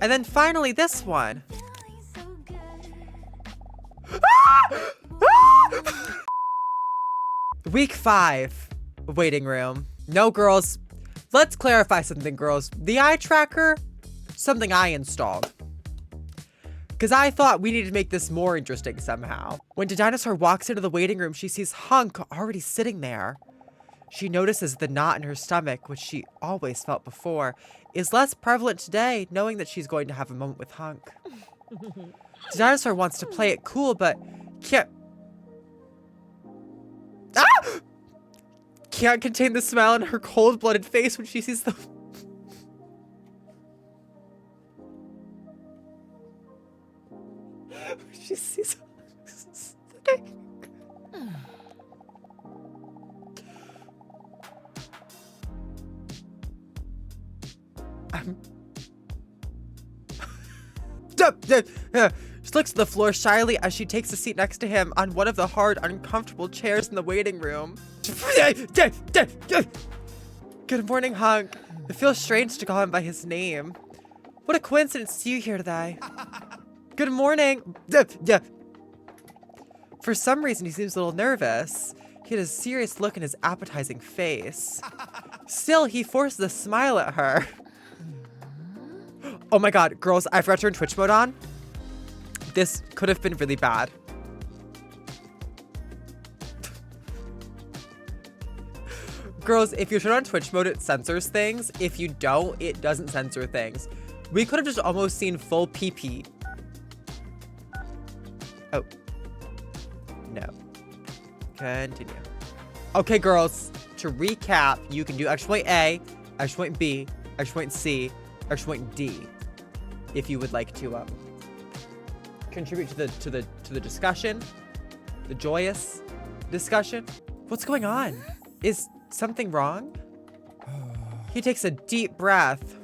And then finally this one. Week 5, waiting room. No, girls. Let's clarify something, girls. The eye tracker, something I installed. Because I thought we needed to make this more interesting somehow. When the dinosaur walks into the waiting room, she sees Hunk already sitting there. She notices the knot in her stomach, which she always felt before, is less prevalent today, knowing that she's going to have a moment with Hunk. The dinosaur wants to play it cool, but can't... Ah! Can't contain the smile on her cold-blooded face when she sees the... She sees... She looks at the floor shyly as she takes a seat next to him on one of the hard, uncomfortable chairs in the waiting room. Good morning, Hunk. It feels strange to call him by his name. What a coincidence to see you here today. Good morning. For some reason, he seems a little nervous. He had a serious look in his appetizing face. Still, he forces a smile at her. Oh my god, girls, I forgot to turn Twitch mode on. This could have been really bad. Girls, if you turn on Twitch mode, it censors things. If you don't, it doesn't censor things. We could have just almost seen full PP. Oh. No. Continue. Okay, girls, to recap, you can do exclamation A, exclamation B, exclamation C, exclamation D, if you would like to contribute to the discussion, the joyous discussion. What's going on? Is something wrong? He takes a deep breath.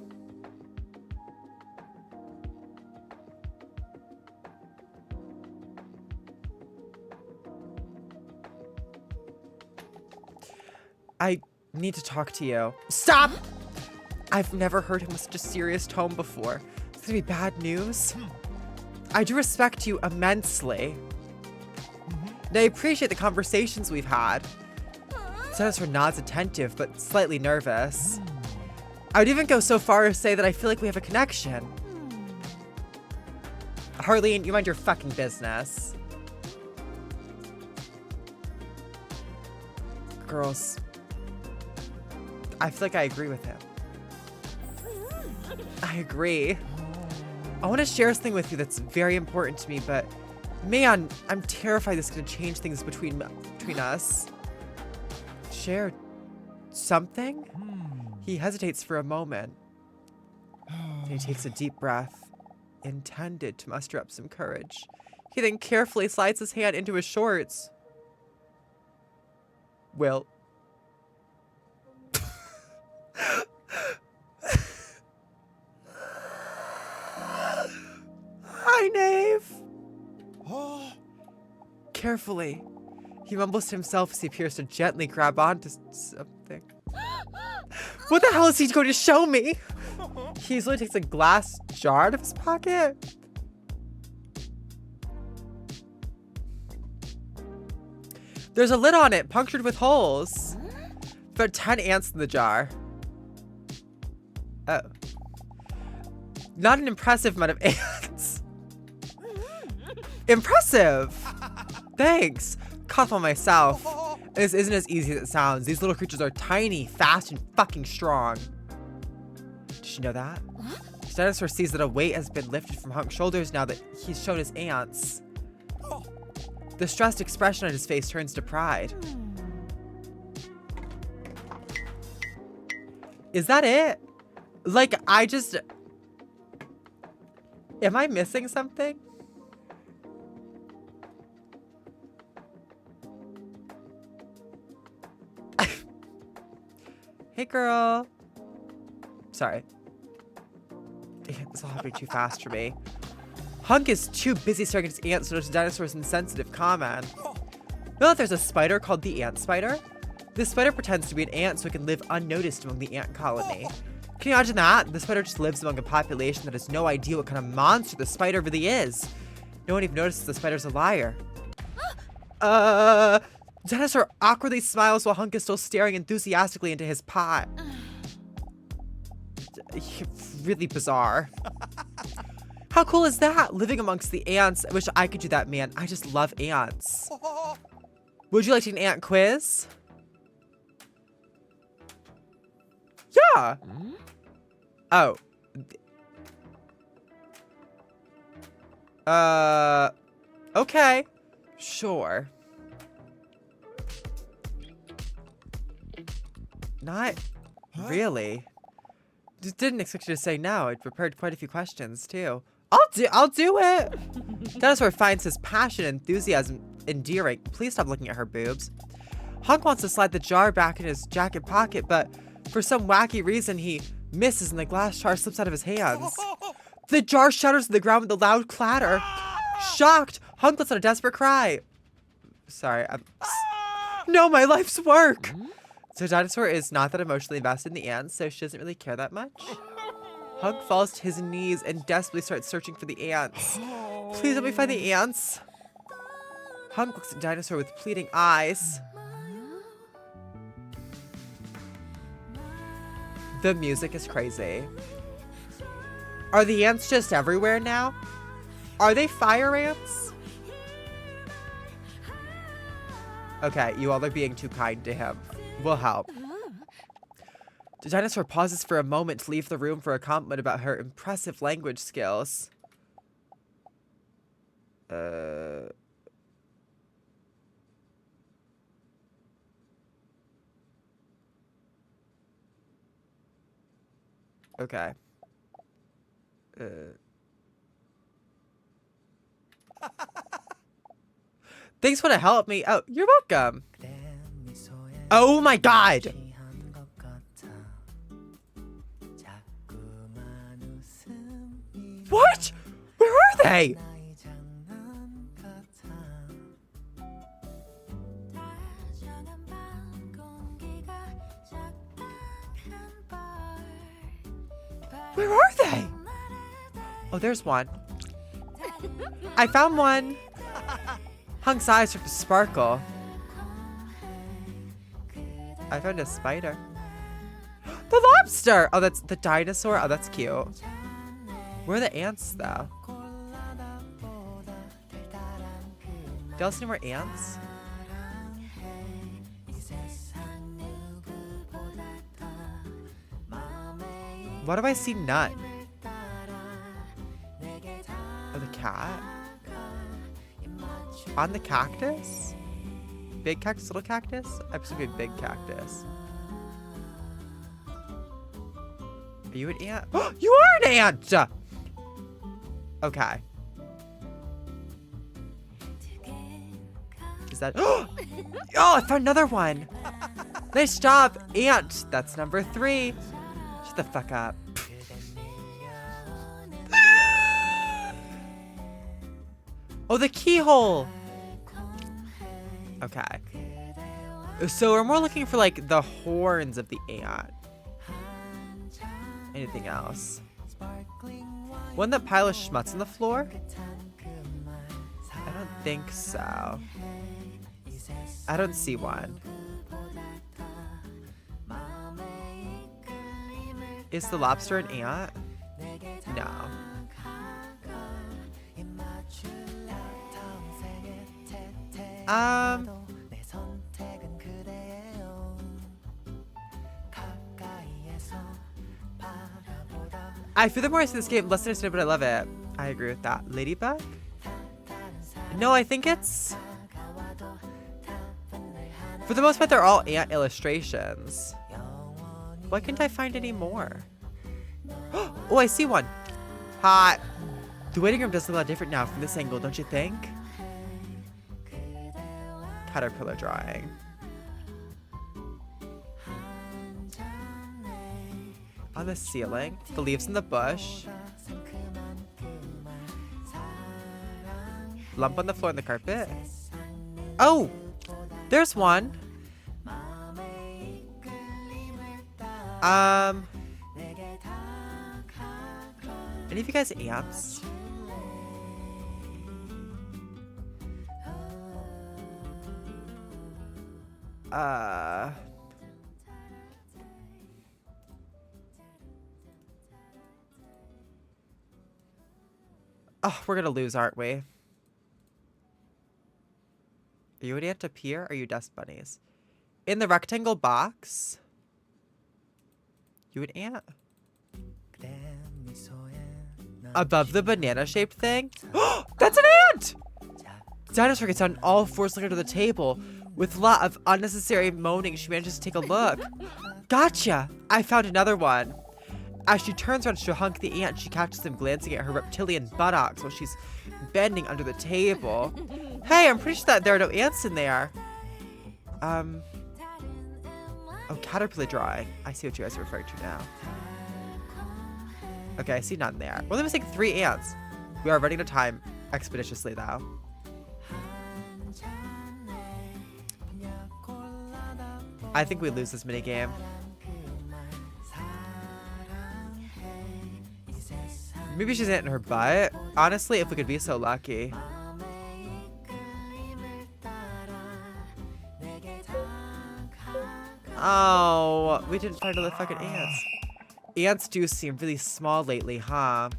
I need to talk to you. Stop! I've never heard him with such a serious tone before. It's gonna be bad news. I do respect you immensely. And I appreciate the conversations we've had. Dinosaur nods attentive, but slightly nervous. I would even go so far as to say that I feel like we have a connection. Harleen, you mind your fucking business. Girls, I feel like I agree with him. I agree. I want to share something with you that's very important to me, but man, I'm terrified this is going to change things between us. Share something? He hesitates for a moment. He takes a deep breath, intended to muster up some courage. He then carefully slides his hand into his shorts. Will. Hi, Nave. Carefully, he mumbles to himself as he appears to gently grab onto something. What the hell is he going to show me? He easily takes a glass jar out of his pocket. There's a lid on it, punctured with holes. About 10 ants in the jar. Oh. Not an impressive amount of ants. Impressive! Thanks. Cough on myself. This isn't as easy as it sounds. These little creatures are tiny, fast, and fucking strong. Did you know that? The dinosaur sees that a weight has been lifted from Hunk's shoulders now that he's shown his ants. The stressed expression on his face turns to pride. Is that it? Like, am I missing something? Hey, girl. Sorry. This all happened too fast for me. Hunk is too busy staring at his ants to notice the dinosaur's insensitive comment. Know that there's a spider called the ant spider? This spider pretends to be an ant so it can live unnoticed among the ant colony. Can you imagine that? The spider just lives among a population that has no idea what kind of monster the spider really is. No one even notices the spider's a liar. Dinosaur awkwardly smiles while Hunk is still staring enthusiastically into his pot. Really bizarre. How cool is that? Living amongst the ants. I wish I could do that, man. I just love ants. Would you like to take an ant quiz? Yeah. Oh. Okay. Sure. Not really. Just didn't expect you to say no. I prepared quite a few questions too. I'll do it. Dinosaur finds his passion and enthusiasm endearing. Please stop looking at her boobs. Hunk wants to slide the jar back in his jacket pocket, but for some wacky reason he misses and the glass jar slips out of his hands. The jar shatters to the ground with a loud clatter. Shocked, Hunk lets out a desperate cry. Sorry, no, my life's work. So Dinosaur is not that emotionally invested in the ants, so she doesn't really care that much. Hunk falls to his knees and desperately starts searching for the ants. Please let me find the ants. Hunk looks at Dinosaur with pleading eyes. The music is crazy. Are the ants just everywhere now? Are they fire ants? Okay, you all are being too kind to him. We'll help. The Dinosaur pauses for a moment to leave the room for a compliment about her impressive language skills. Okay. Thanks for the help me. Oh, you're welcome. Oh my god. What? Where are they? Where are they? Oh, there's one. I found one. Hunk's eyes start to sparkle. I found a spider. The lobster! Oh, that's the dinosaur. Oh, that's cute. Where are the ants, though? Do y'all see more ants? Why do I see none? Oh, the cat? On the cactus? Big cactus, little cactus? I presume a big cactus. Are you an ant? You are an ant! Okay. Is that... Oh, I found another one! Nice job, ant! That's number 3. Shut the fuck up. Oh, the keyhole! Okay. So we're more looking for, like, the horns of the ant. Anything else? Wasn't that pile of schmutz on the floor? I don't think so. I don't see one. Is the lobster an ant? No. I feel the more I see this game, less interested, but I love it. I agree with that. Ladybug? No, I think it's... For the most part, they're all ant illustrations. Why can't I find any more? Oh, I see one. Hot. The waiting room does look a lot different now from this angle, don't you think? Caterpillar drawing. On the ceiling. The leaves in the bush. Lump on the floor on the carpet. Oh! There's one. Any of you guys ants? Oh, we're gonna lose, aren't we? Are you an ant up here? Or are you dust bunnies? In the rectangle box? You an ant? Above the banana-shaped thing? That's an ant! Dinosaur gets on all fours looking under the table. With a lot of unnecessary moaning, she manages to take a look. Gotcha! I found another one. As she turns around to hunk the ant, she catches him glancing at her reptilian buttocks while she's bending under the table. Hey, I'm pretty sure that there are no ants in there. Oh, caterpillar drawing. I see what you guys are referring to now. Okay, I see none there. We're only missing 3 ants. We are running out of time expeditiously, though. I think we lose this minigame. Maybe she's ant in her butt. Honestly, if we could be so lucky. Oh, we didn't find all the fucking ants. Ants do seem really small lately, huh?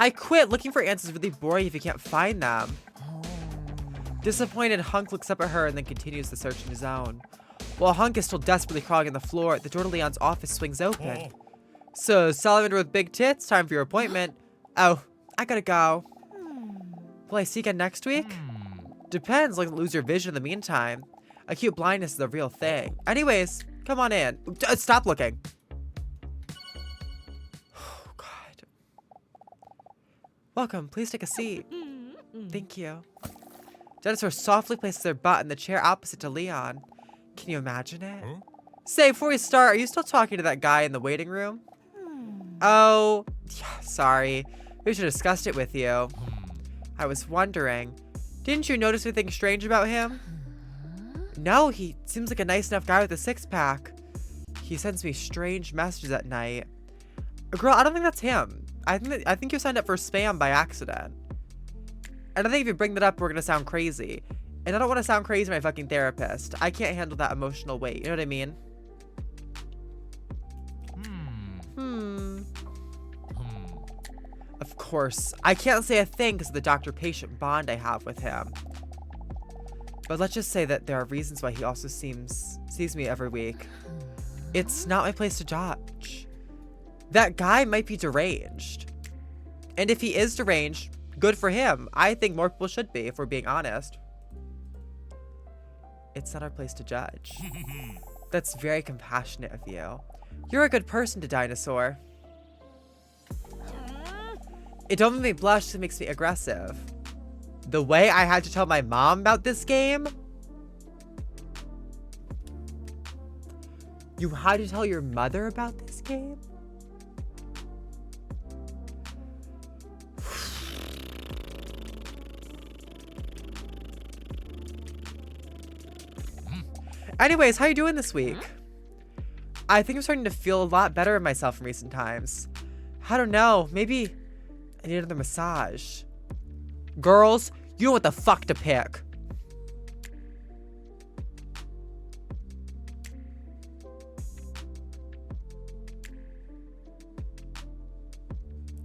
I quit. Looking for ants is really boring if you can't find them. Disappointed, Hunk looks up at her and then continues the search in his own. While Hunk is still desperately crawling on the floor, the door to Leon's office swings open. So, salamander with big tits, time for your appointment. Oh, I gotta go. Will I see you again next week? Depends, like lose your vision in the meantime. Acute blindness is a real thing. Anyways, come on in. Stop looking. Oh, God. Welcome, please take a seat. Thank you. Dinosaur softly places their butt in the chair opposite to Leon. Can you imagine it? Huh? Say, before we start, are you still talking to that guy in the waiting room? Oh, yeah, sorry. We should have discussed it with you. I was wondering, didn't you notice anything strange about him? No, he seems like a nice enough guy with a six-pack. He sends me strange messages at night. Girl, I don't think that's him. I think you signed up for spam by accident. And I think if you bring that up, we're gonna sound crazy. And I don't want to sound crazy to my fucking therapist. I can't handle that emotional weight. You know what I mean? Of course, I can't say a thing because of the doctor-patient bond I have with him. But let's just say that there are reasons why he also sees me every week. It's not my place to judge. That guy might be deranged. And if he is deranged, good for him. I think more people should be, if we're being honest. It's not our place to judge. That's very compassionate of you. You're a good person to Dinosaur. It don't make me blush, it makes me aggressive. The way I had to tell my mom about this game? You had to tell your mother about this game? Anyways, how you doing this week? I think I'm starting to feel a lot better in myself in recent times. I don't know, maybe I need another massage. Girls, you know what the fuck to pick.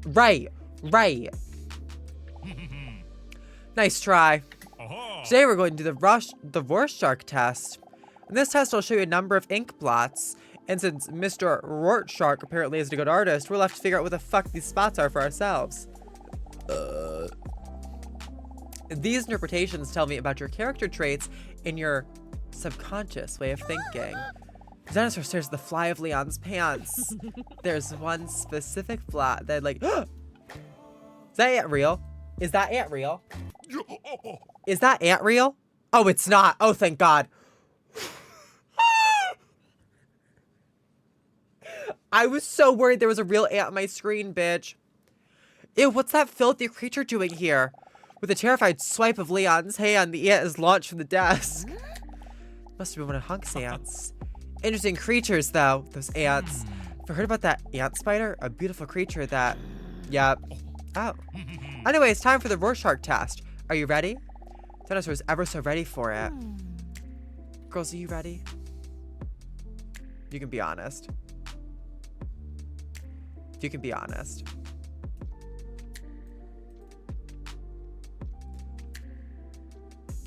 Right. Nice try. Today we're going to do the Rorschach test. In this test, I'll show you a number of ink blots. And since Mr. Rorschach apparently isn't a good artist, we're left to figure out what the fuck these spots are for ourselves. These interpretations tell me about your character traits and your subconscious way of thinking. The dinosaur stares at the fly of Leon's pants. There's one specific blot that like, is that ant real? Is that ant real? Is that ant real? Oh, it's not. Oh, thank God. I was so worried there was a real ant on my screen, bitch. Ew, what's that filthy creature doing here? With a terrified swipe of Leon's hand, the ant is launched from the desk. Must have been one of Hunk's ants. Interesting creatures, though, those ants. Heard about that ant spider? A beautiful creature that... Yep. Oh. Anyway, it's time for the Rorschach test. Are you ready? Dinosaur's ever so ready for it. Girls, are you ready? You can be honest. You can be honest.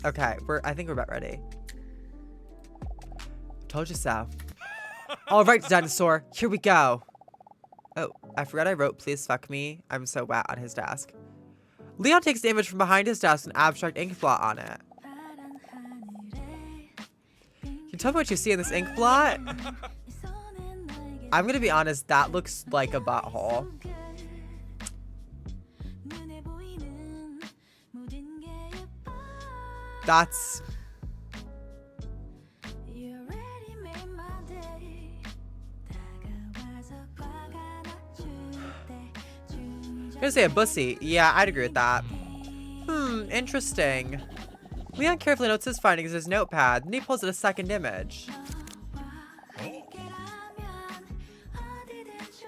Okay, I think we're about ready. Told you so. All right, dinosaur, here we go. Oh, I forgot I wrote please fuck me. I'm so wet on his desk. Leon takes the image from behind his desk and abstract ink blot on it. Can you tell me what you see in this ink blot? I'm gonna be honest, that looks like a butthole. That's... I'm gonna say a bussy. Yeah, I'd agree with that. Interesting. Leon carefully notes his findings in his notepad, then he pulls out a second image.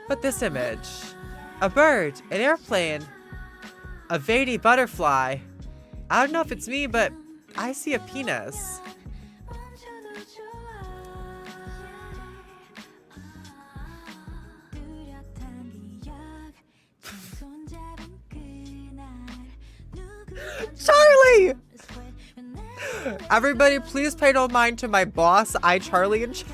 But this image. A bird, an airplane, a veiny butterfly. I don't know if it's me, but I see a penis. Charlie! Everybody, please pay no mind to my boss, Charlie in chat.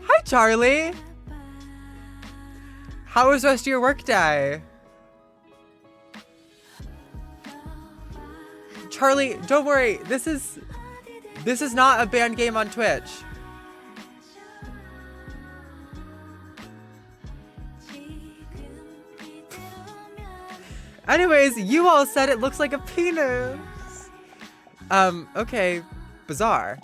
Hi, Charlie. How was the rest of your workday? Charlie, don't worry. This is not a banned game on Twitch. Anyways, you all said it looks like a penis. Okay, bizarre.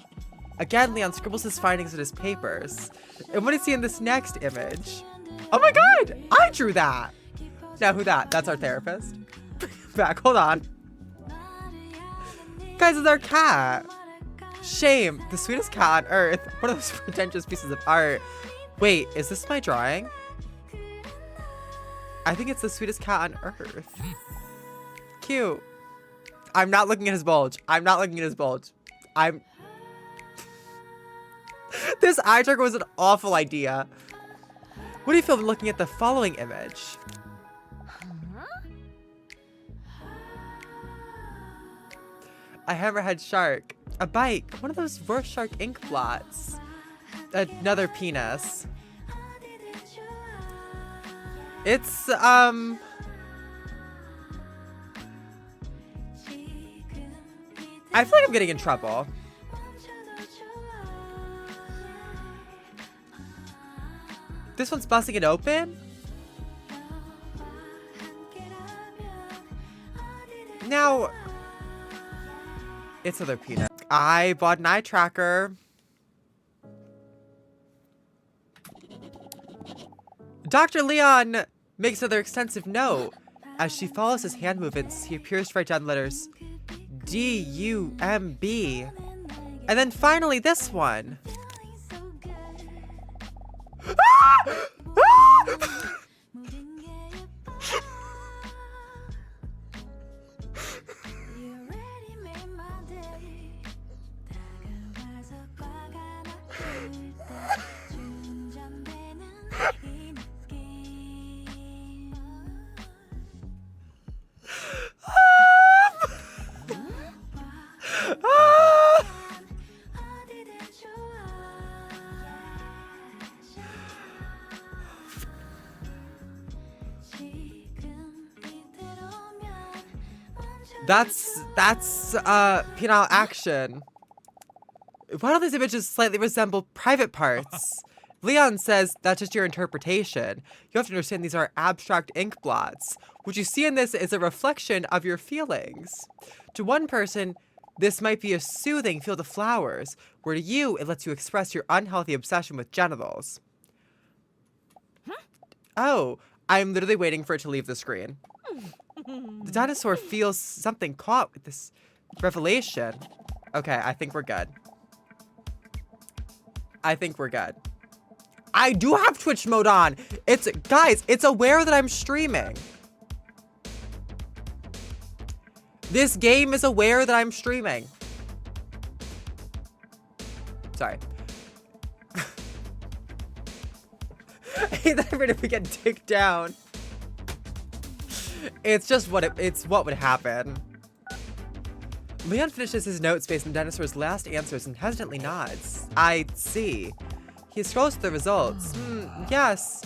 Again, Leon scribbles his findings in his papers. And what is he in this next image? Oh my god, I drew that. Now who that? That's our therapist. Back, hold on. Guys, it's our cat. Shame, the sweetest cat on earth. One of those pretentious pieces of art. Wait, is this my drawing? I think it's the sweetest cat on earth. Cute. I'm not looking at his bulge. I'm not looking at his bulge. This eye tracker was an awful idea. What do you feel looking at the following image? A hammerhead shark. A bike. One of those Rorschach ink blots. Another penis. It's, I feel like I'm getting in trouble. This one's busting it open? Now, it's other penis. I bought an eye tracker. Dr. Leon makes another extensive note. As she follows his hand movements, he appears to write down letters D-U-M-B. And then finally this one. That's penile action. Why don't these images slightly resemble private parts? Leon says that's just your interpretation. You have to understand these are abstract ink blots. What you see in this is a reflection of your feelings. To one person, this might be a soothing field of flowers, where to you, it lets you express your unhealthy obsession with genitals. Oh, I'm literally waiting for it to leave the screen. The dinosaur feels something caught with this revelation. Okay, I think we're good. I think we're good. I do have Twitch mode on. Guys, it's aware that I'm streaming. This game is aware that I'm streaming. Sorry. I hate that every time we get digged down. It's just what would happen. Leon finishes his notes based on the dinosaur's last answers and hesitantly nods. I see. He scrolls through the results. Yes.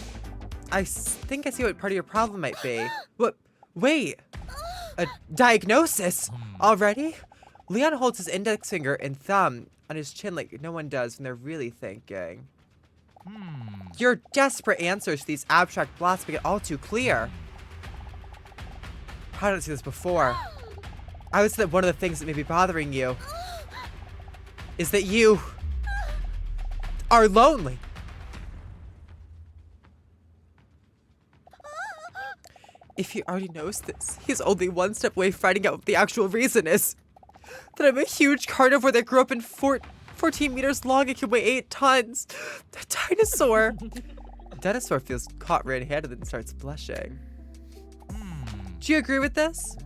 I think I see what part of your problem might be. What? Wait. A diagnosis? Already? Leon holds his index finger and thumb on his chin like no one does when they're really thinking. Your desperate answers to these abstract blots make it all too clear. How did I see this before? I would say that one of the things that may be bothering you is that you are lonely. If he already knows this, he's only one step away from finding out what the actual reason is. That I'm a huge carnivore that grew up in 14 meters long and can weigh 8 tons. The dinosaur. The dinosaur feels caught red-handed and starts blushing. Do you agree with this?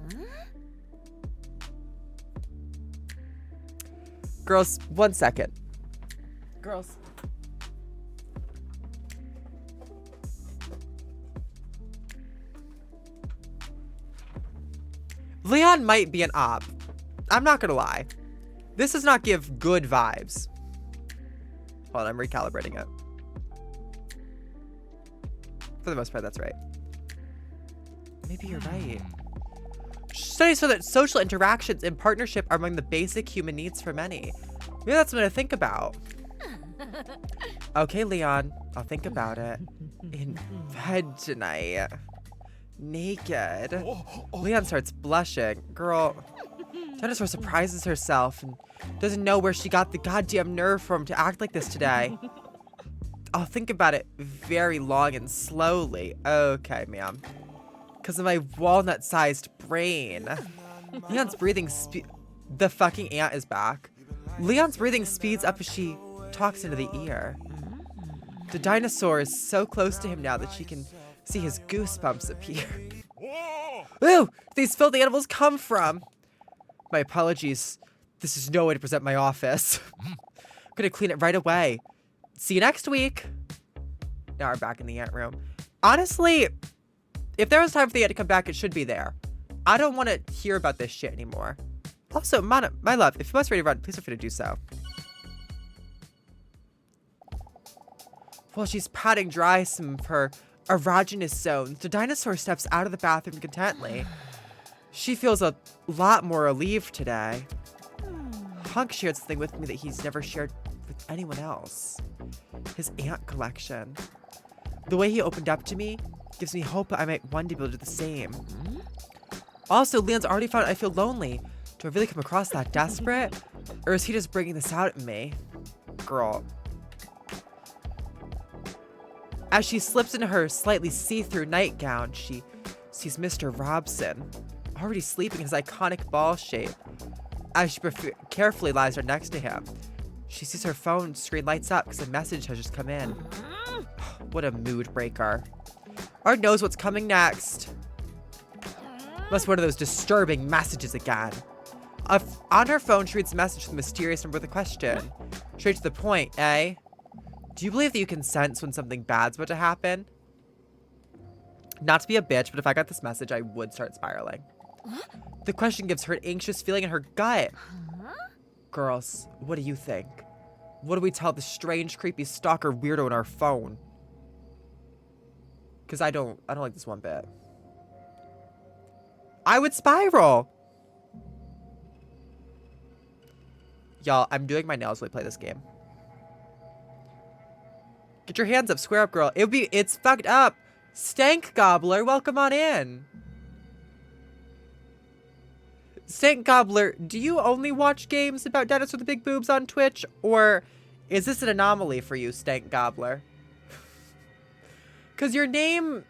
Girls, 1 second. Girls. Leon might be an op. I'm not gonna lie. This does not give good vibes. Hold on, I'm recalibrating it. For the most part, that's right. Maybe you're right. Studies show that social interactions and partnership are among the basic human needs for many. Maybe that's something to think about. Okay, Leon, I'll think about it. In bed tonight. Naked. Leon starts blushing. Girl, dinosaur surprises herself and doesn't know where she got the goddamn nerve from to act like this today. I'll think about it very long and slowly. Okay, ma'am. Because of my walnut-sized brain. Leon's breathing the fucking ant is back. Leon's breathing speeds up as she talks into the ear. The dinosaur is so close to him now that she can see his goosebumps appear. Ooh, these filthy animals come from? My apologies. This is no way to present my office. I'm gonna clean it right away. See you next week. Now we're back in the ant room. Honestly, if there was time for the ant to come back, it should be there. I don't want to hear about this shit anymore. Also, Mana, my love, if you must ready to run, please feel free to do so. While she's patting dry some of her erogenous zones, the dinosaur steps out of the bathroom contently. She feels a lot more relieved today. Hunk shared something with me that he's never shared with anyone else. His ant collection. The way he opened up to me gives me hope that I might one day be able to do the same. Also, Leon's already found I feel lonely. Do I really come across that desperate? Or is he just bringing this out in me? Girl. As she slips into her slightly see-through nightgown, she sees Mr. Robson, already sleeping in his iconic ball shape. As she carefully lies right next to him, she sees her phone screen lights up because a message has just come in. What a mood breaker. Art knows what's coming next. Must be one of those disturbing messages again. On her phone, she reads a message from the mysterious number with a question. Straight to the point, eh? Do you believe that you can sense when something bad's about to happen? Not to be a bitch, but if I got this message, I would start spiraling. The question gives her an anxious feeling in her gut. Girls, what do you think? What do we tell the strange, creepy stalker weirdo in our phone? Because I don't like this one bit. I would spiral. Y'all, I'm doing my nails while I play this game. Get your hands up, square up, girl. It's fucked up. Stank Gobbler, welcome on in. Stank Gobbler, do you only watch games about dinosaurs with the big boobs on Twitch? Or is this an anomaly for you, Stank Gobbler? Because your name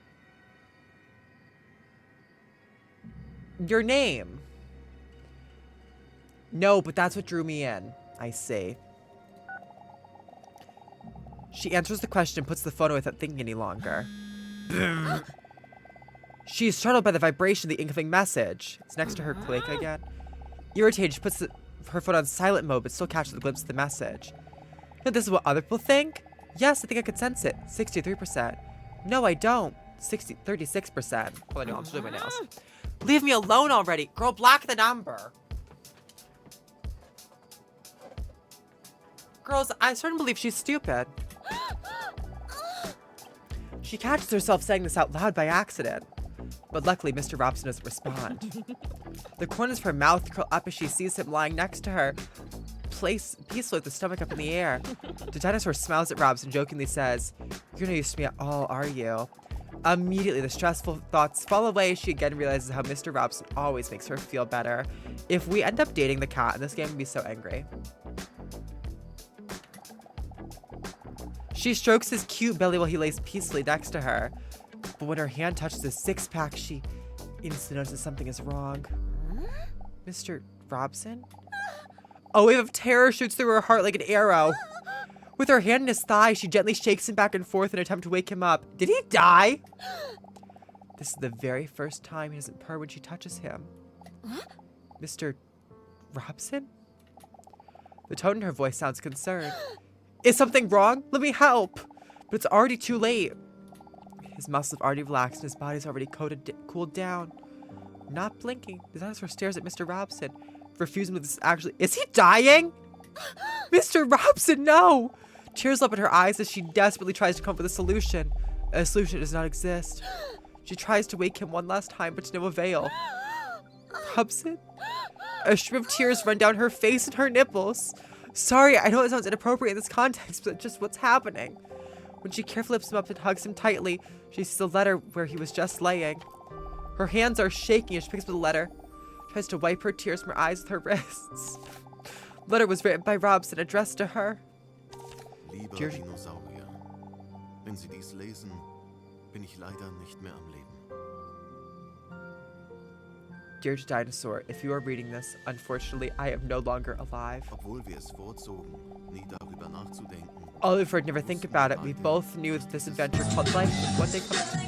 Your name. No, but that's what drew me in. I see. She answers the question and puts the phone away without thinking any longer. She is startled by the vibration of the incoming message. It's next to her click again. Irritated, she puts her phone on silent mode but still catches the glimpse of the message. No, this is what other people think? Yes, I think I could sense it. 63%. No, I don't. 36%. Hold on, I'm still doing my nails. Leave me alone already. Girl, block the number. Girls, I'm starting to believe she's stupid. She catches herself saying this out loud by accident. But luckily, Mr. Robson doesn't respond. The corners of her mouth curl up as she sees him lying next to her, peacefully with the stomach up in the air. The dinosaur smiles at Robson and jokingly says, "You're not used to me at all, are you?" Immediately, the stressful thoughts fall away as she again realizes how Mr. Robson always makes her feel better. If we end up dating the cat in this game, I'd be so angry. She strokes his cute belly while he lays peacefully next to her. But when her hand touches his six-pack, she instantly notices something is wrong. Mr. Robson? A wave of terror shoots through her heart like an arrow. With her hand in his thigh, she gently shakes him back and forth in an attempt to wake him up. Did he die? This is the very first time he doesn't purr when she touches him. Mr. Robson? The tone in her voice sounds concerned. Is something wrong? Let me help. But it's already too late. His muscles have already relaxed and his body's already cooled down. Not blinking, the dinosaur stares at Mr. Robson, refusing to this actually. Is he dying? Mr. Robson, no! Tears up in her eyes as she desperately tries to come up with a solution. A solution does not exist. She tries to wake him one last time, but to no avail. Robson? A stream of tears run down her face and her nipples. Sorry, I know it sounds inappropriate in this context, but just what's happening. When she carefully lifts him up and hugs him tightly, she sees the letter where he was just laying. Her hands are shaking as she picks up the letter, tries to wipe her tears from her eyes with her wrists. The letter was written by Robson, addressed to her. Lieber Dinosaurier, wenn Sie dies lesen, bin ich leider nicht mehr am Leben. Dear Dinosaur, if you are reading this, unfortunately, I am no longer alive. Obwohl wir es vorzogen, nie darüber nachzudenken. Although if I'd never think about it, we both knew that this adventure called life would one day come to...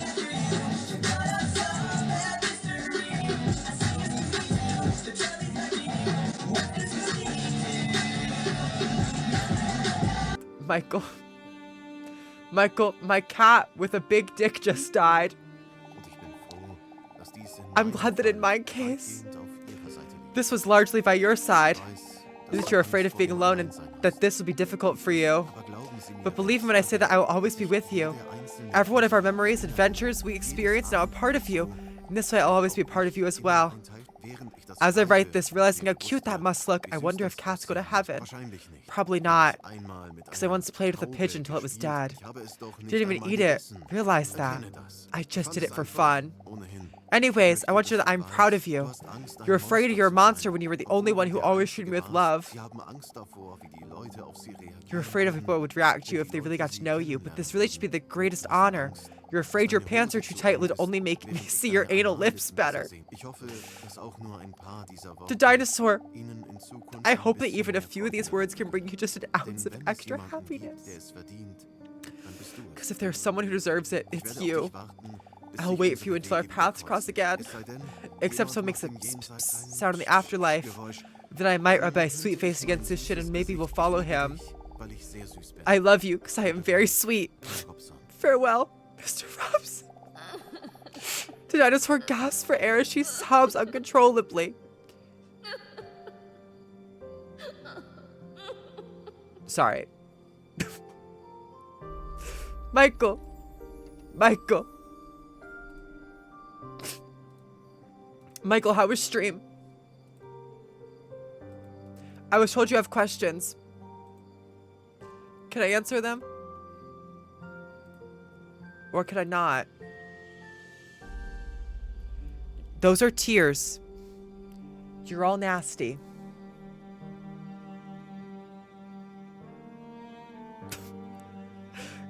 Michael, my cat with a big dick just died. I'm glad that in my case, this was largely by your side. That you're afraid of being alone and that this will be difficult for you. But believe me when I say that I will always be with you. Every one of our memories, adventures we experience now a part of you. And this way I'll always be a part of you as well. As I write this, realizing how cute that must look, I wonder if cats go to heaven. Probably not. Because I once played with a pigeon until it was dead. Didn't even eat it. Realized that. I just did it for fun. Anyways, I want you to know that I'm proud of you. You're afraid you're a monster when you were the only one who always treated me with love. You're afraid of how people would react to you if they really got to know you, but this really should be the greatest honor. You're afraid your pants are too tight would only make me see your anal lips better. The dinosaur, I hope that even a few of these words can bring you just an ounce of extra happiness. Because if there's someone who deserves it, it's you. I'll wait for you until our paths cross again. Except someone makes a sound in the afterlife. Then I might rub my sweet face against his shin and maybe we'll follow him. I love you because I am very sweet. Farewell, Mr. Robson. The dinosaur gasps for air as she sobs uncontrollably. Sorry. Michael. Michael, how was stream? I was told you have questions. Can I answer them? Or can I not? Those are tears. You're all nasty.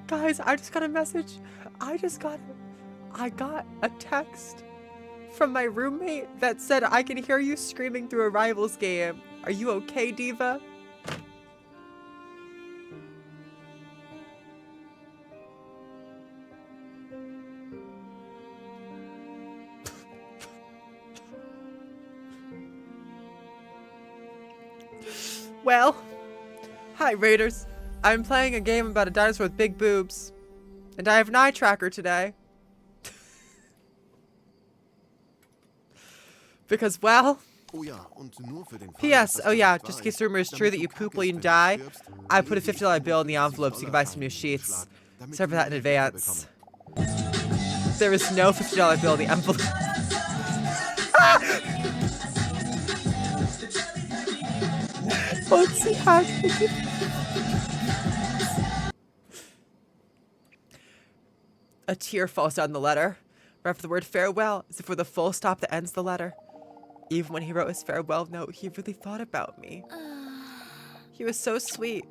Guys, I just got a message. I got a text from my roommate that said I can hear you screaming through a Rivals game. Are you okay, Diva? Well, hi Raiders. I'm playing a game about a dinosaur with big boobs. And I have an eye tracker today. Because, well... P.S. Oh yeah, just in case the rumor is true that you poop while you die, I put a $50 bill in the envelope so you can buy some new sheets. Sorry for that in advance. There is no $50 bill in the envelope. A tear falls down the letter. Right after the word farewell, as if for the full stop that ends the letter. Even when he wrote his farewell note, he really thought about me. He was so sweet.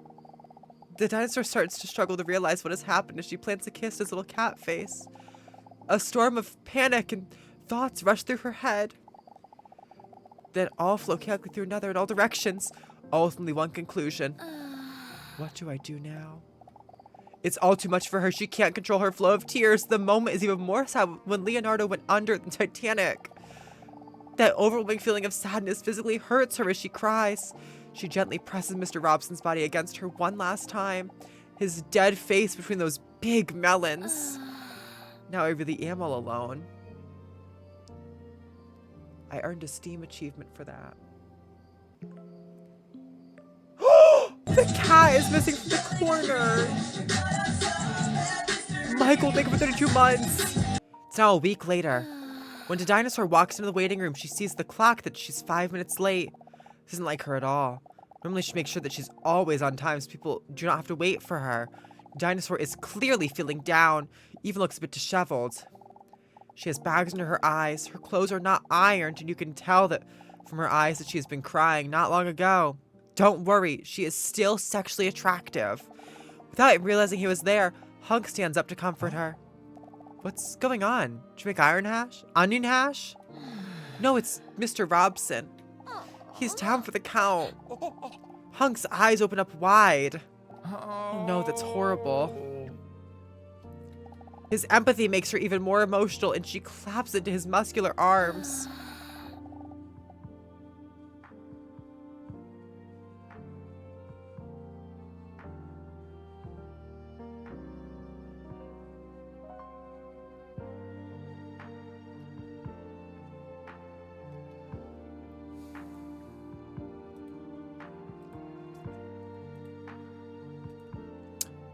The dinosaur starts to struggle to realize what has happened as she plants a kiss to his little cat face. A storm of panic and thoughts rush through her head. Then all flow chaotically through another in all directions, all with only one conclusion. What do I do now? It's all too much for her. She can't control her flow of tears. The moment is even more sad when Leonardo went under in Titanic. That overwhelming feeling of sadness physically hurts her as she cries. She gently presses Mr. Robson's body against her one last time. His dead face between those big melons. Now I really am all alone. I earned a STEAM achievement for that. The cat is missing from the corner. Michael, thank you for 32 months. It's now a week later. When the dinosaur walks into the waiting room, she sees the clock that she's 5 minutes late. This isn't like her at all. Normally she makes sure that she's always on time so people do not have to wait for her. Dinosaur is clearly feeling down, even looks a bit disheveled. She has bags under her eyes. Her clothes are not ironed, and you can tell that from her eyes that she has been crying not long ago. Don't worry, she is still sexually attractive. Without even realizing he was there, Hunk stands up to comfort her. What's going on? Did you make iron hash? Onion hash? No, it's Mr. Robson. He's down for the count. Hunk's eyes open up wide. Oh no, that's horrible. His empathy makes her even more emotional, and she claps into his muscular arms.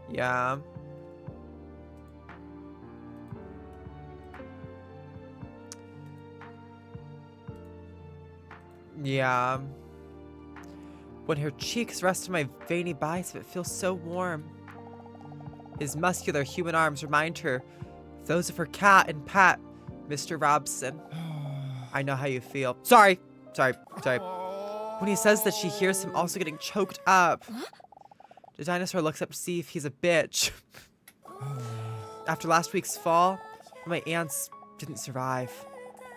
Yeah. Yeah. When her cheeks rest on my veiny bicep, it feels so warm. His muscular human arms remind her of those of her cat and pet, Mr. Robson. I know how you feel. Sorry. When he says that, she hears him also getting choked up. The dinosaur looks up to see if he's a bitch. After last week's fall, my aunts didn't survive.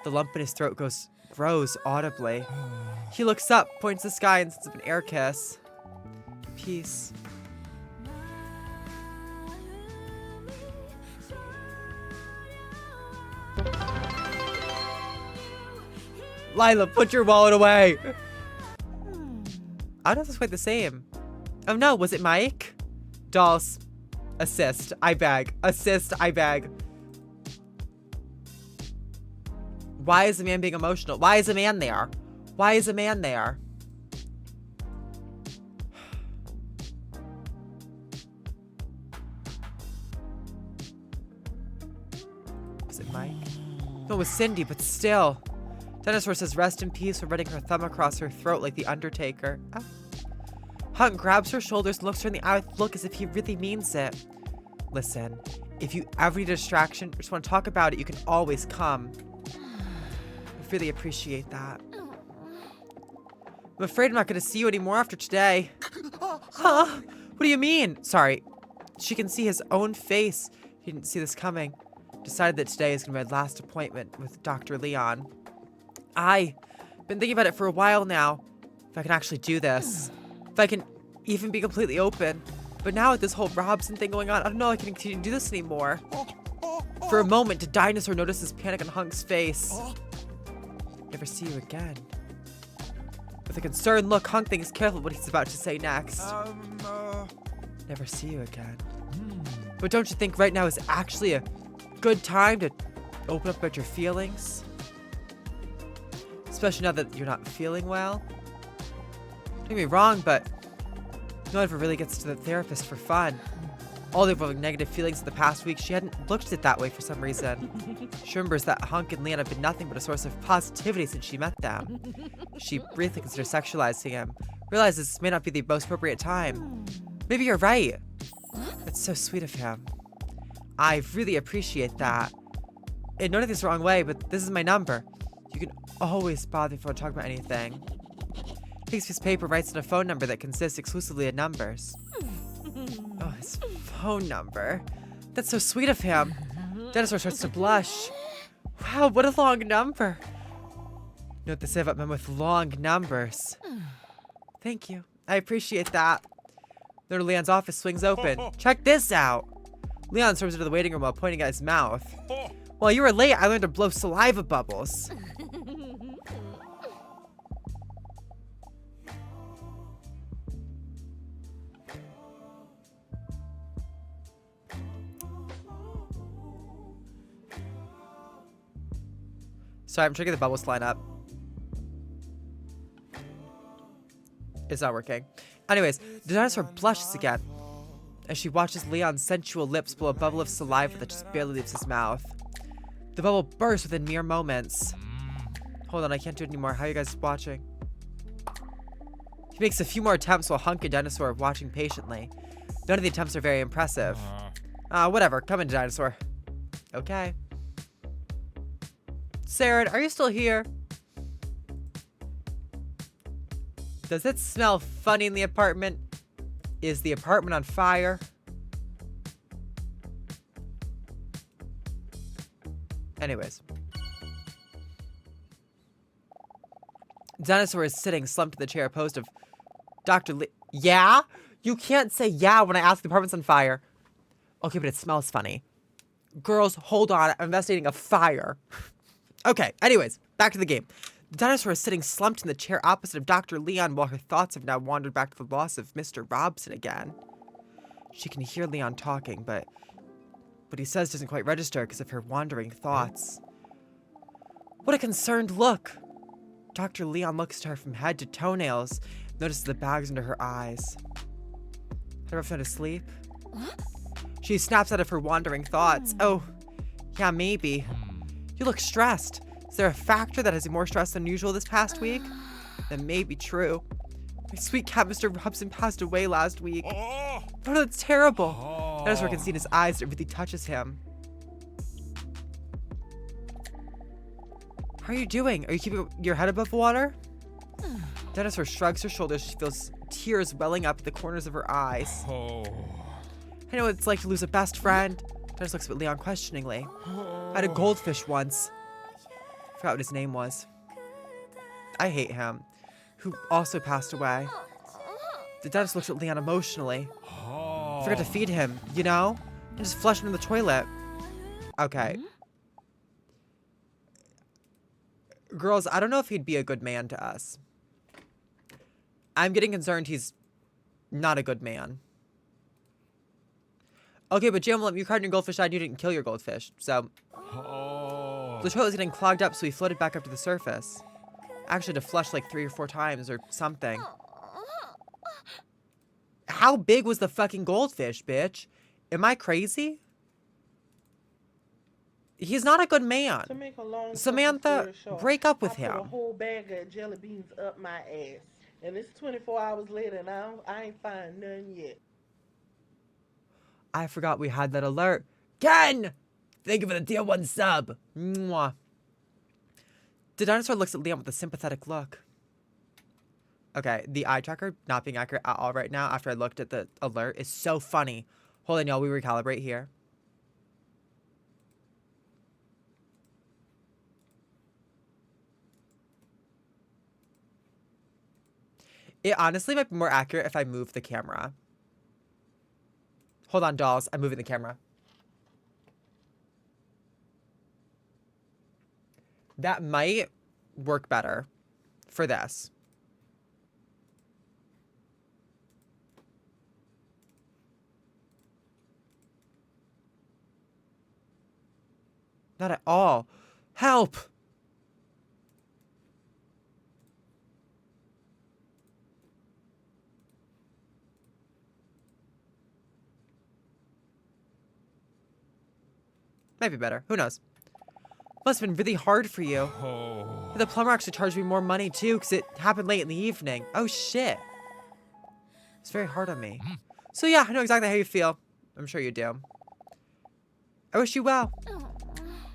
The lump in his throat grows audibly. He looks up, points to the sky, and sends up an air kiss. Peace. Lila, put your wallet away! I don't know if it's quite the same. Oh no, was it Mike? Dolls. Assist, I beg. Assist, I beg. Why is the man being emotional? Why is a man there? Why is a man there? Was it Mike? No, it was Cindy, but still. Dinosaur says rest in peace for running her thumb across her throat like the Undertaker. Oh. Hunk grabs her shoulders and looks her in the eye with a look as if he really means it. Listen, if you ever need a distraction or just want to talk about it, you can always come. I really appreciate that. I'm afraid I'm not going to see you anymore after today. Huh? What do you mean? Sorry. She can see his own face. He didn't see this coming. Decided that today is going to be my last appointment with Dr. Leon. I've been thinking about it for a while now. If I can actually do this. If I can even be completely open. But now with this whole Robson thing going on, I don't know if I can continue to do this anymore. For a moment, the dinosaur notices panic on Hunk's face. Never see you again. With a concerned look, Hunk thinks careful what he's about to say next. Never see you again. But don't you think right now is actually a good time to open up about your feelings? Especially now that you're not feeling well. Don't get me wrong, but no one ever really gets to the therapist for fun. All the negative feelings of the past week, she hadn't looked at it that way for some reason. She remembers that Hunk and Leon have been nothing but a source of positivity since she met them. She briefly considers sexualizing him, realizes this may not be the most appropriate time. Maybe you're right. It's so sweet of him. I really appreciate that. And don't take this the wrong way, but this is my number. You can always bother me if you want to talk about anything. Takes his paper, writes in a phone number that consists exclusively of numbers. Oh, his phone number. That's so sweet of him. Dinosaur starts to blush. Wow, what a long number. Note the save up memo with long numbers. Thank you. I appreciate that. Then Leon's office swings open. Check this out. Leon storms into the waiting room while pointing at his mouth. While you were late, I learned to blow saliva bubbles. Sorry, I'm trying to get the bubbles to line up. It's not working. Anyways, the dinosaur blushes again as she watches Leon's sensual lips blow a bubble of saliva that just barely leaves his mouth. The bubble bursts within mere moments. Hold on, I can't do it anymore. How are you guys watching? He makes a few more attempts while Hunk and Dinosaur are watching patiently. None of the attempts are very impressive. Whatever. Come in, Dinosaur. Okay. Saren, are you still here? Does it smell funny in the apartment? Is the apartment on fire? Anyways. Dinosaur is sitting slumped in the chair opposed of Dr. Lee. Yeah? You can't say yeah when I ask the apartment's on fire. Okay, but it smells funny. Girls, hold on. I'm investigating a fire. Okay, anyways, back to the game. The dinosaur is sitting slumped in the chair opposite of Dr. Leon while her thoughts have now wandered back to the loss of Mr. Robson again. She can hear Leon talking, but what he says doesn't quite register because of her wandering thoughts. What a concerned look! Dr. Leon looks to her from head to toenails, notices the bags under her eyes. Had ever found asleep? She snaps out of her wandering thoughts. Oh, yeah, maybe. You look stressed. Is there a factor that has you more stressed than usual this past week? That may be true. My sweet cat, Mr. Robson, passed away last week. Oh, that's terrible. Dinosaur can see in his eyes that it really touches him. How are you doing? Are you keeping your head above water? Dinosaur shrugs her shoulders. She feels tears welling up at the corners of her eyes. I know what it's like to lose a best friend. Dinosaur looks at Leon questioningly. I had a goldfish once. I forgot what his name was. I hate him. Who also passed away. The dinosaur looks at Leon emotionally. Forgot to feed him, you know? And just flushed him in the toilet. Okay. Girls, I don't know if he'd be a good man to us. I'm getting concerned he's not a good man. Okay, but Jam, you cried your goldfish died, you didn't kill your goldfish, so... The toilet was getting clogged up, so he floated back up to the surface. Actually, to flush like 3 or 4 times or something. How big was the fucking goldfish, bitch? Am I crazy? He's not a good man. Samantha, break up with him. I put a whole bag of jelly beans up my ass. And it's 24 hours later and I ain't find none yet. I forgot we had that alert. Ken! Thank you for the tier 1 sub. Mwah. The dinosaur looks at Leon with a sympathetic look. Okay, the eye tracker not being accurate at all right now after I looked at the alert is so funny. Hold on, y'all. We recalibrate here. It honestly might be more accurate if I move the camera. Hold on, dolls. I'm moving the camera. That might work better for this. Not at all. Help! Might be better. Who knows? Must have been really hard for you. Oh. The plumber actually charged me more money too because it happened late in the evening. Oh shit. It's very hard on me. So yeah, I know exactly how you feel. I'm sure you do. I wish you well.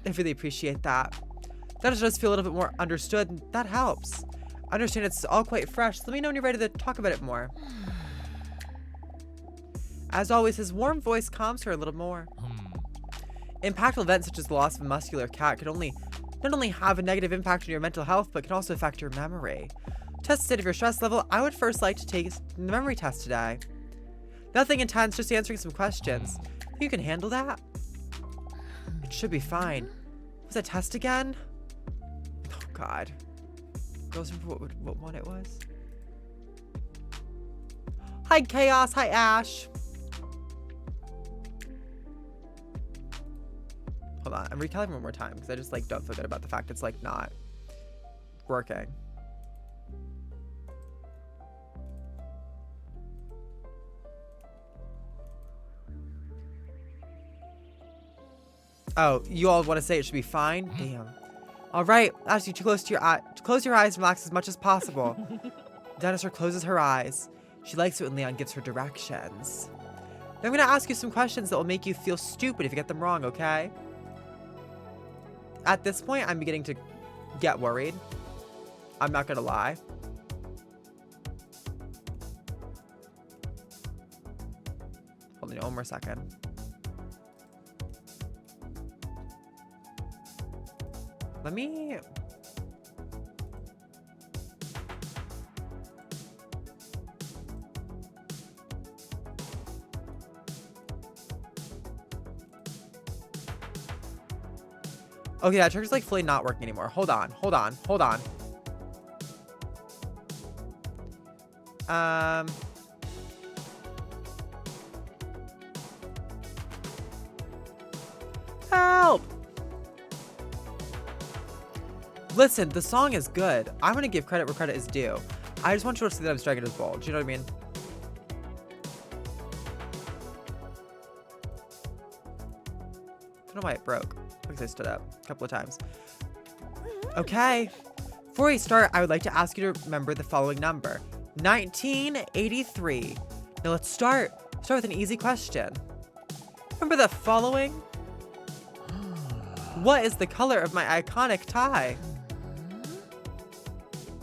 I really appreciate that. That does feel a little bit more understood, and that helps. I understand it's all quite fresh, so let me know when you're ready to talk about it more. As always, his warm voice calms her a little more. Impactful events such as the loss of a muscular cat could not only have a negative impact on your mental health, but can also affect your memory. To test the state of your stress level, I would first like to take the memory test today. Nothing intense, just answering some questions. You can handle that? It should be fine. Was that test again? Oh god. Girls remember what one it was? Hi Chaos, hi Ash. Hold on, I'm recalibrating one more time because I just like don't feel good about the fact it's like not working. Oh, you all want to say it should be fine? Damn. All right, ask you to close your eyes and relax as much as possible. Dinosaur closes her eyes. She likes it when Leon gives her directions. Now I'm gonna ask you some questions that will make you feel stupid if you get them wrong, okay? At this point, I'm beginning to get worried. I'm not gonna lie. Hold on one more second. Let me... Okay, that trigger's like fully not working anymore. Hold on. Help! Listen, the song is good. I'm gonna give credit where credit is due. I just want you to see that I'm striking as bold. Do you know what I mean? I don't know why it broke. Because I stood up a couple of times. Okay. Before we start, I would like to ask you to remember the following number. 1983. Now let's start. Start with an easy question. Remember the following? What is the color of my iconic tie?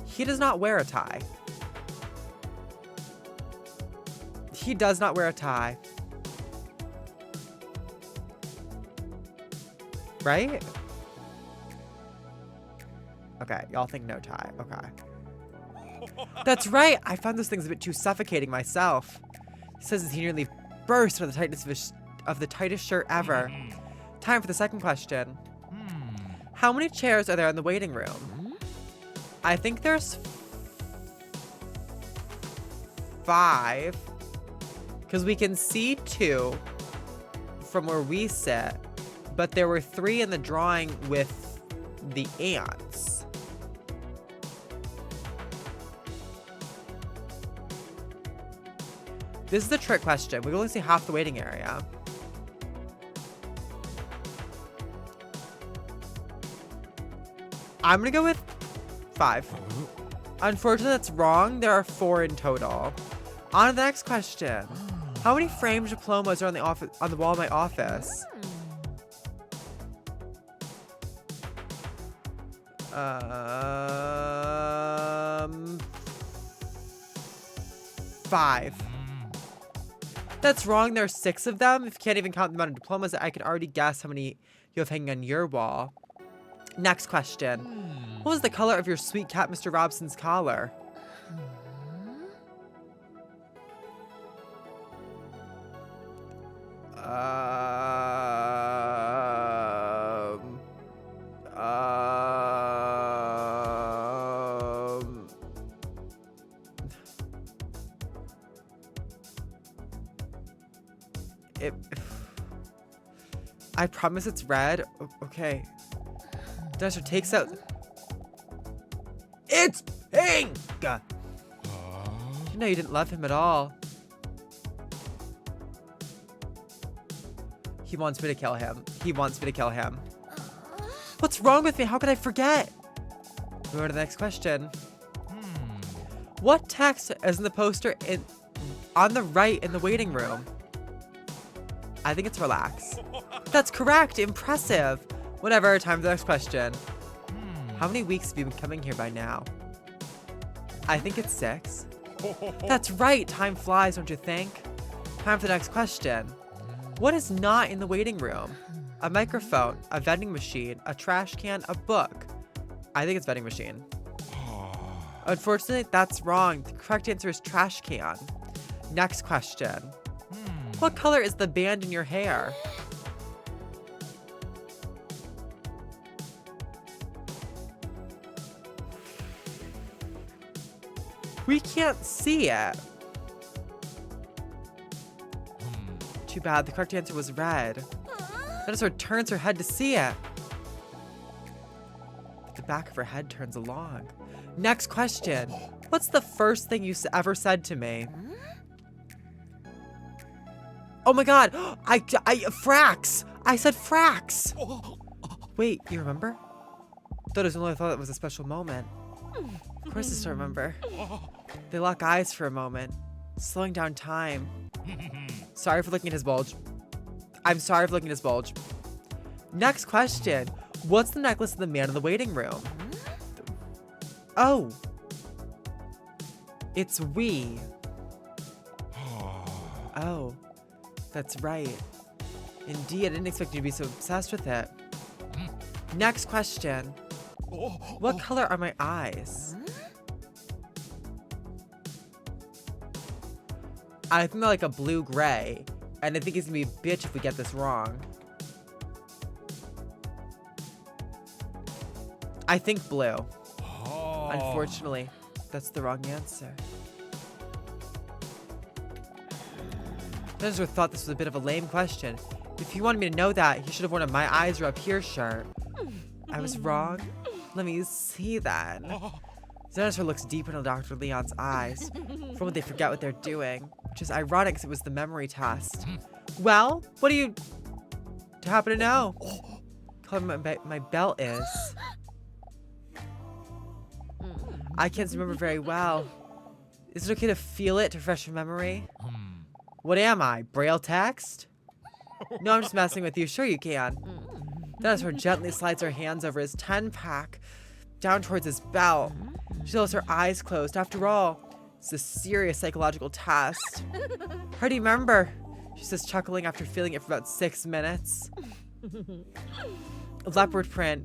He does not wear a tie. He does not wear a tie. Right? Okay, y'all think no tie. Okay. That's right! I found those things a bit too suffocating myself. He says as he nearly burst out of the tightness of the tightest shirt ever. Time for the second question. How many chairs are there in the waiting room? I think there's 5. Because we can see 2 from where we sit. But there were 3 in the drawing with the ants. This is the trick question. We can only see half the waiting area. I'm gonna go with 5. Unfortunately, that's wrong. There are 4 in total. On to the next question. How many framed diplomas are on the wall of my office? 5. That's wrong. There are 6 of them. If you can't even count the amount of diplomas, I can already guess how many you have hanging on your wall. Next question. What was the color of your sweet cat, Mr. Robson's collar? It, I promise it's red. Okay. Dinosaur takes out. It's pink! No, you didn't love him at all. He wants me to kill him. He wants me to kill him. What's wrong with me? How could I forget? We go to the next question. What text is in the poster on the right in the waiting room? I think it's relax. That's correct. Impressive. Whatever. Time for the next question. How many weeks have you been coming here by now? I think it's 6. That's right. Time flies, don't you think? Time for the next question. What is not in the waiting room? A microphone, a vending machine, a trash can, a book. I think it's vending machine. Unfortunately, that's wrong. The correct answer is trash can. Next question. What color is the band in your hair? We can't see it. Too bad. The correct answer was red. Dinosaur turns her head to see it. But the back of her head turns along. Next question. What's the first thing you ever said to me? Oh my god. Frax. I said Frax. Wait, you remember? Thought it was a special moment. Of course I still remember. They lock eyes for a moment, slowing down time. Sorry for looking at his bulge. I'm sorry for looking at his bulge. Next question. What's the necklace of the man in the waiting room? Oh. It's we. Oh. That's right. Indeed, I didn't expect you to be so obsessed with it. Next question. What color are my eyes? I think they're like a blue-gray. And I think it's gonna be a bitch if we get this wrong. I think blue. Unfortunately, that's the wrong answer. Dinosaur thought this was a bit of a lame question. If he wanted me to know that, he should have worn a My Eyes Are Up Here shirt. I was wrong? Let me see then. Dinosaur looks deep into Dr. Leon's eyes. For when they forget what they're doing. Which is ironic because it was the memory test. Well, what do you happen to know? Color my belt is. I can't remember very well. Is it okay to feel it to refresh your memory? What am I? Braille text? No, I'm just messing with you. Sure you can. Dinosaur gently slides her hands over his 10-pack down towards his belt. She holds her eyes closed. After all, it's a serious psychological test. How do you remember? She says, chuckling after feeling it for about 6 minutes. Leopard print,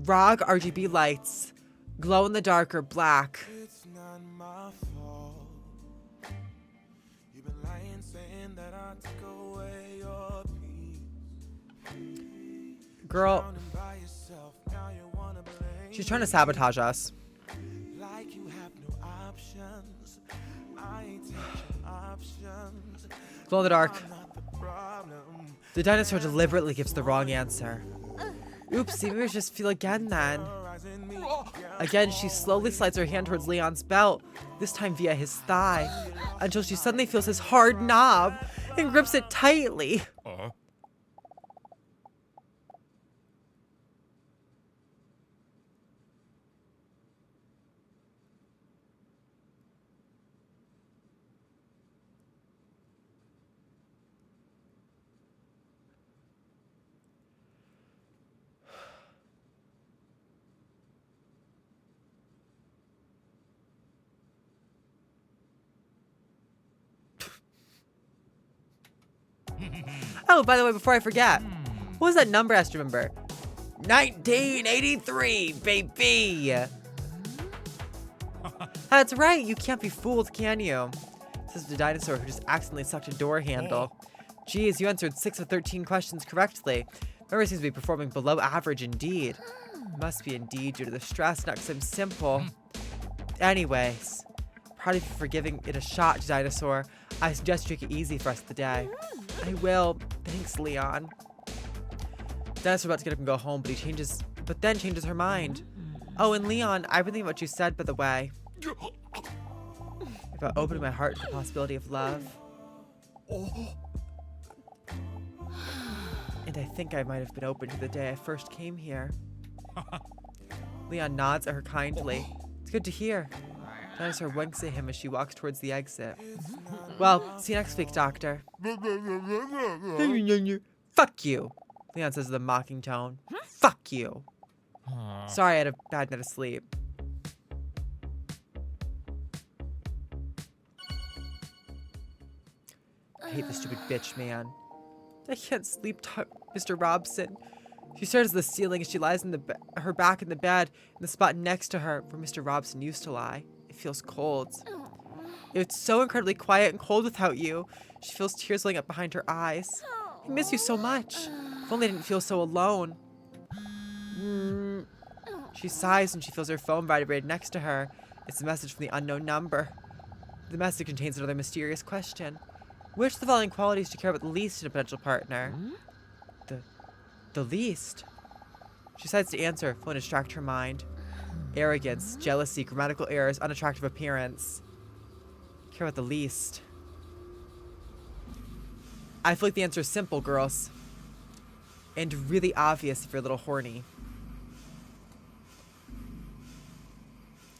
ROG RGB lights, glow in the dark or black. It's not my fault. You've been lying, saying that I took away your peace. Girl, she's trying to sabotage us. Like you have no options. I ain't taking options. Glow in the dark. I'm not the problem. The dinosaur deliberately gives the wrong answer. Oops, maybe we should just feel again then. Again, she slowly slides her hand towards Leon's belt, this time via his thigh, until she suddenly feels his hard knob and grips it tightly. Oh, by the way, before I forget, what was that number I have to remember? 1983, baby! That's right, you can't be fooled, can you? Says the dinosaur who just accidentally sucked a door handle. Geez, you answered 6 of 13 questions correctly. Memory seems to be performing below average indeed. Must be indeed due to the stress, not because I'm simple. Anyways, proud of you for giving it a shot, dinosaur. I suggest you take it easy for the rest of the day. I will. Thanks, Leon. Dinosaur's about to get up and go home, but then changes her mind. Oh, and Leon, I've been thinking about what you said, by the way. About opening my heart to the possibility of love. And I think I might have been open to the day I first came here. Leon nods at her kindly. It's good to hear. Dinosaur winks at him as she walks towards the exit. Well, see you next week, Doctor. Fuck you, Leon says with a mocking tone. Fuck you. Sorry I had a bad night of sleep. I hate this stupid bitch, man. I can't sleep, Mr. Robson. She stares at the ceiling as she lies in her back in the bed in the spot next to her where Mr. Robson used to lie. It feels cold. It's so incredibly quiet and cold without you. She feels tears welling up behind her eyes. I miss you so much. If only I didn't feel so alone. She sighs and she feels her phone vibrated next to her. It's a message from the unknown number. The message contains another mysterious question. Which of the following qualities do you care about the least in a potential partner? The least? She decides to answer, phone to distract her mind. Arrogance, jealousy, grammatical errors, unattractive appearance. Care about the least. I feel like the answer is simple, girls. And really obvious if you're a little horny.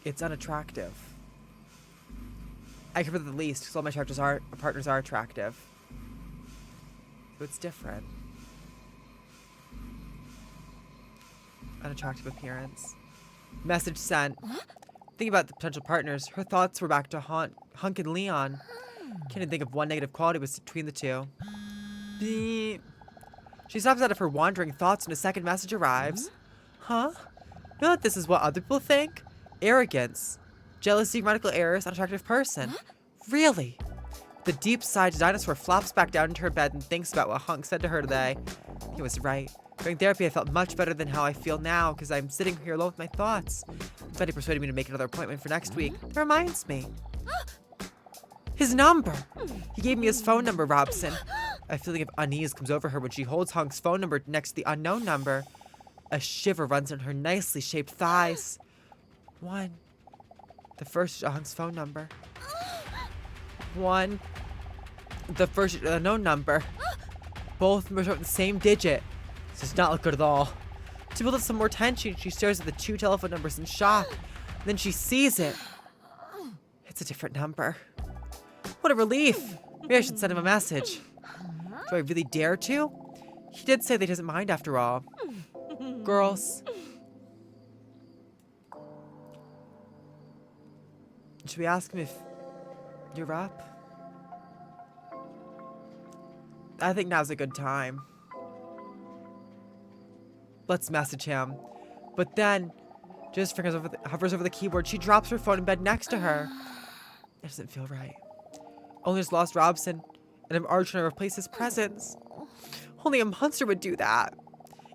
It's unattractive. I care about the least because all my partners are attractive. So it's different. Unattractive appearance. Message sent. Thinking about the potential partners, her thoughts were back to Hunk and Leon. Can't even think of one negative quality was between the two. Beep. She stops out of her wandering thoughts and a second message arrives. Huh? Know that this is what other people think? Arrogance. Jealousy, grammatical errors, unattractive person. Really? The deep sighed dinosaur flops back down into her bed and thinks about what Hunk said to her today. He was right. During therapy, I felt much better than how I feel now because I'm sitting here alone with my thoughts. Betty persuaded me to make another appointment for next week. That reminds me. His number! He gave me his phone number, Robson. A feeling of unease comes over her when she holds Hunk's phone number next to the unknown number. A shiver runs down her nicely shaped thighs. 1. The first Hunk's phone number. 1. The first unknown number. Both numbers are the same digit. This does not look good at all. To build up some more tension, she stares at the 2 telephone numbers in shock. Then she sees it. It's a different number. What a relief. Maybe I should send him a message. Do I really dare to? He did say that he doesn't mind after all. Girls. Should we ask him if you're up? I think now's a good time. Let's message him. But then, just hovers over the keyboard. She drops her phone in bed next to her. It doesn't feel right. Only just lost Robson, and I'm already trying to replace his presence. Only a monster would do that.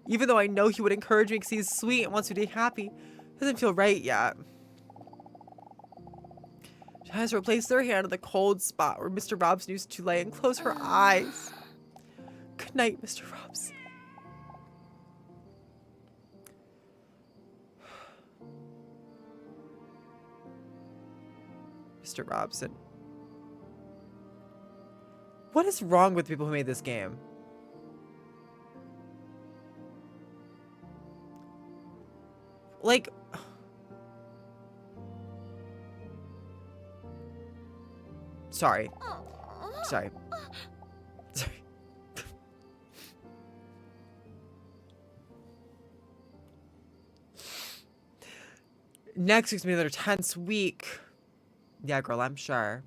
Even though I know he would encourage me because he's sweet and wants me to be happy, it doesn't feel right yet. She has to replace her hand in the cold spot where Mr. Robson used to lay and close her eyes. Good night, Mr. Robson. Mr. Robson. What is wrong with people who made this game? Like... Sorry. Sorry. Next week's gonna be another tense week. Yeah, girl, I'm sure.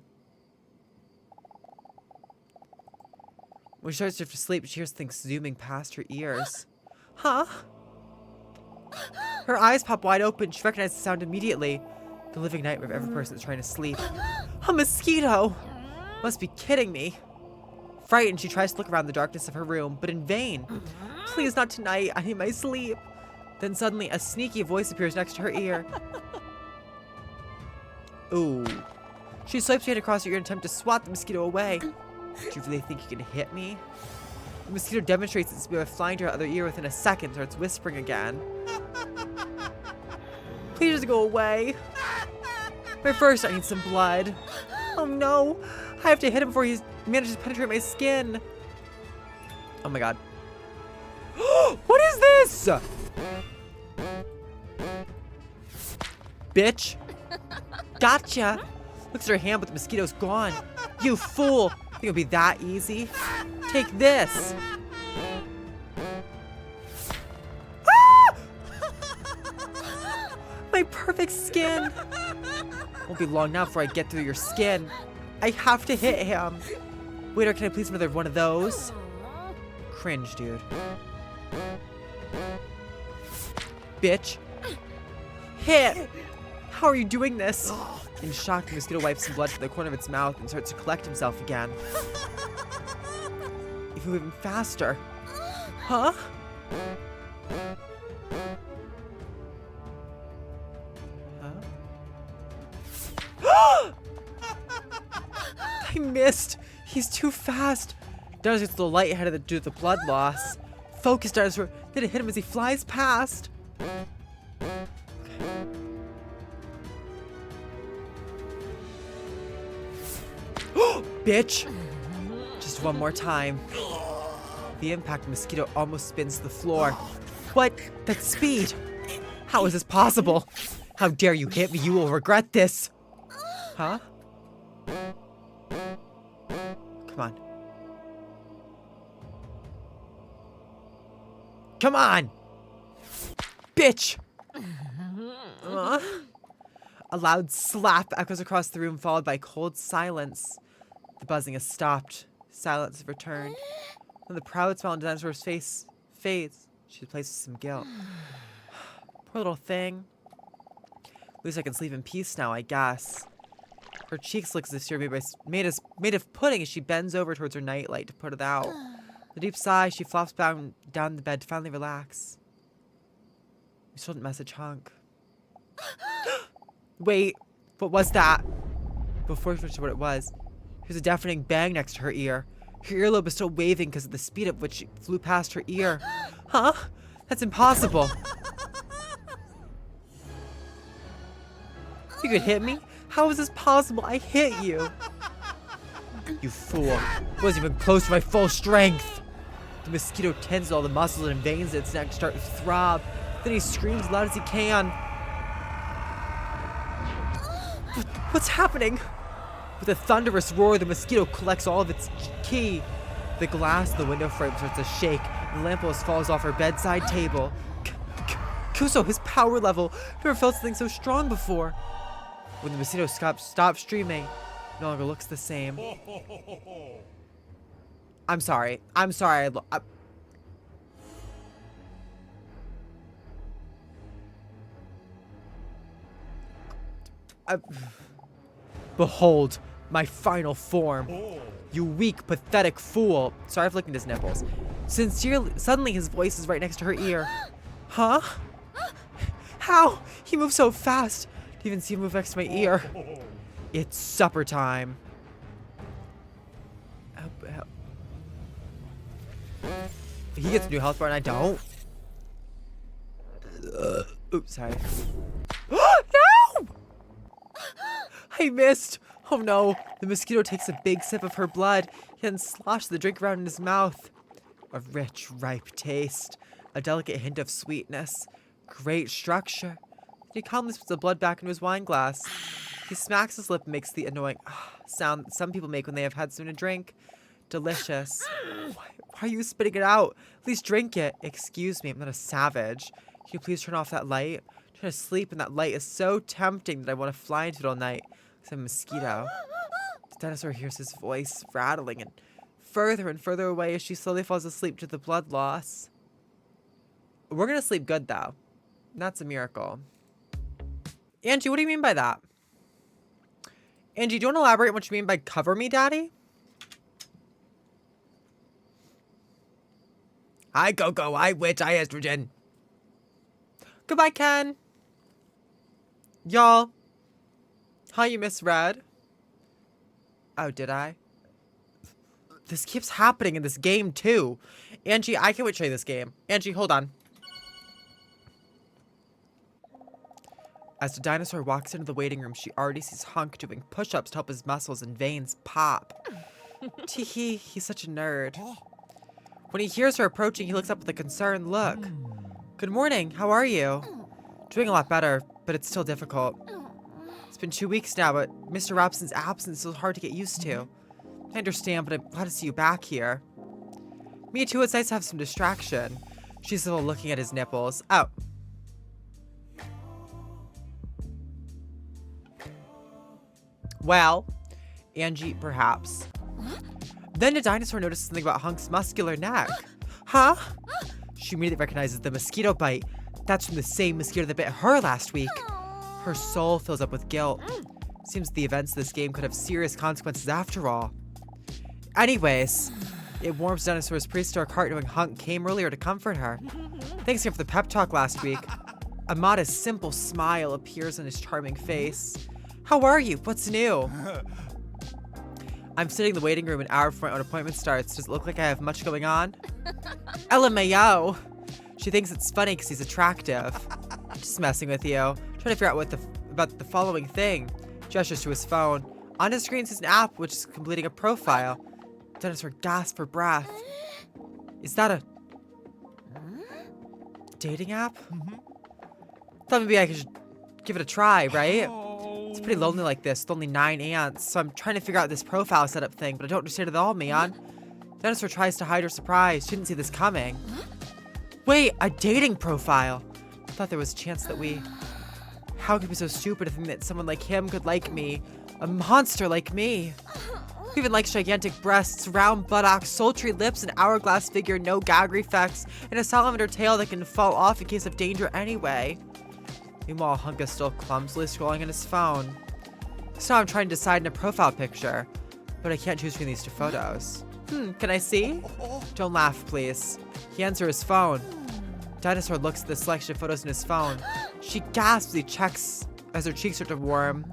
When she starts to sleep, she hears things zooming past her ears. Huh? Her eyes pop wide open. She recognizes the sound immediately. The living nightmare of every person that's trying to sleep. A mosquito! Must be kidding me. Frightened, she tries to look around the darkness of her room, but in vain. Please, not tonight. I need my sleep. Then suddenly, a sneaky voice appears next to her ear. Ooh. She swipes her hand across her ear in an attempt to swat the mosquito away. Do you really think you can hit me? The mosquito demonstrates its speed by flying to her other ear within a second, starts whispering again. Please just go away. But first, I need some blood. Oh no! I have to hit him before he manages to penetrate my skin. Oh my god. What is this? Bitch. Gotcha. Looks at her hand, but the mosquito's gone. You fool. Think it'll be that easy? Take this. Ah! My perfect skin. Won't be long now before I get through your skin. I have to hit him. Waiter, can I please another one of those? Cringe, dude. Bitch. Hit! How are you doing this? In shock, the mosquito wipes some blood from the corner of its mouth and starts to collect himself again. If you move even faster. Huh? Huh? I missed. He's too fast. Dinosaur gets a little lightheaded due to the blood loss. Focus, Dinosaur. Then it hit him as he flies past. Bitch. Just one more time. The impact mosquito almost spins to the floor. What? That speed. How is this possible? How dare you hit me? You will regret this. Huh? Come on. Come on! Bitch! A loud slap echoes across the room, followed by cold silence. The buzzing has stopped. Silence has returned. When the proud smile on the dinosaur's face fades, she replaces some guilt. Poor little thing. At least I can sleep in peace now, I guess. Her cheeks look as if she were made of pudding as she bends over towards her nightlight to put it out. With a deep sigh, she flops down the bed to finally relax. We still didn't message Hunk. Wait, what was that? Before she finished what it was, there's a deafening bang next to her ear. Her earlobe is still waving because of the speed at which she flew past her ear. Huh? That's impossible. You could hit me? How is this possible? I hit you. You fool. I wasn't even close to my full strength. The mosquito tenses all the muscles and veins in its neck start to throb. Then he screams as loud as he can. What's happening? With a thunderous roar, the mosquito collects all of its ki. The glass of the window frame starts to shake, and the lamppost falls off her bedside table. Kuso, his power level. Never felt something so strong before. When the mosquito stops streaming, it no longer looks the same. I'm sorry. I'm sorry. Behold, my final form. You weak, pathetic fool. Sorry for licking his nipples. Suddenly his voice is right next to her ear. Huh? How? He moves so fast. Didn't even see him move next to my ear. It's supper time. He gets a new health bar and I don't. Oops, sorry. No! I missed. Oh no. The mosquito takes a big sip of her blood, then sloshes the drink around in his mouth. A rich, ripe taste. A delicate hint of sweetness. Great structure. He calmly puts the blood back into his wine glass. He smacks his lip and makes the annoying sound that some people make when they have had something to drink. Delicious. Why are you spitting it out? At least drink it. Excuse me, I'm not a savage. Can you please turn off that light? I'm trying to sleep and that light is so tempting that I want to fly into it all night. Because I'm a mosquito. The dinosaur hears his voice rattling and further away as she slowly falls asleep to the blood loss. We're going to sleep good though. That's a miracle. Angie, what do you mean by that? Angie, do you want to elaborate on what you mean by cover me, daddy? Hi, Coco. Hi, Witch. Hi, Estrogen. Goodbye, Ken. Y'all. Hi, you misread. Oh, did I? This keeps happening in this game, too. Angie, I can't wait to show you this game. Angie, hold on. As the dinosaur walks into the waiting room, she already sees Hunk doing push-ups to help his muscles and veins pop. Teehee, he's such a nerd. When he hears her approaching, he looks up with a concerned look. Good morning, how are you? Doing a lot better, but it's still difficult. It's been 2 weeks now, but Mr. Robson's absence is hard to get used to. I understand, but I'm glad to see you back here. Me too, it's nice to have some distraction. She's still looking at his nipples. Oh. Well, Angie, perhaps. Then the dinosaur notices something about Hunk's muscular neck. Huh? She immediately recognizes the mosquito bite. That's from the same mosquito that bit her last week. Her soul fills up with guilt. Seems the events of this game could have serious consequences after all. Anyways, it warms Dinosaur's prehistoric heart knowing Hunk came earlier to comfort her. Thanks again for the pep talk last week. A modest, simple smile appears on his charming face. How are you? What's new? I'm sitting in the waiting room an hour before my own appointment starts. Does it look like I have much going on? LMAO. She thinks it's funny because he's attractive. Just messing with you. Trying to figure out about the following thing. Gestures to his phone. On his screen is an app which is completing a profile. Dinosaur gasps for breath. Is that a dating app? Thought maybe I could give it a try, right? It's pretty lonely like this, with only 9 ants, so I'm trying to figure out this profile setup thing, but I don't understand it at all, man. Dinosaur tries to hide her surprise. She didn't see this coming. Wait, a dating profile? I thought there was a chance that we... How could it be so stupid to think that someone like him could like me? A monster like me? Who even likes gigantic breasts, round buttocks, sultry lips, an hourglass figure, no gag reflex, and a salamander tail that can fall off in case of danger anyway? Meanwhile, Hunk is still clumsily scrolling on his phone. So now I'm trying to decide in a profile picture, but I can't choose between these 2 photos. Can I see? Don't laugh, please. He hands her his phone. Dinosaur looks at the selection of photos in his phone. She gasps as he checks as her cheeks start to warm.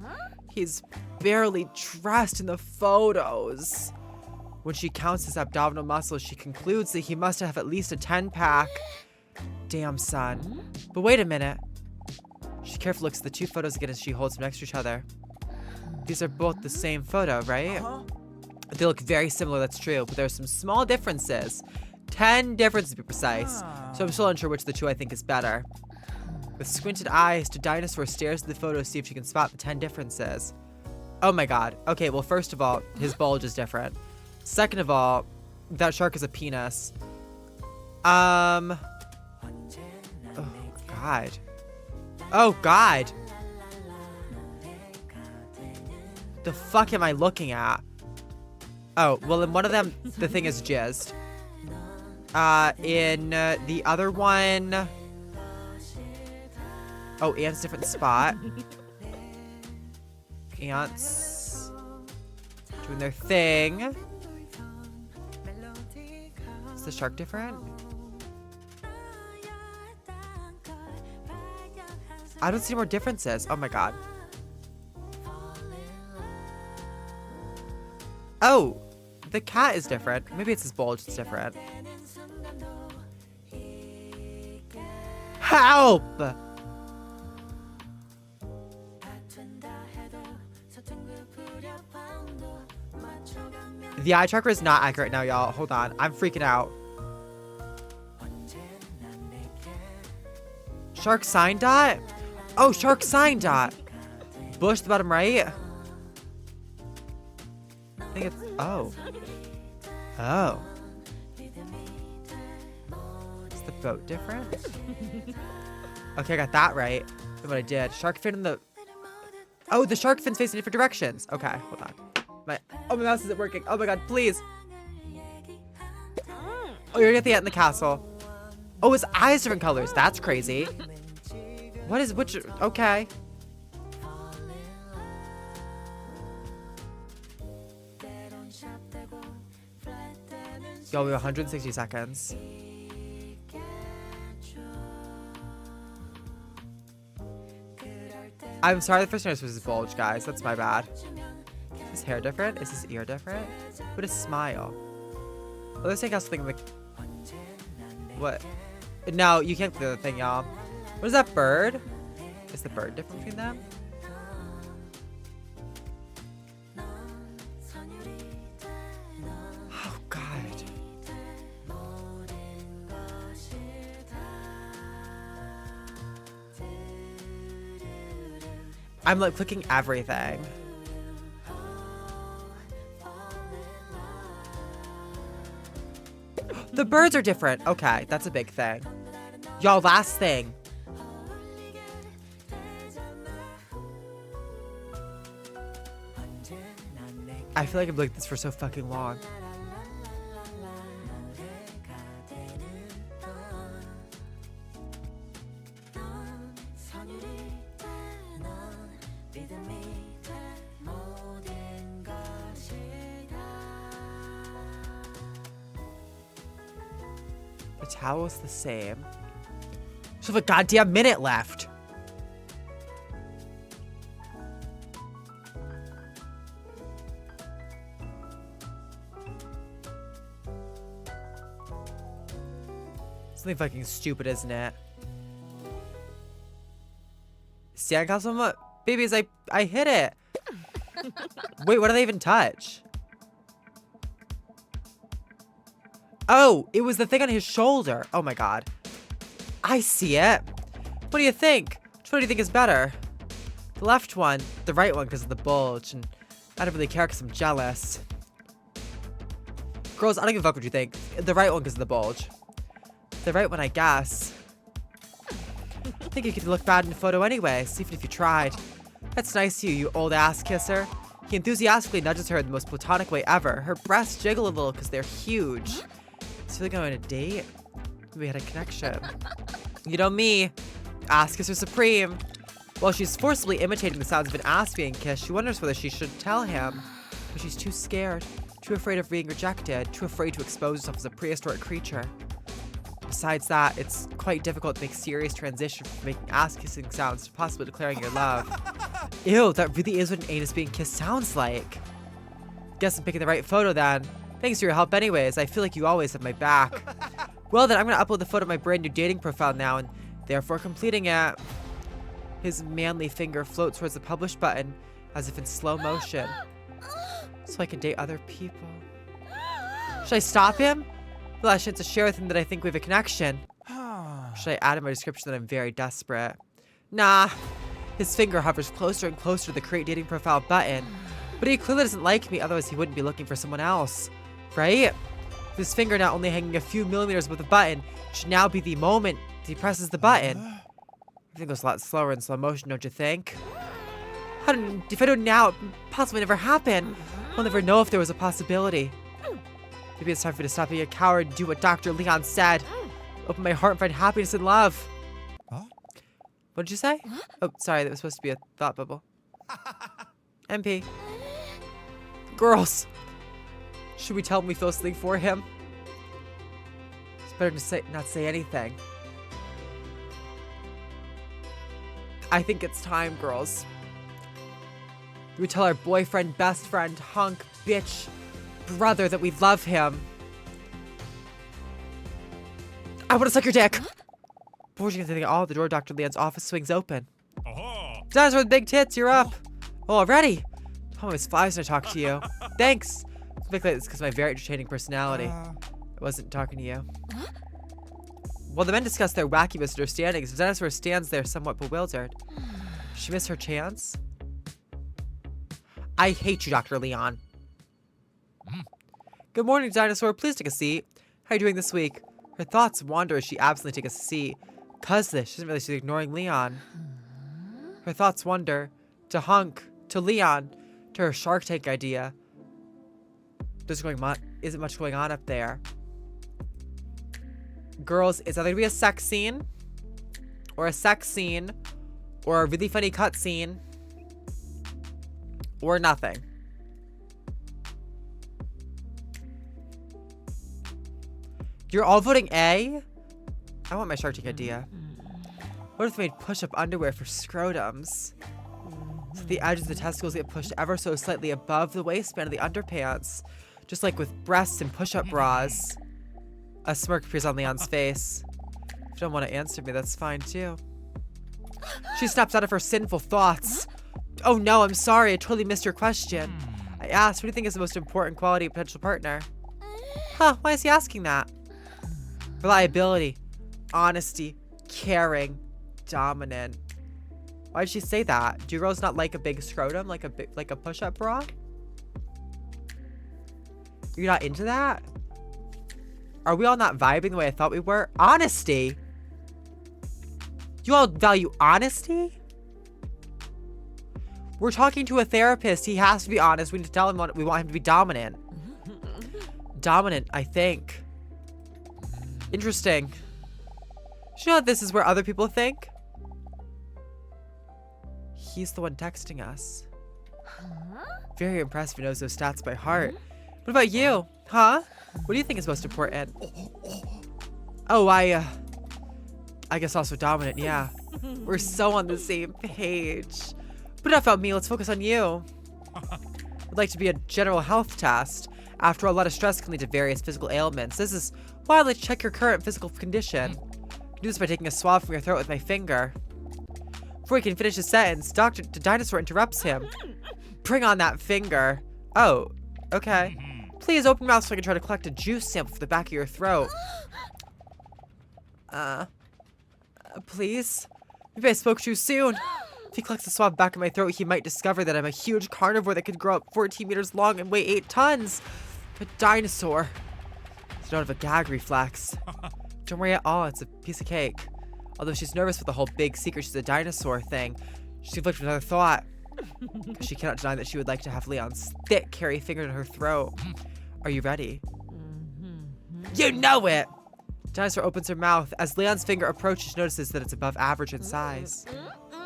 He's barely dressed in the photos. When she counts his abdominal muscles, she concludes that he must have at least a 10-pack. Damn, son. But wait a minute. She carefully looks at the 2 photos again as she holds them next to each other. These are both the same photo, right? They look very similar, that's true, but there are some small differences. 10 differences to be precise. So I'm still unsure which of the 2 I think is better. With squinted eyes, the dinosaur stares at the photo to see if she can spot the 10 differences. Oh my god. Okay, well, first of all, his bulge is different. Second of all, that shark is a penis. Oh, god. Oh, God. The fuck am I looking at? Oh, well, in one of them, the thing is jizzed. In the other one... Oh, ants different spot. Ants doing their thing. Is the shark different? I don't see more differences. Oh my god. Oh, the cat is different. Maybe it's his bulge that's different. Help! The eye tracker is not accurate now, y'all. Hold on. I'm freaking out. Shark sign dot? Oh, shark sign dot. Bush, the bottom right. I think it's... Oh. Oh. Is the boat different? Okay, I got that right. That's what I did. Shark fin in the... Oh, the shark fin's facing different directions. Okay, hold on. My mouse isn't working. Oh my god, please. Oh, you're gonna get the ant in the castle. Oh, his eyes different colors. That's crazy. What is which? Okay. Yo, we have 160 seconds. I'm sorry, the first time I was bulge, guys. That's my bad. Is his hair different? Is his ear different? What is smile? Oh, let's take out something like... What? No, you can't clear the thing, y'all. What is that bird? Is the bird different between them? Oh, God. I'm like clicking everything. The birds are different. Okay, that's a big thing. Y'all, last thing. I feel like I'm like this for so fucking long. The towel's the same. Just have a goddamn minute left. Something fucking stupid, isn't it? Sandcastle? Babies, I hit it. Wait, what do they even touch? Oh, it was the thing on his shoulder. Oh my god. I see it. What do you think? Which one do you think is better? The left one, the right one because of the bulge, and I don't really care because I'm jealous. Girls, I don't give a fuck what you think. The right one because of the bulge. The right one, I guess. I think you could look bad in the photo anyways, even if you tried. That's nice of you, you old ass kisser. He enthusiastically nudges her in the most platonic way ever. Her breasts jiggle a little because they're huge. Is he going on a date? We had a connection. You know me. Ass kisser supreme. While she's forcibly imitating the sounds of an ass being kissed, she wonders whether she should tell him. But she's too scared. Too afraid of being rejected. Too afraid to expose herself as a prehistoric creature. Besides that, it's quite difficult to make serious transition from making ass-kissing sounds to possibly declaring your love. Ew, that really is what an anus being kissed sounds like. Guess I'm picking the right photo then. Thanks for your help anyways. I feel like you always have my back. Well then, I'm gonna upload the photo of my brand new dating profile now and therefore completing it. His manly finger floats towards the publish button as if in slow motion. So I can date other people. Should I stop him? Well, I should share with him that I think we have a connection. Should I add in my description that I'm very desperate? Nah. His finger hovers closer and closer to the create dating profile button. But he clearly doesn't like me, otherwise he wouldn't be looking for someone else. Right? This finger now only hanging a few millimeters above the button should now be the moment he presses the button. Everything goes a lot slower in slow motion, don't you think? If I do it now, it possibly never happen. I'll never know if there was a possibility. Maybe it's time for me to stop being a coward and do what Dr. Leon said. Open my heart and find happiness and love. Huh? What did you say? Oh, sorry, that was supposed to be a thought bubble. MP. Girls. Should we tell him we feel something for him? It's better to not say anything. I think it's time, girls. We tell our boyfriend, best friend, hunk, bitch, brother that we love him. I want to suck your dick. Before she can say anything at all, the door of Dr. Leon's office swings open. Dinosaur with big tits, you're up. Oh, already? It always flies when I talk to you. Thanks. It's because of my very entertaining personality. I wasn't talking to you. While the men discuss their wacky misunderstandings, the dinosaur stands there somewhat bewildered. Did she miss her chance? I hate you, Dr. Leon. Good morning, dinosaur. Please take a seat. How are you doing this week? Her thoughts wander as she absently takes a seat. Cause this, she doesn't realize she's ignoring Leon. Her thoughts wander to Hunk, to Leon, to her Shark Tank idea. Isn't much going on up there. Girls, it's either gonna be a sex scene, or a really funny cut scene, or nothing. You're all voting A? I want my Shark Tank idea. What if they made push-up underwear for scrotums? So the edges of the testicles get pushed ever so slightly above the waistband of the underpants. Just like with breasts and push-up bras. A smirk appears on Leon's face. If you don't want to answer me, that's fine too. She snaps out of her sinful thoughts. Oh no, I'm sorry, I totally missed your question. I asked, what do you think is the most important quality of a potential partner? Huh, why is he asking that? Reliability, honesty, caring, dominant. Why did she say that? Do girls not like a big scrotum, like a push-up bra? You're not into that? Are we all not vibing the way I thought we were? Honesty? You all value honesty? We're talking to a therapist. He has to be honest. We need to tell him we want him to be dominant. Dominant, I think. Interesting. Do you know that this is where other people think? He's the one texting us. Very impressive. He knows those stats by heart. What about you? Huh? What do you think is most important? Oh, I guess also dominant, yeah. We're so on the same page. But enough about me, let's focus on you. Would like to be a general health test. After all, a lot of stress can lead to various physical ailments. This is why I like to check your current physical condition. I can do this by taking a swab from your throat with my finger. Before he can finish his sentence, the dinosaur interrupts him. Bring on that finger. Oh, okay. Please open your mouth so I can try to collect a juice sample from the back of your throat. Please? Maybe I spoke too soon. If he collects the swab back in my throat, he might discover that I'm a huge carnivore that could grow up 14 meters long and weigh 8 tons. A dinosaur. I don't have a gag reflex. Don't worry at all, it's a piece of cake. Although she's nervous with the whole big secret she's a dinosaur thing, she's conflicted with another thought. Because she cannot deny that she would like to have Leon's thick, hairy finger in her throat. Are you ready? You know it! Dinosaur opens her mouth. As Leon's finger approaches, she notices that it's above average in size.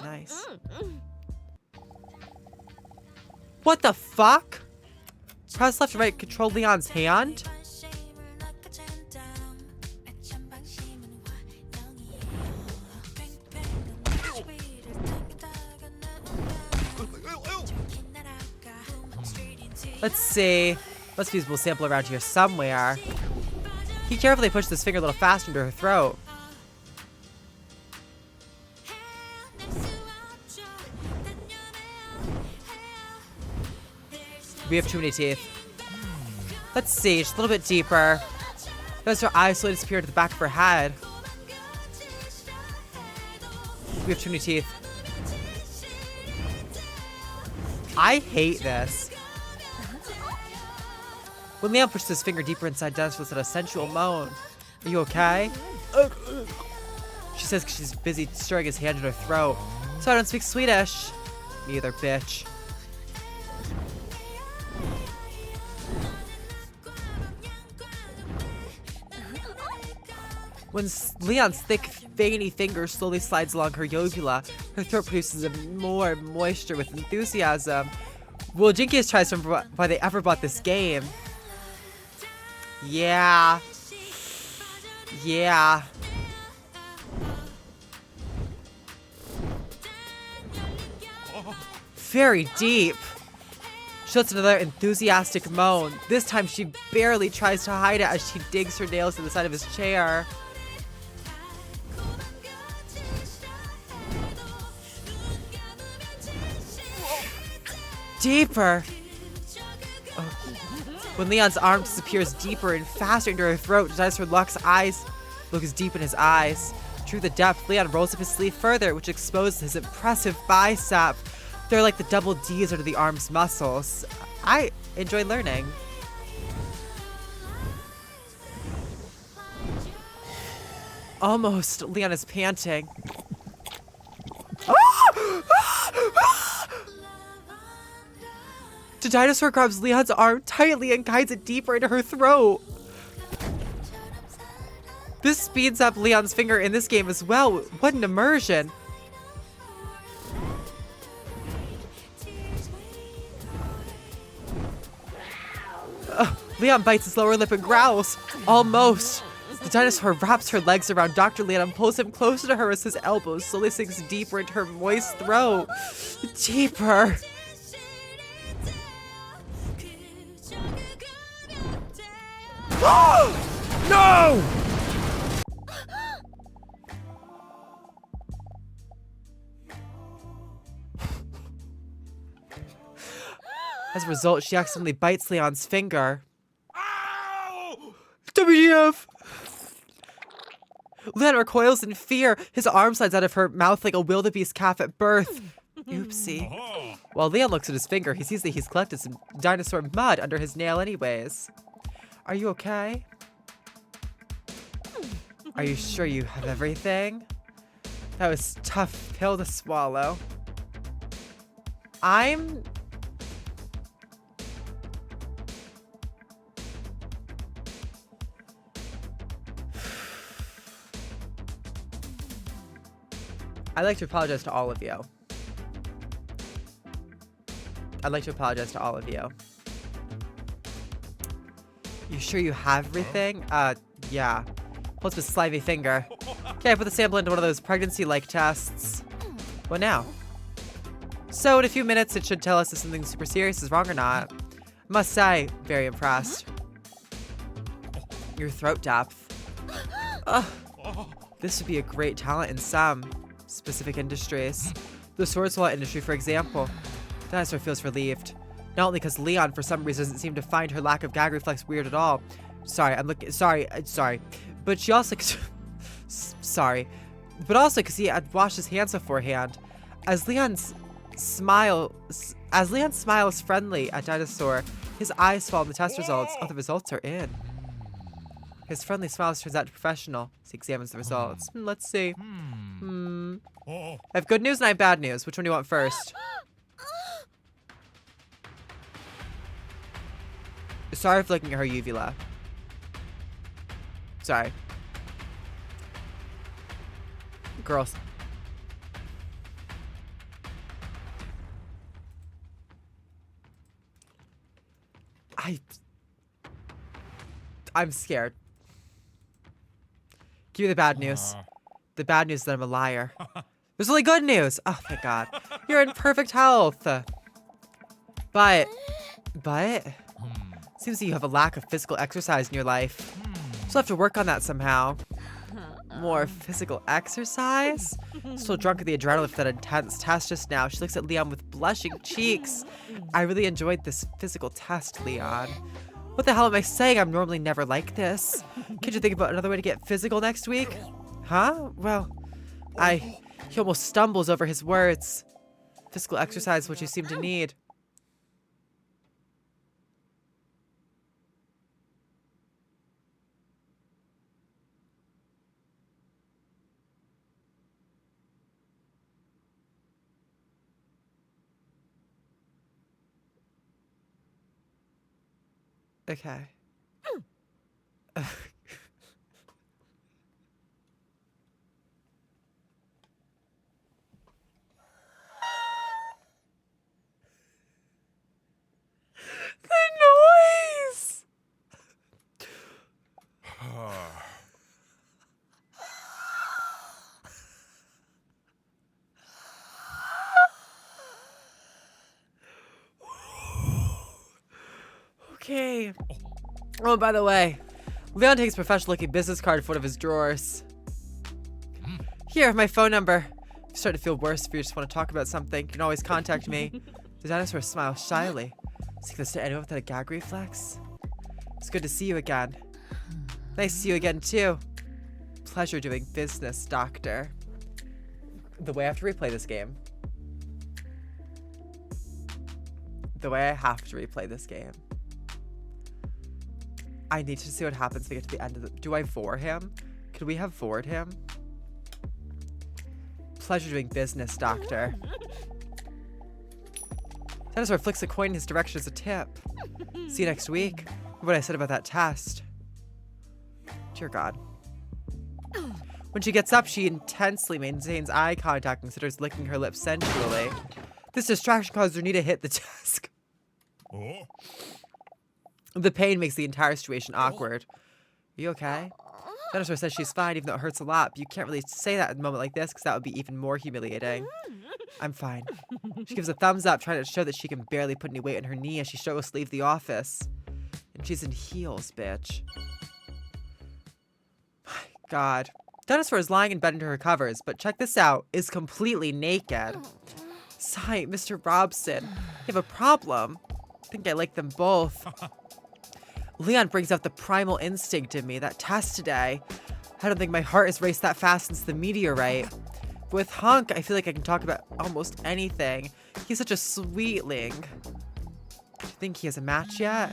Nice. What the fuck? Press left and right, control Leon's hand? Let's see. Must be a usable sample around here somewhere. He carefully pushed this finger a little faster into her throat. We have too many teeth. Let's see, just a little bit deeper. Notice her eyes slowly disappear to the back of her head. We have too many teeth. I hate this. When Leon pushes his finger deeper inside, Dennis lets out a sensual moan. Are you okay? She says she's busy stirring his hand in her throat. So I don't speak Swedish. Me either, bitch. When Leon's thick, veiny finger slowly slides along her uvula, her throat produces more moisture with enthusiasm. Well, Jinkies tries to remember why they ever bought this game. Yeah. Yeah. Very deep. She lets another enthusiastic moan. This time she barely tries to hide it as she digs her nails in the side of his chair. Deeper. Oh. When Leon's arm disappears deeper and faster into her throat, Dinosaur looks deep in his eyes. Through the depth, Leon rolls up his sleeve further, which exposes his impressive bicep. They're like the double D's under the arm's muscles. I enjoy learning. Almost, Leon is panting. The dinosaur grabs Leon's arm tightly and guides it deeper into her throat. This speeds up Leon's finger in this game as well. What an immersion. Leon bites his lower lip and growls. Almost. The dinosaur wraps her legs around Dr. Leon and pulls him closer to her as his elbows slowly sinks deeper into her moist throat. Deeper. No! As a result, she accidentally bites Leon's finger. WTF! Leon recoils in fear. His arm slides out of her mouth like a wildebeest calf at birth. Oopsie. While Leon looks at his finger, he sees that he's collected some dinosaur mud under his nail anyways. Are you okay? Are you sure you have everything? That was a tough pill to swallow. I I'd like to apologize to all of you. I'd like to apologize to all of you. You sure you have everything? Yeah. Holds his slimy finger. Okay, I put the sample into one of those pregnancy-like tests. What now? So in a few minutes, it should tell us if something super serious is wrong or not. I must say, very impressed. Your throat depth. Ugh. This would be a great talent in some specific industries. The swordsaw industry, for example. Dinosaur feels relieved. Not only because Leon, for some reason, doesn't seem to find her lack of gag reflex weird at all. Sorry. But she also... sorry. But also because he had washed his hands beforehand. As Leon smiles friendly at Dinosaur, his eyes follow the test results. Oh, the results are in. His friendly smile turns out professional as he examines the results. Let's see. I have good news and I have bad news. Which one do you want first? Sorry for looking at her uvula. Sorry. Girls. I'm scared. Give me the bad news. The bad news is that I'm a liar. There's only good news. Oh, thank God. You're in perfect health. But, seems that you have a lack of physical exercise in your life. You'll have to work on that somehow. More physical exercise? Still drunk with the adrenaline for that intense test just now. She looks at Leon with blushing cheeks. I really enjoyed this physical test, Leon. What the hell am I saying? I'm normally never like this. Can't you think about another way to get physical next week? Huh? Well, he almost stumbles over his words. Physical exercise is what you seem to need. Okay. Noise! Okay. Oh, by the way, Leon takes a professional-looking business card from one of his drawers. Here, my phone number. If you start to feel worse, if you just want to talk about something, you can always contact me. The dinosaur smiles shyly. Seek this to anyone without a gag reflex? It's good to see you again. Nice to see you again, too. Pleasure doing business, Doctor. The way I have to replay this game. The way I have to replay this game. I need to see what happens to get to the end of the... Do I vor him? Could we have vored him? Pleasure doing business, Doctor. Dinosaur flicks a coin in his direction as a tip. See you next week. What I said about that test. Dear God. When she gets up, she intensely maintains eye contact and considers licking her lips sensually. This distraction causes her need to hit the desk. The pain makes the entire situation awkward. Are you okay? Dinosaur says she's fine, even though it hurts a lot, but you can't really say that in a moment like this, because that would be even more humiliating. I'm fine. She gives a thumbs up, trying to show that she can barely put any weight on her knee as she struggles to leave the office. And she's in heels, bitch. My God. Dinosaur is lying in bed under her covers, but check this out, is completely naked. Sigh, Mr. Robson, you have a problem. I think I like them both. Leon brings out the primal instinct in me, that test today. I don't think my heart has raced that fast since the meteorite. But with Hunk, I feel like I can talk about almost anything. He's such a sweetling. Do you think he has a match yet?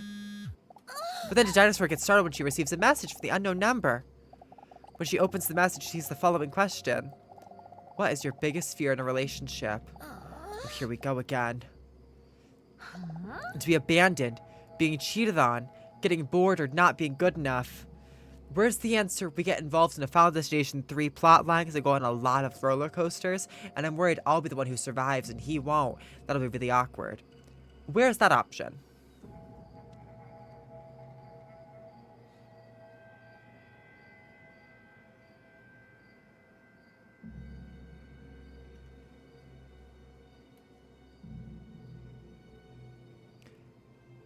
But then the dinosaur gets startled when she receives a message from the unknown number. When she opens the message, she sees the following question. What is your biggest fear in a relationship? Oh, here we go again. To be abandoned, being cheated on, getting bored, or not being good enough. Where's the answer? We get involved in a Final Destination 3 plotline because I go on a lot of roller coasters, and I'm worried I'll be the one who survives and he won't. That'll be really awkward. Where's that option?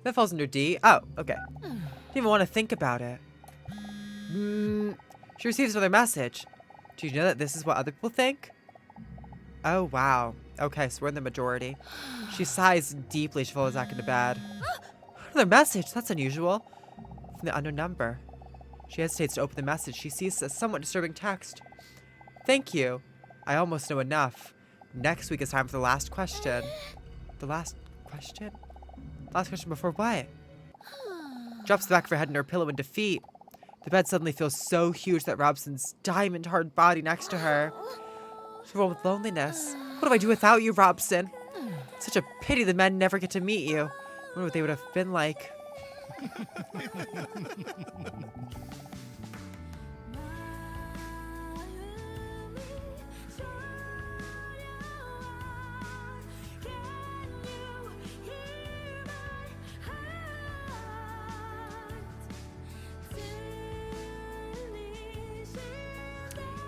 That falls under D. Oh, okay. Didn't even want to think about it. She receives another message. Do you know that this is what other people think? Oh, wow. Okay, so we're in the majority. She sighs deeply. She falls back into bed. Another message. That's unusual. From the unknown number. She hesitates to open the message. She sees a somewhat disturbing text. Thank you. I almost know enough. Next week is time for the last question. The last question? Last question before what? Drops the back of her head in her pillow in defeat. The bed suddenly feels so huge that Robson's diamond hard body next to her. She's rolled with loneliness. What do I do without you, Robson? Such a pity the men never get to meet you. I wonder what they would have been like.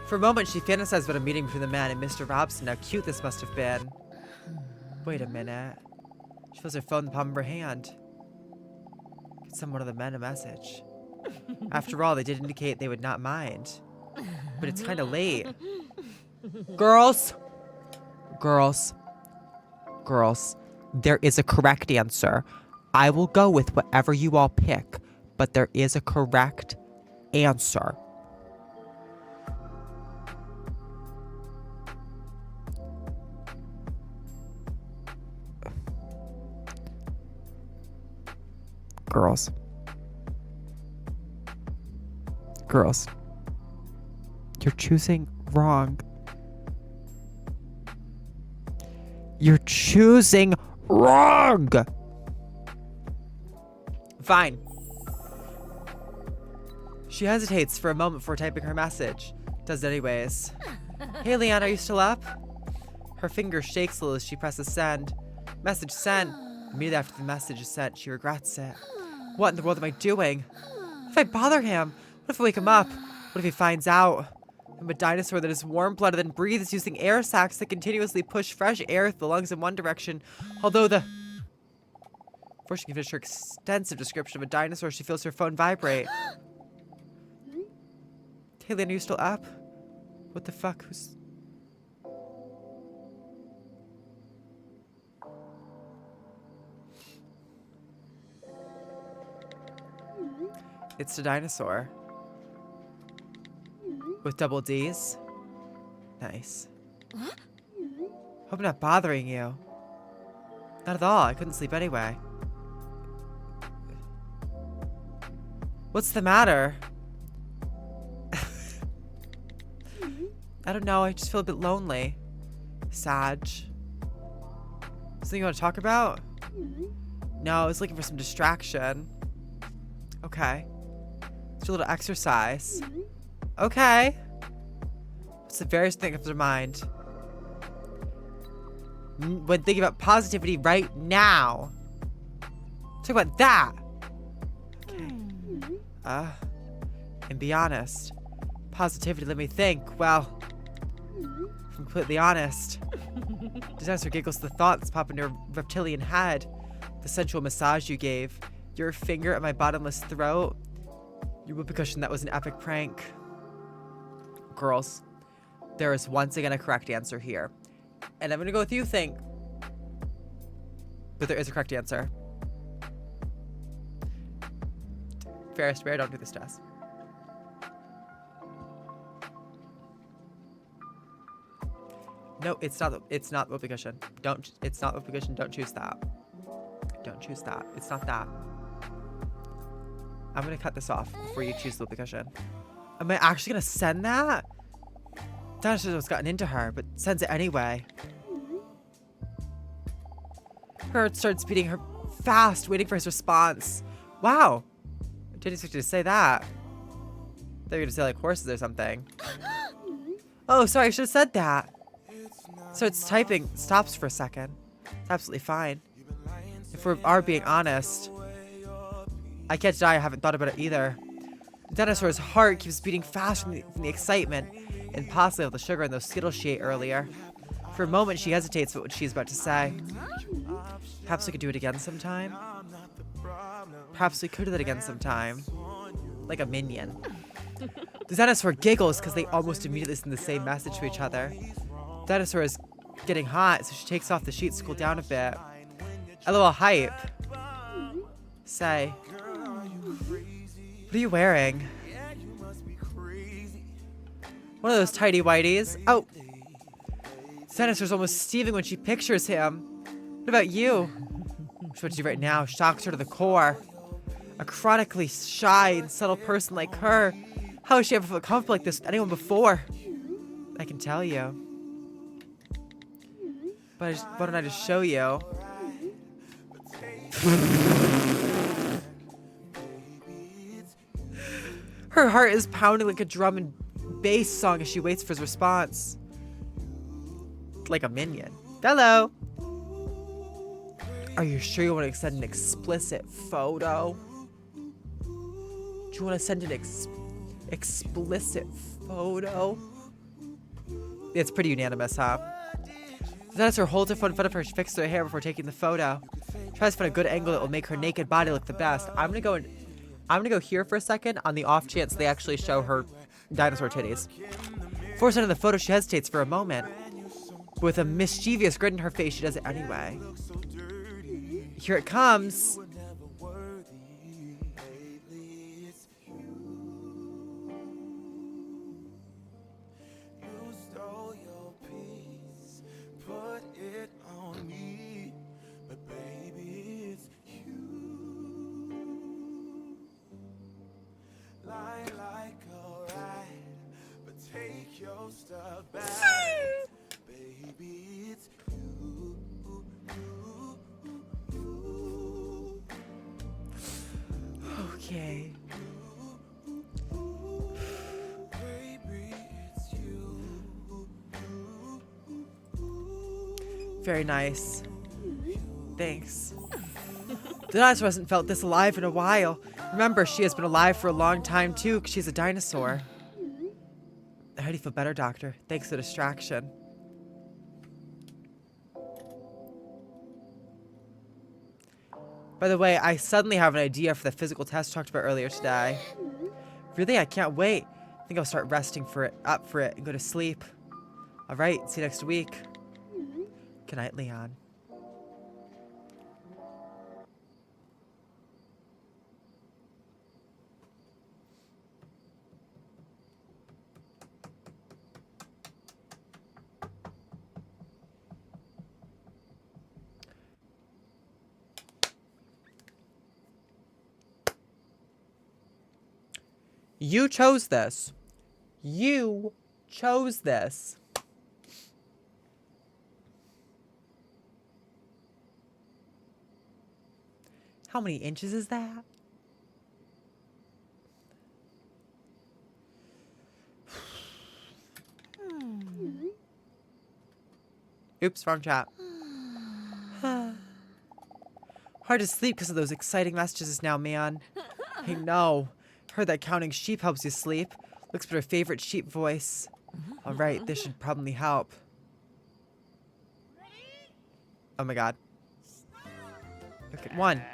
For a moment, she fantasized about a meeting between the man and Mr. Robson. How cute this must have been. Wait a minute. She feels her phone in the palm of her hand. Could send one of the men a message. After all, they did indicate they would not mind. But it's kind of late. Girls. Girls. Girls. There is a correct answer. I will go with whatever you all pick, but there is a correct answer. Girls. Girls. You're choosing wrong. You're choosing wrong! Fine. She hesitates for a moment before typing her message. Does it anyways. Hey, Leon, are you still up? Her finger shakes a little as she presses send. Message sent. Immediately after the message is sent, she regrets it. What in the world am I doing? What if I bother him? What if I wake him up? What if he finds out? I'm a dinosaur that is warm-blooded and breathes using air sacs that continuously push fresh air through the lungs in one direction. Although before she can finish her extensive description of a dinosaur, she feels her phone vibrate. Hey, Leon, are you still up? What the fuck? Who's... It's the dinosaur. With double D's. Nice. Hope I'm not bothering you. Not at all. I couldn't sleep anyway. What's the matter? I don't know. I just feel a bit lonely. Sad. Something you want to talk about? No, I was looking for some distraction. Okay. Let's do a little exercise. Okay. What's the various thing of their mind? When thinking about positivity right now. Talk about that. Okay. And be honest. Positivity, let me think. Well, if I'm completely honest. The dinosaur giggles the thoughts pop into her reptilian head. The sensual massage you gave. Your finger at my bottomless throat. Your whoopee cushion, that was an epic prank. Girls, there is once again a correct answer here. And I'm gonna go with you think. But there is a correct answer. Ferris, Bear, don't do this to us. No, it's not. It's not whoopee cushion. Don't. It's not whoopee cushion. Don't choose that. Don't choose that. It's not that. I'm gonna cut this off before you choose the whoopee cushion. Am I actually gonna send that? Dinosaur has gotten into her, but sends it anyway. Her heart starts beating her fast, waiting for his response. Wow. I didn't expect you to say that. They were gonna say like horses or something. Oh, sorry, I should have said that. So it's typing, stops for a second. It's absolutely fine. If we are being honest, I can't deny I haven't thought about it either. The dinosaur's heart keeps beating fast from the excitement and possibly of the sugar in those Skittles she ate earlier. For a moment, she hesitates about what she's about to say. Perhaps we could do it again sometime? Perhaps we could do that again sometime. Like a minion. The dinosaur giggles because they almost immediately send the same message to each other. The dinosaur is getting hot, so she takes off the sheets to cool down a bit. A little hype. Say, what are you wearing? One of those tidy whities. Oh, the dinosaur's almost Steven when she pictures him. What about you? What you do right now shocks her to the core. A chronically shy and subtle person like her. How has she ever felt comfortable like this with anyone before? I can tell you. But why don't I just show you? Her heart is pounding like a drum and bass song as she waits for his response. Like a minion. Hello. Are you sure you want to send an explicit photo? Do you want to send an explicit photo? It's pretty unanimous, huh? The dinosaur holds her phone in front of her. She fixes her hair before taking the photo. Tries to find a good angle that will make her naked body look the best. I'm gonna go here for a second on the off chance they actually show her dinosaur titties. Before sending the photo, she hesitates for a moment. But with a mischievous grin in her face, she does it anyway. Here it comes. Okay. Very nice. Thanks. The dinosaur hasn't felt this alive in a while. Remember, she has been alive for a long time too, because she's a dinosaur. How do you feel better, Doctor? Thanks for the distraction. By the way, I suddenly have an idea for the physical test talked about earlier today. Really? I can't wait. I think I'll start resting up for it and go to sleep. All right, see you next week. Good night, Leon. You chose this. You chose this. How many inches is that? Oops, wrong chat. Hard to sleep because of those exciting messages now, man. I know. Heard that counting sheep helps you sleep. Looks for her favorite sheep voice. Alright, this should probably help. Oh my god. Okay, 1. Do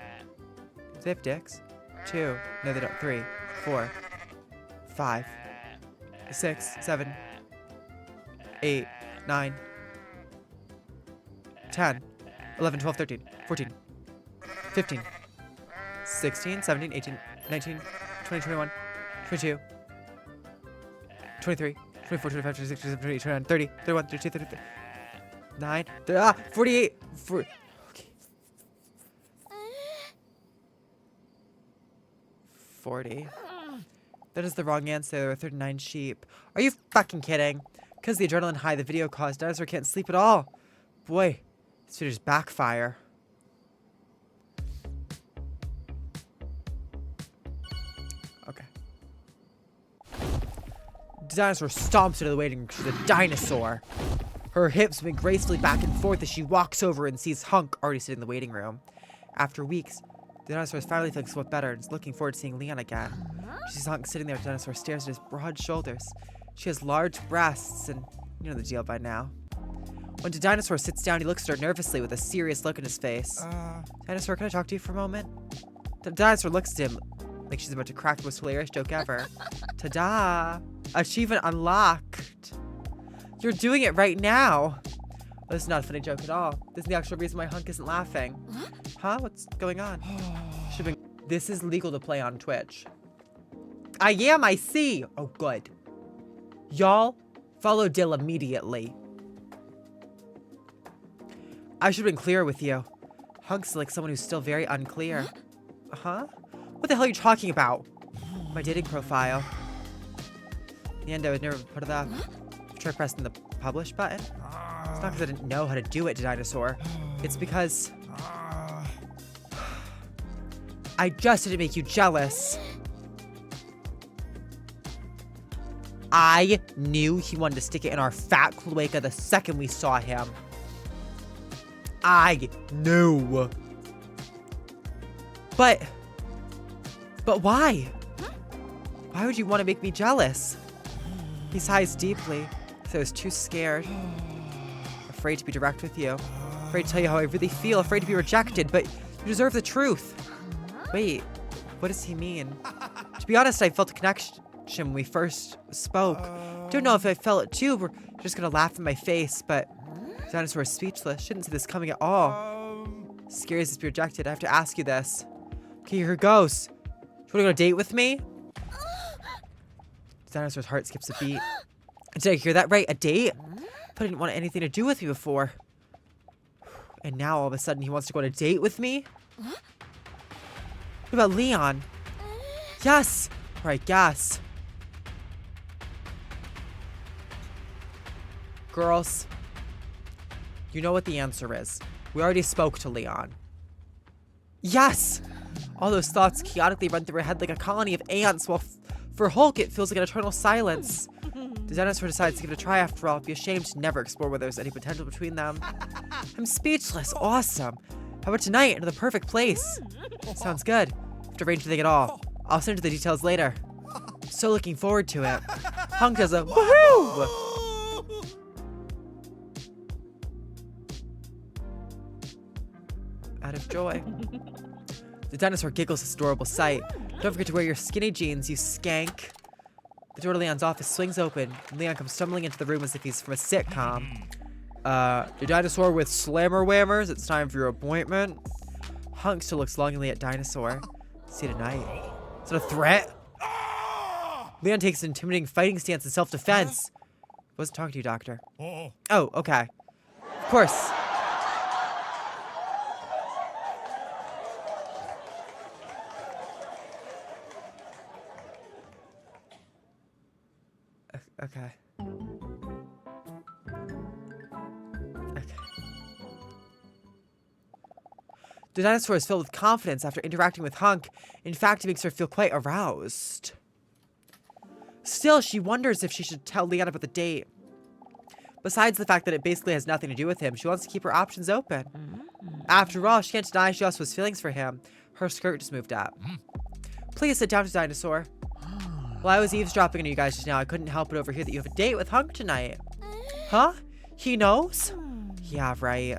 they have dicks? 2. No, they don't. 3. 4. 5. 6. 7. 8. 9. 10. 11, 12, 13. 14. 15. 16, 17, 18, 19, 20, 21, 22, 23, 24, 25, 26, 27, 28, 29, 30, 31, 32, 33, 9, 48, 40. Okay. 40. That is the wrong answer. There were 39 sheep. Are you fucking kidding? Because the adrenaline high the video caused, dinosaur can't sleep at all. Boy, this video's backfire. Okay. The dinosaur stomps into the waiting room. She's a dinosaur. Her hips move gracefully back and forth as she walks over and sees Hunk already sitting in the waiting room. After weeks, the dinosaur is finally feeling somewhat better and is looking forward to seeing Leon again. She sees Hunk sitting there. The dinosaur stares at his broad shoulders. She has large breasts and you know the deal by now. When the dinosaur sits down, he looks at her nervously with a serious look in his face. Dinosaur, can I talk to you for a moment? The dinosaur looks at him like she's about to crack the most hilarious joke ever. Ta-da! Achievement unlocked. You're doing it right now. This is not a funny joke at all. This is the actual reason why Hunk isn't laughing. Huh? What's going on? This is legal to play on Twitch. I am, I see. Oh, good. Y'all, follow Dill immediately. I should have been clearer with you. Hunk's like someone who's still very unclear. Huh? What the hell are you talking about? My dating profile. In the end, I would never put it up. Try pressing the publish button. It's not because I didn't know how to do it, dinosaur. It's because I just didn't make you jealous. I knew he wanted to stick it in our fat cloaca the second we saw him. I knew. But why? Why would you want to make me jealous? He sighs deeply, so I was too scared. Afraid to be direct with you. Afraid to tell you how I really feel. Afraid to be rejected, but you deserve the truth. Wait, what does he mean? To be honest, I felt a connection when we first spoke. Don't know if I felt it too. We're just gonna laugh in my face, but the dinosaur is speechless. Shouldn't see this coming at all. Scary as to be rejected. I have to ask you this. Okay, here goes. Do you want to go on a date with me? The dinosaur's heart skips a beat. Did I hear that right? A date? But I didn't want anything to do with you before. And now all of a sudden he wants to go on a date with me? What about Leon? Yes! Or I guess. Girls, you know what the answer is. We already spoke to Leon. Yes! All those thoughts chaotically run through her head like a colony of ants, while for Hulk it feels like an eternal silence. The dinosaur decides to give it a try after all. It'd be ashamed to never explore whether there's any potential between them. I'm speechless. Awesome. How about tonight into the perfect place? Sounds good. Have to arrange everything at all. I'll send you the details later. So looking forward to it. Hunk does a woohoo! Out of joy. The dinosaur giggles at this adorable sight. Don't forget to wear your skinny jeans, you skank. The door to Leon's office swings open, and Leon comes stumbling into the room as if he's from a sitcom. The dinosaur with slammer whammers, it's time for your appointment. Hunk still looks longingly at dinosaur. See you tonight. Is it a threat? Leon takes an intimidating fighting stance in self-defense. Wasn't talking to you, doctor. Oh, okay. Of course. Okay. Okay. The dinosaur is filled with confidence after interacting with Hunk. In fact, it makes her feel quite aroused. Still, she wonders if she should tell Leon about the date. Besides the fact that it basically has nothing to do with him, she wants to keep her options open. After all, she can't deny she also has feelings for him. Her skirt just moved up. Please sit down, dinosaur. While I was eavesdropping on you guys just now, I couldn't help but overhear that you have a date with Hunk tonight. Huh? He knows? Yeah, right.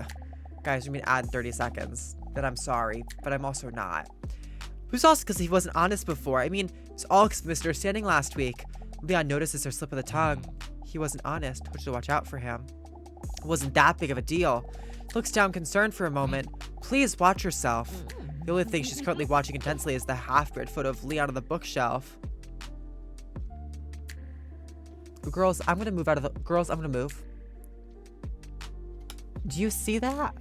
Guys, we're gonna add 30 seconds. Then I'm sorry, but I'm also not. It was also because he wasn't honest before. I mean, it's all because of misunderstanding last week. Leon notices her slip of the tongue. He wasn't honest. Told you to watch out for him. It wasn't that big of a deal. He looks down concerned for a moment. Please watch yourself. The only thing she's currently watching intensely is the half-bred photo of Leon on the bookshelf. Girls, I'm gonna move out of the... Girls, I'm gonna move. Do you see that?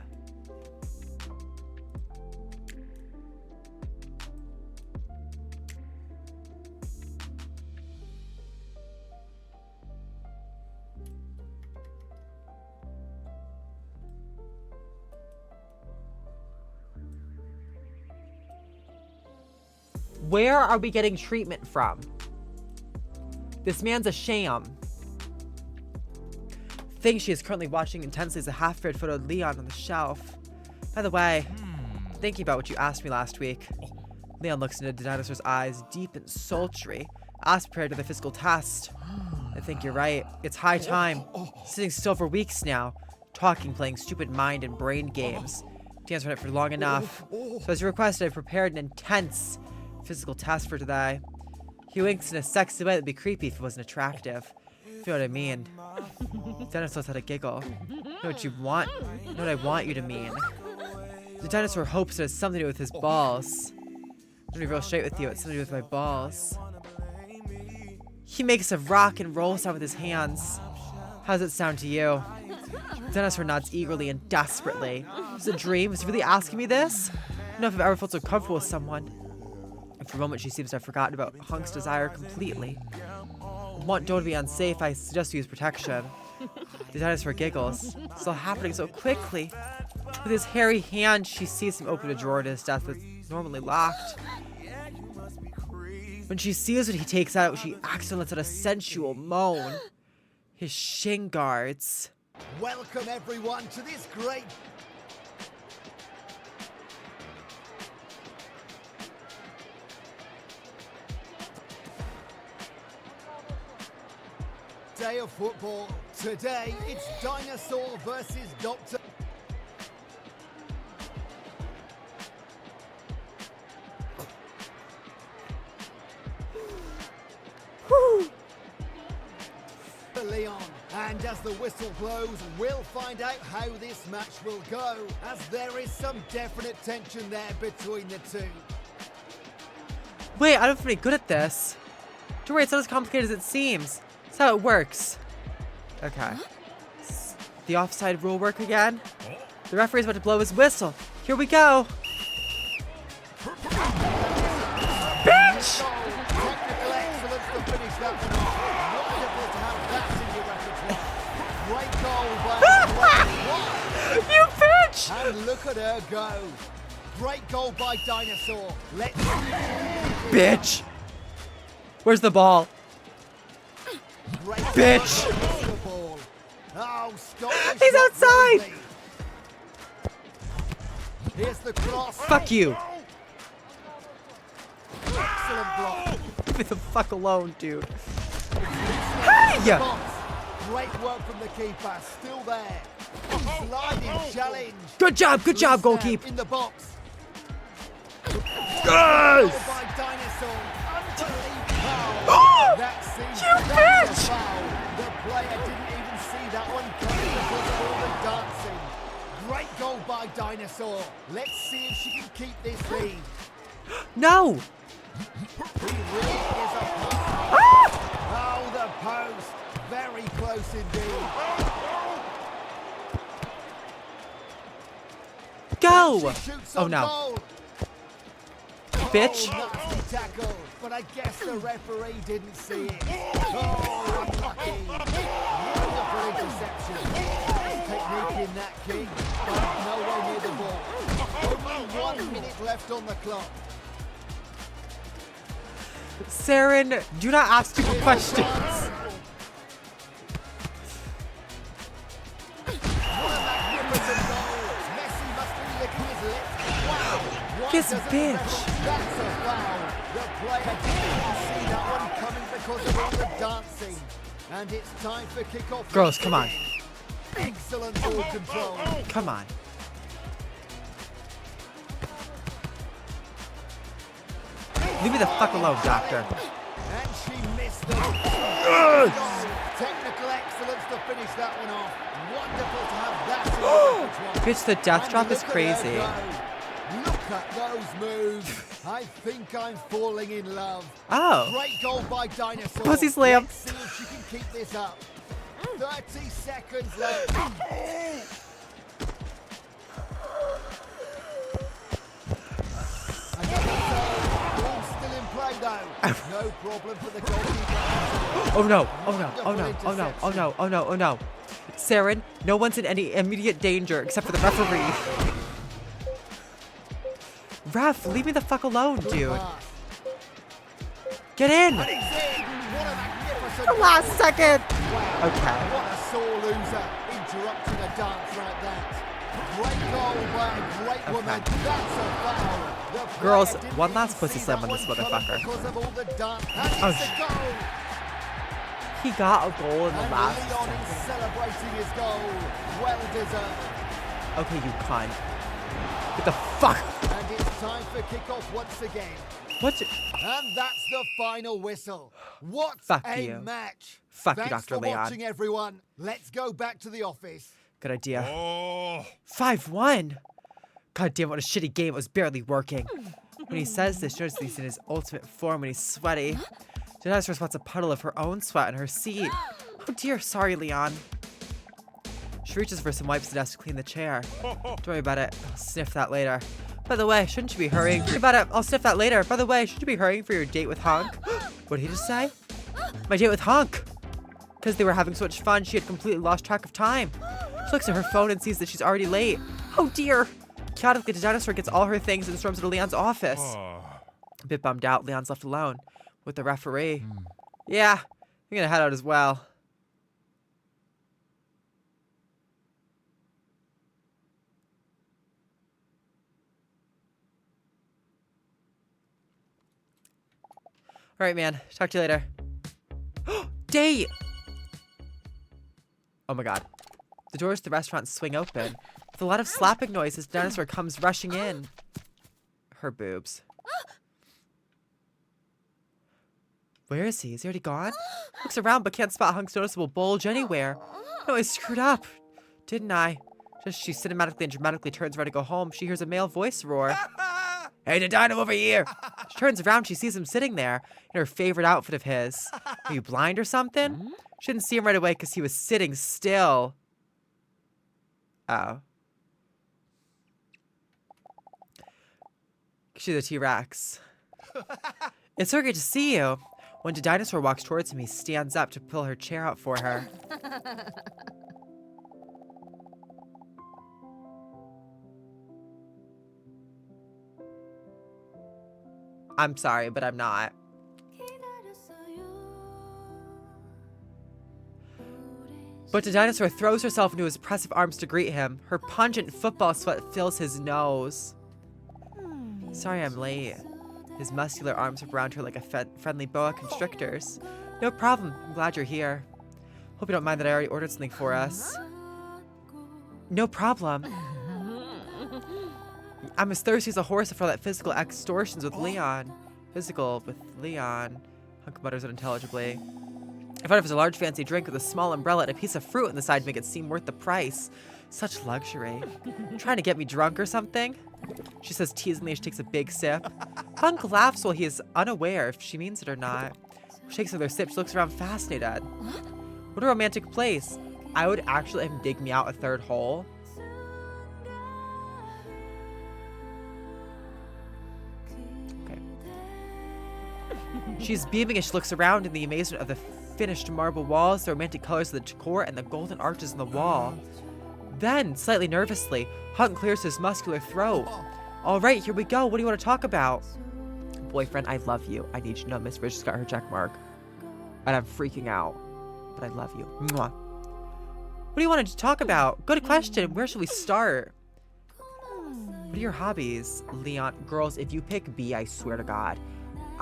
Where are we getting treatment from? This man's a sham. The thing she is currently watching intensely is a half-bred photo of Leon on the shelf. By the way, thinking about what you asked me last week. Leon looks into the dinosaur's eyes, deep and sultry, as prepared to the physical test. I think you're right. It's high time. Sitting still for weeks now, talking, playing stupid mind and brain games. Dan's run it for long enough. So as you requested, I prepared an intense physical test for today. He winks in a sexy way that'd be creepy if it wasn't attractive. You know what I mean? Dinosaurs had a giggle. You know what you want? You know what I want you to mean? The dinosaur hopes it has something to do with his balls. I'm gonna be real straight with you. It's something to do with my balls. He makes a rock and roll sound with his hands. How does it sound to you? The dinosaur nods eagerly and desperately. Is it a dream? Is he really asking me this? I don't know if I've ever felt so comfortable with someone. And for a moment, she seems to have forgotten about Hunk's desire completely. I want Joe to be unsafe. I suggest you use protection. The dinosaur giggles. It's all happening so quickly. With his hairy hand, she sees him open a drawer in his desk that's normally locked. When she sees what he takes out, she accidentally lets out a sensual moan. His shin guards. Welcome everyone to this great day of football. Today, it's Dinosaur versus Dr. Leon. And as the whistle blows, we'll find out how this match will go, as there is some definite tension there between the two. Wait, I don't feel any good at this. Don't worry, it's not as complicated as it seems. That's how it works. Okay. The offside rule work again? The referee's about to blow his whistle. Here we go. Bitch! Technical excellence to finish that one off. Wonderful to have that in your repertoire. Great goal by You bitch! And look at her go. Great goal by Dinosaur. Let's Bitch! Where's the ball? Great Bitch! the ball. Oh, Scottish He's outside! Rugby. Here's the cross. Fuck you. Excellent block. Leave me the fuck alone, dude. Hey! Box. Great work from the keeper. Still there. Sliding challenge. Good job, Loose goalkeep. in the box. Yes! Goal by Dinosaur. Unbelievable. Oh! That seems You that's bitch! a foul. The player didn't even see that one coming because of all the dancing. Great goal by Dinosaur. Let's see if she can keep this lead. No! He really is a post. Ah! Oh, the post. Very close indeed. Go! She shoots Oh on no. goal. Bitch. Oh, nasty tackle. But I guess the referee didn't see it. Oh, unlucky. Wonderful interception. Technique in that, King. But nowhere near the ball. Only 1 minute left on the clock. Saren, do not ask stupid questions. This bitch. That's a foul. The player didn't even see that one coming because of all the dancing. And it's time for kickoff. Girls, come on. Excellent ball control. Come on. Leave me the fuck alone, doctor. And she missed the technical excellence to finish that one off. Wonderful to have that in the repertoire. Bitch, the death And drop is look at crazy. her go. Look at those moves. I think I'm falling in love. Oh. Great goal by Dinosaur. Pussy slam. Let's see if she can keep this up. 30 seconds left. Ball still in play though. No problem for the goalkeeper. Oh no, oh no, oh no, oh no, oh no, oh no, oh no. Saren, no one's in any immediate danger except for the referee. Ref, leave me the fuck alone, dude. Get in! What a magnificent The last goal. second! Wow. Okay. What a sore loser, interrupting a dance like that. Great goal by a great woman. That's a foul. The player Girls, didn't one even last pussy see slam that on this one coming motherfucker. because of all the dance. And Oh, it's a goal. He got a goal in the And last Leon is second. celebrating his goal. Well deserved. Okay, you cunt. Get the fuck. And it's time for kickoff once again. What? And that's the final whistle. What Fuck a you. match. Fuck you, Thanks Dr. for Leon. watching, everyone. Let's go back to the office. Good idea. 5-1. God damn, what a shitty game. It was barely working. When he says this, notice he's in his ultimate form when he's sweaty. Dinosaur spots a puddle of her own sweat on her seat. Oh dear, sorry, Leon. She reaches for some wipes and has to clean the chair. Don't worry about it. I'll sniff that later. By the way, shouldn't you be hurrying? Worry about it. I'll sniff that later. By the way, shouldn't you be hurrying for your date with Honk? What did he just say? My date with Honk. Because they were having so much fun, she had completely lost track of time. She looks at her phone and sees that she's already late. Oh dear. Chaotically, the dinosaur gets all her things and storms into Leon's office. A bit bummed out, Leon's left alone with the referee. Yeah, I'm gonna head out as well. All right, man. Talk to you later. Date! Oh my god. The doors to the restaurant swing open. With a lot of slapping noises, Dinosaur comes rushing in. Her boobs. Where is he? Is he already gone? Looks around but can't spot Hunk's noticeable bulge anywhere. No, I screwed up. Didn't I? Just as she cinematically and dramatically turns around to go home, she hears a male voice roar. Hey, the dino over here! She turns around, she sees him sitting there in her favorite outfit of his. Are you blind or something? She didn't see him right away because he was sitting still. Oh. She's a T-Rex. It's so great to see you. When the dinosaur walks towards him, he stands up to pull her chair out for her. I'm sorry, but I'm not. But the dinosaur throws herself into his impressive arms to greet him. Her pungent football sweat fills his nose. Sorry I'm late. His muscular arms wrap around her like a friendly boa constrictors. No problem. I'm glad you're here. Hope you don't mind that I already ordered something for us. No problem. I'm as thirsty as a horse for all that physical extortions with Leon. Physical with Leon. Hunk mutters unintelligibly. I thought it was a large fancy drink with a small umbrella and a piece of fruit on the side to make it seem worth the price. Such luxury. Trying to get me drunk or something? She says teasingly as she takes a big sip. Hunk laughs while he is unaware if she means it or not. Shakes another sip. She looks around fascinated. What a romantic place. I would actually have him dig me out a third hole. Okay. She's beaming as she looks around in the amazement of the finished marble walls, the romantic colors of the decor, and the golden arches in the wall. Then, slightly nervously, Hunk clears his muscular throat. All right, here we go. What do you want to talk about? Boyfriend, I love you. I need you to know Miss Rich just got her check mark. And I'm freaking out. But I love you. Mwah. What do you want to talk about? Good question. Where should we start? What are your hobbies? Leon, girls, if you pick B, I swear to God,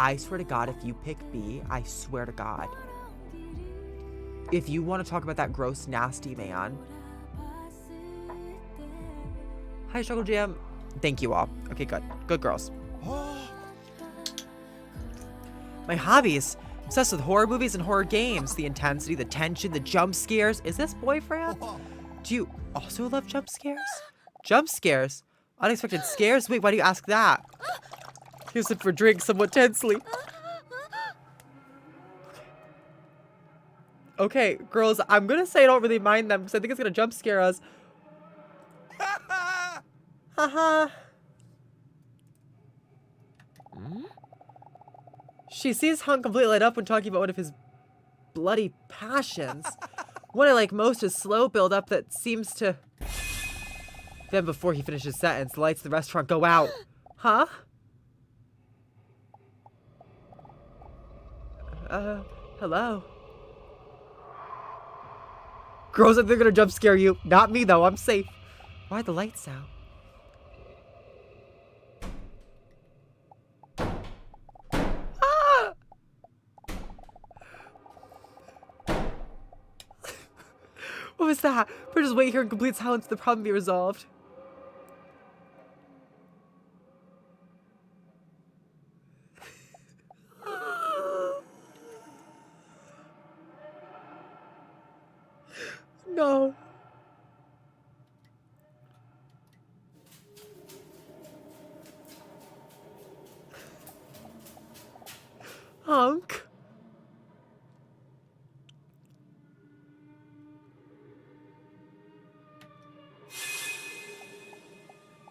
I swear to God, if you pick B, I swear to God. If you want to talk about that gross, nasty man. Hi, Struggle Jam. Thank you all. Okay, good. Good girls. My hobbies. Obsessed with horror movies and horror games. The intensity, the tension, the jump scares. Is this boyfriend? Do you also love jump scares? Jump scares? Unexpected scares? Wait, why do you ask that? He sipped for drink somewhat tensely. Okay, girls, I'm gonna say I don't really mind them because I think it's gonna jump scare us. Haha. She sees Hunk completely light up when talking about one of his bloody passions. What I like most is slow build-up that seems to... Then before he finishes his sentence, the lights of the restaurant go out. Huh? Hello? Girls, they're gonna jump scare you. Not me, though. I'm safe. Why are the lights out? Ah! What was that? We're just waiting here in complete silence for the problem be resolved. No. Hunk.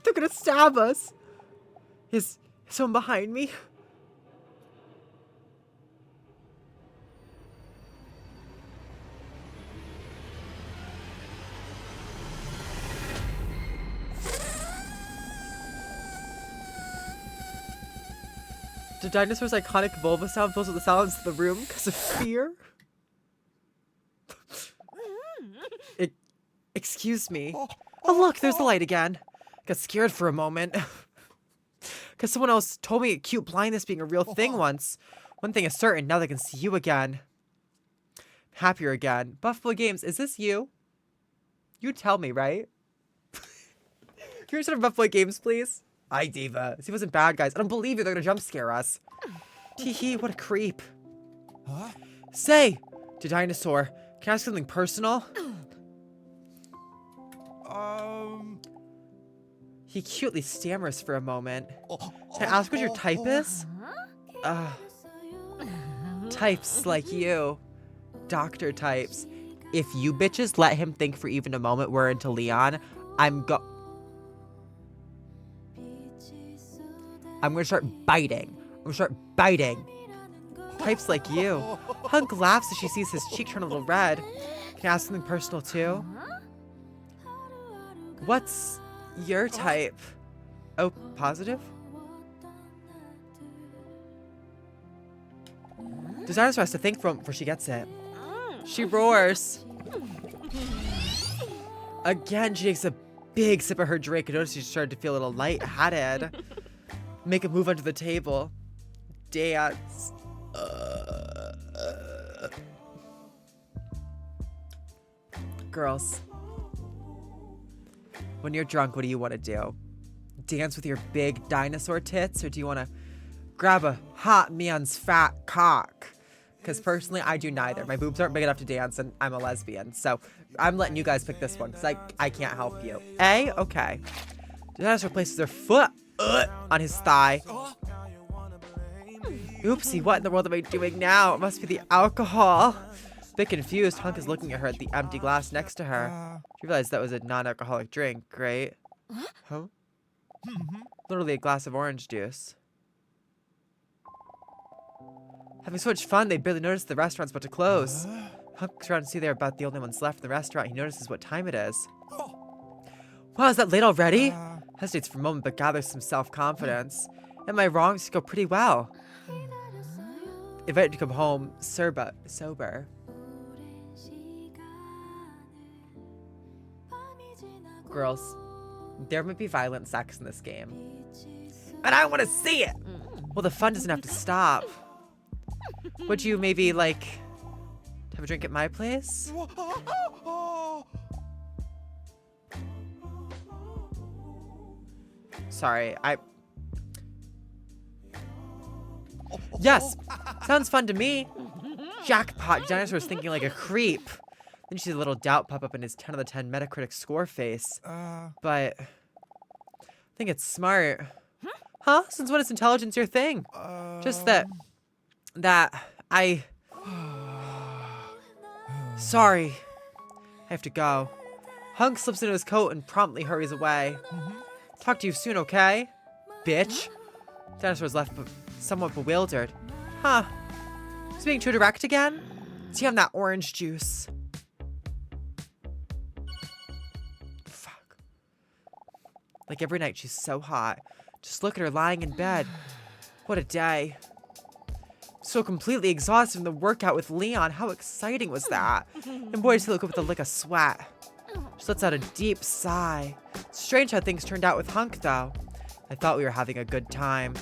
They're gonna stab us. Is someone behind me? The dinosaur's iconic vulva sound fills with the silence of the room because of fear. Excuse me. Oh look, there's the light again. Got scared for a moment. Because someone else told me acute blindness being a real thing once. One thing is certain, now they can see you again. Happier again. Buffalo Games, is this you? You tell me, right? Can you turn Buffalo Games, please? Hi, Diva. He wasn't bad, guys. I don't believe you. They're gonna jump scare us. Tee-hee, what a creep. Huh? Say, to Dinosaur, can I ask something personal? He cutely stammers for a moment. Can I ask what your type is? Types like you. Doctor types. If you bitches let him think for even a moment we're into Leon, I'm gonna start biting. I'm gonna start biting. Types like you. Hunk laughs as she sees his cheek turn a little red. Can I ask something personal too? What's your type? Oh, positive? The dinosaur has to think before she gets it. She roars. Again, she takes a big sip of her drink and notices she started to feel a little lightheaded. Make a move under the table. Dance. Girls. When you're drunk, what do you want to do? Dance with your big dinosaur tits? Or do you want to grab a hot man's fat cock? Because personally, I do neither. My boobs aren't big enough to dance, and I'm a lesbian. So I'm letting you guys pick this one, because I can't help you. A? Okay. The dinosaur places their foot on his thigh. Oopsie, what in the world am I doing now? It must be the alcohol. A bit confused, Hunk is looking at her at the empty glass next to her. She realized that was a non-alcoholic drink, right? Huh? Literally a glass of orange juice. Having so much fun, they barely noticed the restaurant's about to close. Hunk looks around to see they're about the only ones left in the restaurant. He notices what time it is. Wow, is that late already? Hesitates for a moment, but gathers some self-confidence. Am I wrong? This go pretty well. Invited to come home, sober. Girls, there might be violent sex in this game. And I want to see it! Well, the fun doesn't have to stop. Would you maybe, like, have a drink at my place? Sorry, Yes! Sounds fun to me. Jackpot, Dinosaur's thinking like a creep. Then you see a little doubt pop up in his 10 out of 10 Metacritic score face. But I think it's smart. Huh? Since when is intelligence your thing? Just that I... Sorry. I have to go. Hunk slips into his coat and promptly hurries away. Talk to you soon, okay? Bitch. Dinosaur's left somewhat bewildered. Huh. He's being too direct again? See, I'm that orange juice. Fuck. Like every night, she's so hot. Just look at her lying in bed. What a day. So completely exhausted from the workout with Leon. How exciting was that? And boy, does he look up with a lick of sweat. She lets out a deep sigh. Strange how things turned out with Hunk, though. I thought we were having a good time.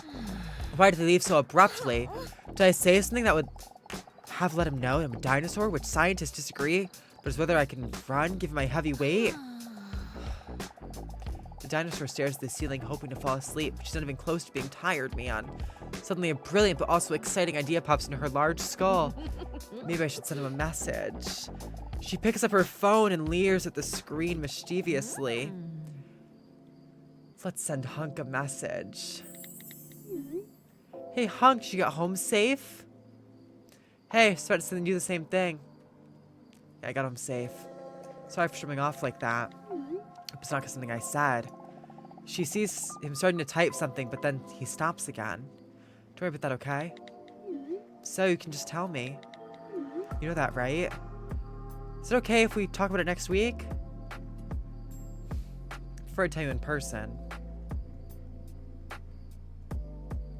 Why did they leave so abruptly? Did I say something that would have let him know I'm a dinosaur, which scientists disagree, but is whether I can run given my heavy weight? The dinosaur stares at the ceiling, hoping to fall asleep. She's not even close to being tired, man. Suddenly, a brilliant but also exciting idea pops into her large skull. Maybe I should send him a message. She picks up her phone and leers at the screen mischievously. Let's send Hunk a message. Hey, Hunk, did you get home safe? Hey, started sending you the same thing. Yeah, I got home safe. Sorry for showing off like that. It's not something I said. She sees him starting to type something, but then he stops again. Don't worry about that, okay? So you can just tell me. You know that, right? Is it okay if we talk about it next week? I prefer to tell you in person.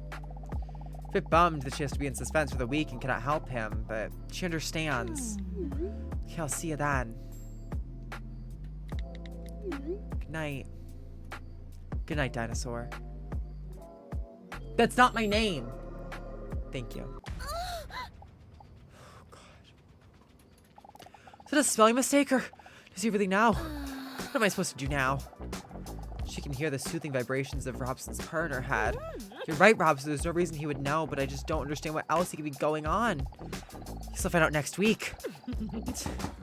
A bit bummed that she has to be in suspense for the week and cannot help him, but she understands. Okay, I'll see you then. Good night. Good night, dinosaur. That's not my name. Thank you. Oh, God. Is it a spelling mistake, or does he really know? What am I supposed to do now? She can hear the soothing vibrations of Robson's purr in her head. You're right, Robson. There's no reason he would know, but I just don't understand what else he could be going on. Guess I'll find out next week.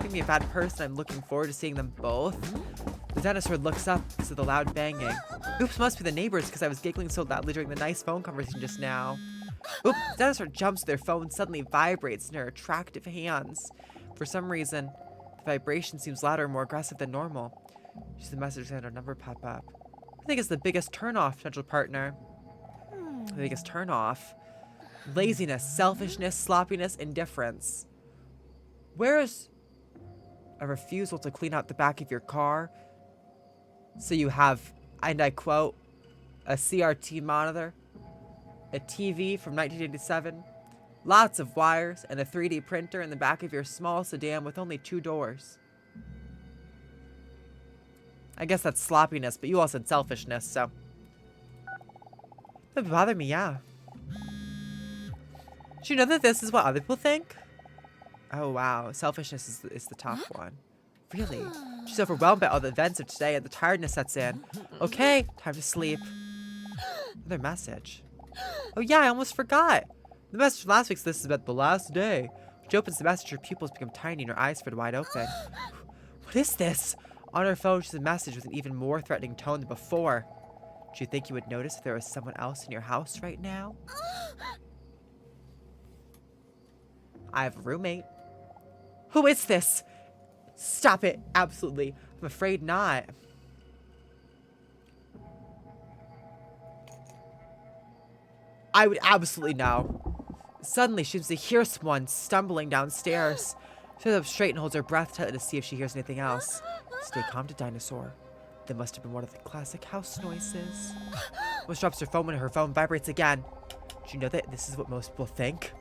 Make me a bad person. I'm looking forward to seeing them both. The dinosaur looks up because of the loud banging. Oops, must be the neighbors because I was giggling so loudly during the nice phone conversation just now. Oops, the dinosaur jumps to their phone, suddenly vibrates in her attractive hands. For some reason, the vibration seems louder and more aggressive than normal. She's the message and her number pop up. I think it's the biggest turnoff, potential partner. The biggest turnoff. Laziness, selfishness, sloppiness, indifference. Where is a refusal to clean out the back of your car? So you have, and I quote, a CRT monitor, a TV from 1987, lots of wires, and a 3D printer in the back of your small sedan with only 2 doors. I guess that's sloppiness, but you all said selfishness, so. That would bother me, yeah. Do you know that this is what other people think? Oh, wow. Selfishness is the top one. Really? She's overwhelmed by all the events of today and the tiredness sets in. Okay, time to sleep. Another message. Oh, yeah, I almost forgot. The message from last week's list is about the last day. When she opens the message, her pupils become tiny and her eyes fit wide open. What is this? On her phone, she's a message with an even more threatening tone than before. Do you think you would notice if there was someone else in your house right now? I have a roommate. Who is this? Stop it. Absolutely. I'm afraid not. I would absolutely know. Suddenly, she seems to hear someone stumbling downstairs. She sits up straight and holds her breath tightly to see if she hears anything else. Stay calm, to dinosaur. That must have been one of the classic house noises. Almost drops her phone when her phone vibrates again. Do you know that this is what most people think?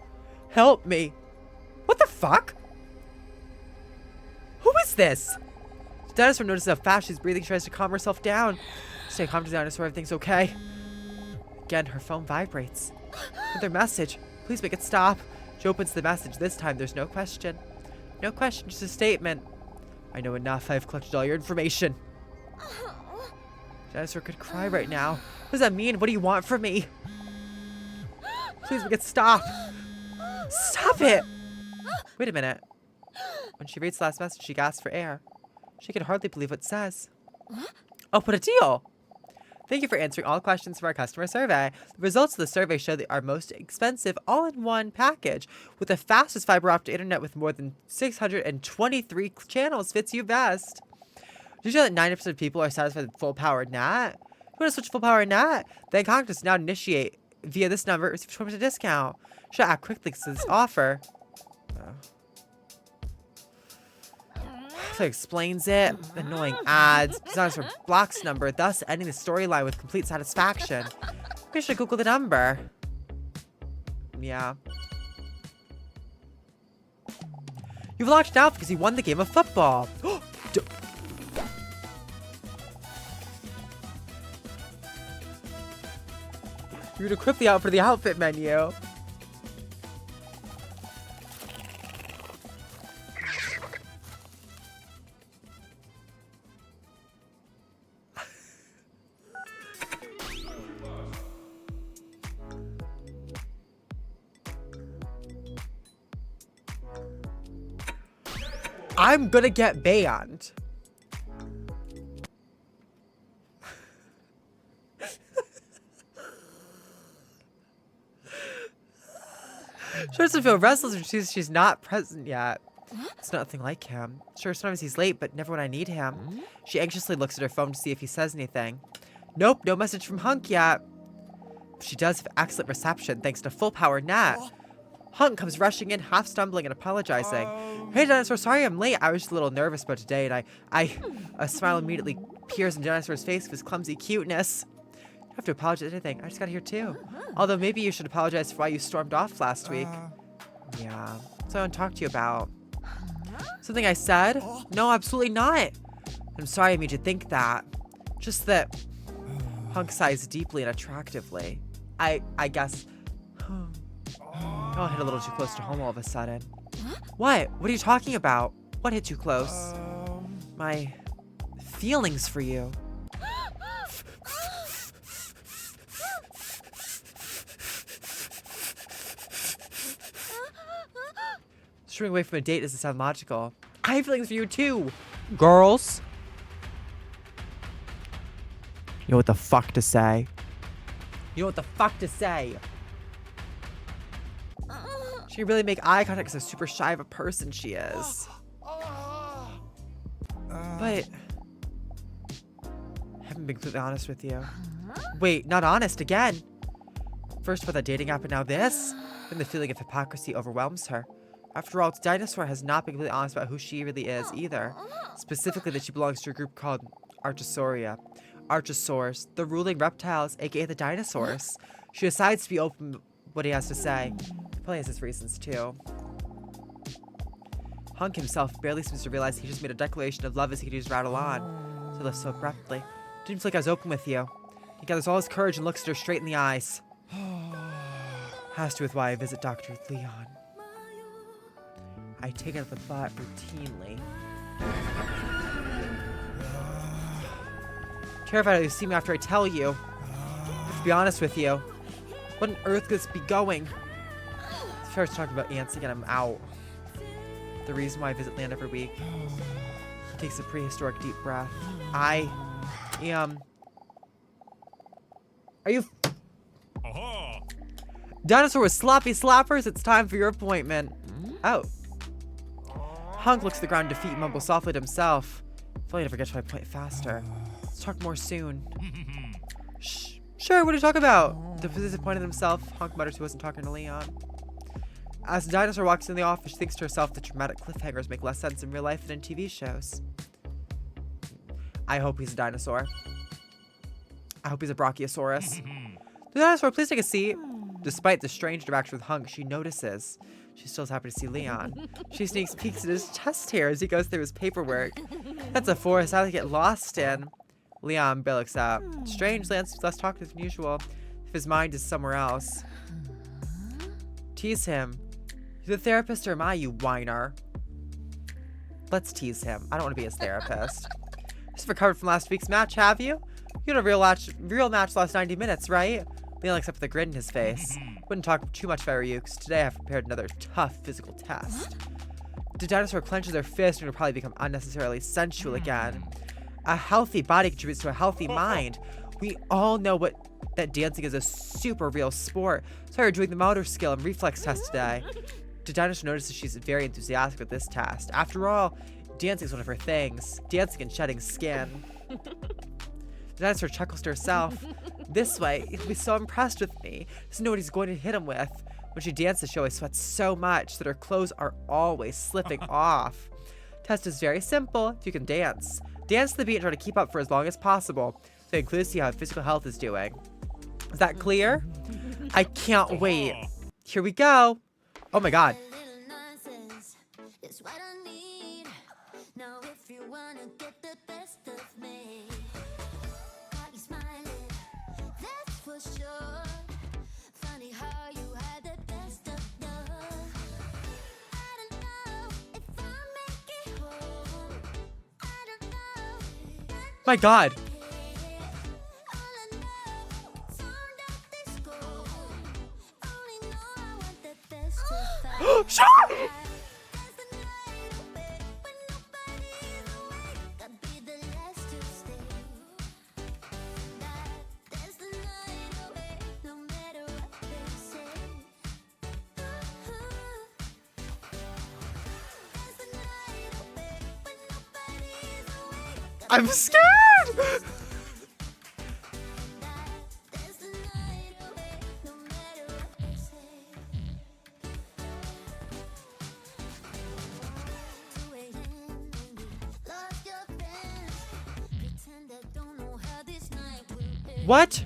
Help me. What the fuck? Who is this? The dinosaur notices how fast she's breathing. She tries to calm herself down. Stay calm, to dinosaur. Everything's okay. Again, her phone vibrates. Another message. Please make it stop. She opens the message. This time, there's no question. No question, just a statement. I know enough. I've collected all your information. Dinosaur could cry right now. What does that mean? What do you want from me? Please make it stop. Stop it! Wait a minute. When she reads the last message, she gasps for air. She can hardly believe what it says. Oh, what a deal! Thank you for answering all questions from our customer survey. The results of the survey show that our most expensive all-in-one package with the fastest fiber optic internet with more than 623 channels fits you best. Did you know that 90% of people are satisfied with full-powered NAT? If you want to switch to full-powered NAT? Then contact us now to initiate via this number. Receive 20% discount. Should act quickly because of this offer. So explains it. Annoying ads. Dinosaur blocks number, thus ending the storyline with complete satisfaction. Maybe I should Google the number. Yeah. You've launched out because you won the game of football. You'd equip the outfit for the outfit menu. I'm gonna get banned. She doesn't feel restless when she's not present yet. It's nothing like him. Sure, sometimes he's late, but never when I need him. She anxiously looks at her phone to see if he says anything. Nope, no message from Hunk yet. She does have excellent reception thanks to full power Nat. Hunk comes rushing in, half stumbling and apologizing. Hey, Dinosaur, sorry I'm late. I was just a little nervous about today, and a smile immediately appears in Dinosaur's face with his clumsy cuteness. You don't have to apologize for anything. I just got here too. Although maybe you should apologize for why you stormed off last week. Yeah, that's what I want to talk to you about. Something I said? No, absolutely not. I'm sorry I made you think that. Just that Hunk sighs deeply and attractively. I guess... Oh, I hit a little too close to home all of a sudden. What? What are you talking about? What hit too close? My feelings for you. Straying away from a date doesn't sound logical. I have feelings for you too, girls. You know what the fuck to say. You know what the fuck to say. She can really make eye contact because how super shy of a person she is. But I haven't been completely honest with you. Wait, not honest again. First with a dating app and now this? And the feeling of hypocrisy overwhelms her. After all, Dinosaur has not been completely honest about who she really is either. Specifically that she belongs to a group called Archosauria. Archosaurs, the ruling reptiles, aka the dinosaurs. She decides to be open with what he has to say. He probably has his reasons too. Hunk himself barely seems to realize he just made a declaration of love as he continues to rattle on. So he left so abruptly. Didn't feel like I was open with you. He gathers all his courage and looks at her straight in the eyes. Has to with why I visit Dr. Leon. I take it out the butt routinely. Terrified you'll see me after I tell you. To be honest with you, what on earth could this be going? If I was talking about ants again, I'm out. The reason why I visit land every week. He takes a prehistoric deep breath. I am... Are you... Dinosaur with sloppy slappers, it's time for your appointment. Oh. Hunk looks at the ground in defeat and mumbles softly to himself. If only I never get to my point faster. Let's talk more soon. Shh. Sure, what are you talking about? Disappointed in himself, Hunk mutters he wasn't talking to Leon. As the dinosaur walks in the office, she thinks to herself that dramatic cliffhangers make less sense in real life than in TV shows. I hope he's a dinosaur. I hope he's a Brachiosaurus. The dinosaur, please take a seat. Despite the strange interaction with Hunk, she notices. She's still happy to see Leon. She sneaks peeks at his chest hair as he goes through his paperwork. That's a forest I like to get lost in. Leon barely looks up. Strange, Lance seems less talkative than usual. his mind is somewhere else. Tease him. You're the therapist or am I, you whiner? Let's tease him. I don't want to be his therapist. Just recovered from last week's match, have you? You had a real match last 90 minutes, right? Leon looks up with a grin in his face. Wouldn't talk too much if I were you, because today I've prepared another tough physical test. The dinosaur clenches their fist and will probably become unnecessarily sensual again. A healthy body contributes to a healthy mind. We all know that dancing is a super real sport, so we're doing the motor skill and reflex test today. The dinosaur notices she's very enthusiastic with this test. After all, dancing is one of her things. Dancing and shedding skin. The dinosaur chuckles to herself. This way, he'll be so impressed with me. Doesn't know what he's going to hit him with. When she dances, she always sweats so much that her clothes are always slipping off. Test is very simple. You can dance. Dance to the beat and try to keep up for as long as possible. So include see how physical health is doing. Is that clear? I can't wait. Here we go. Oh my god. My god. Shut up! I'm scared! What?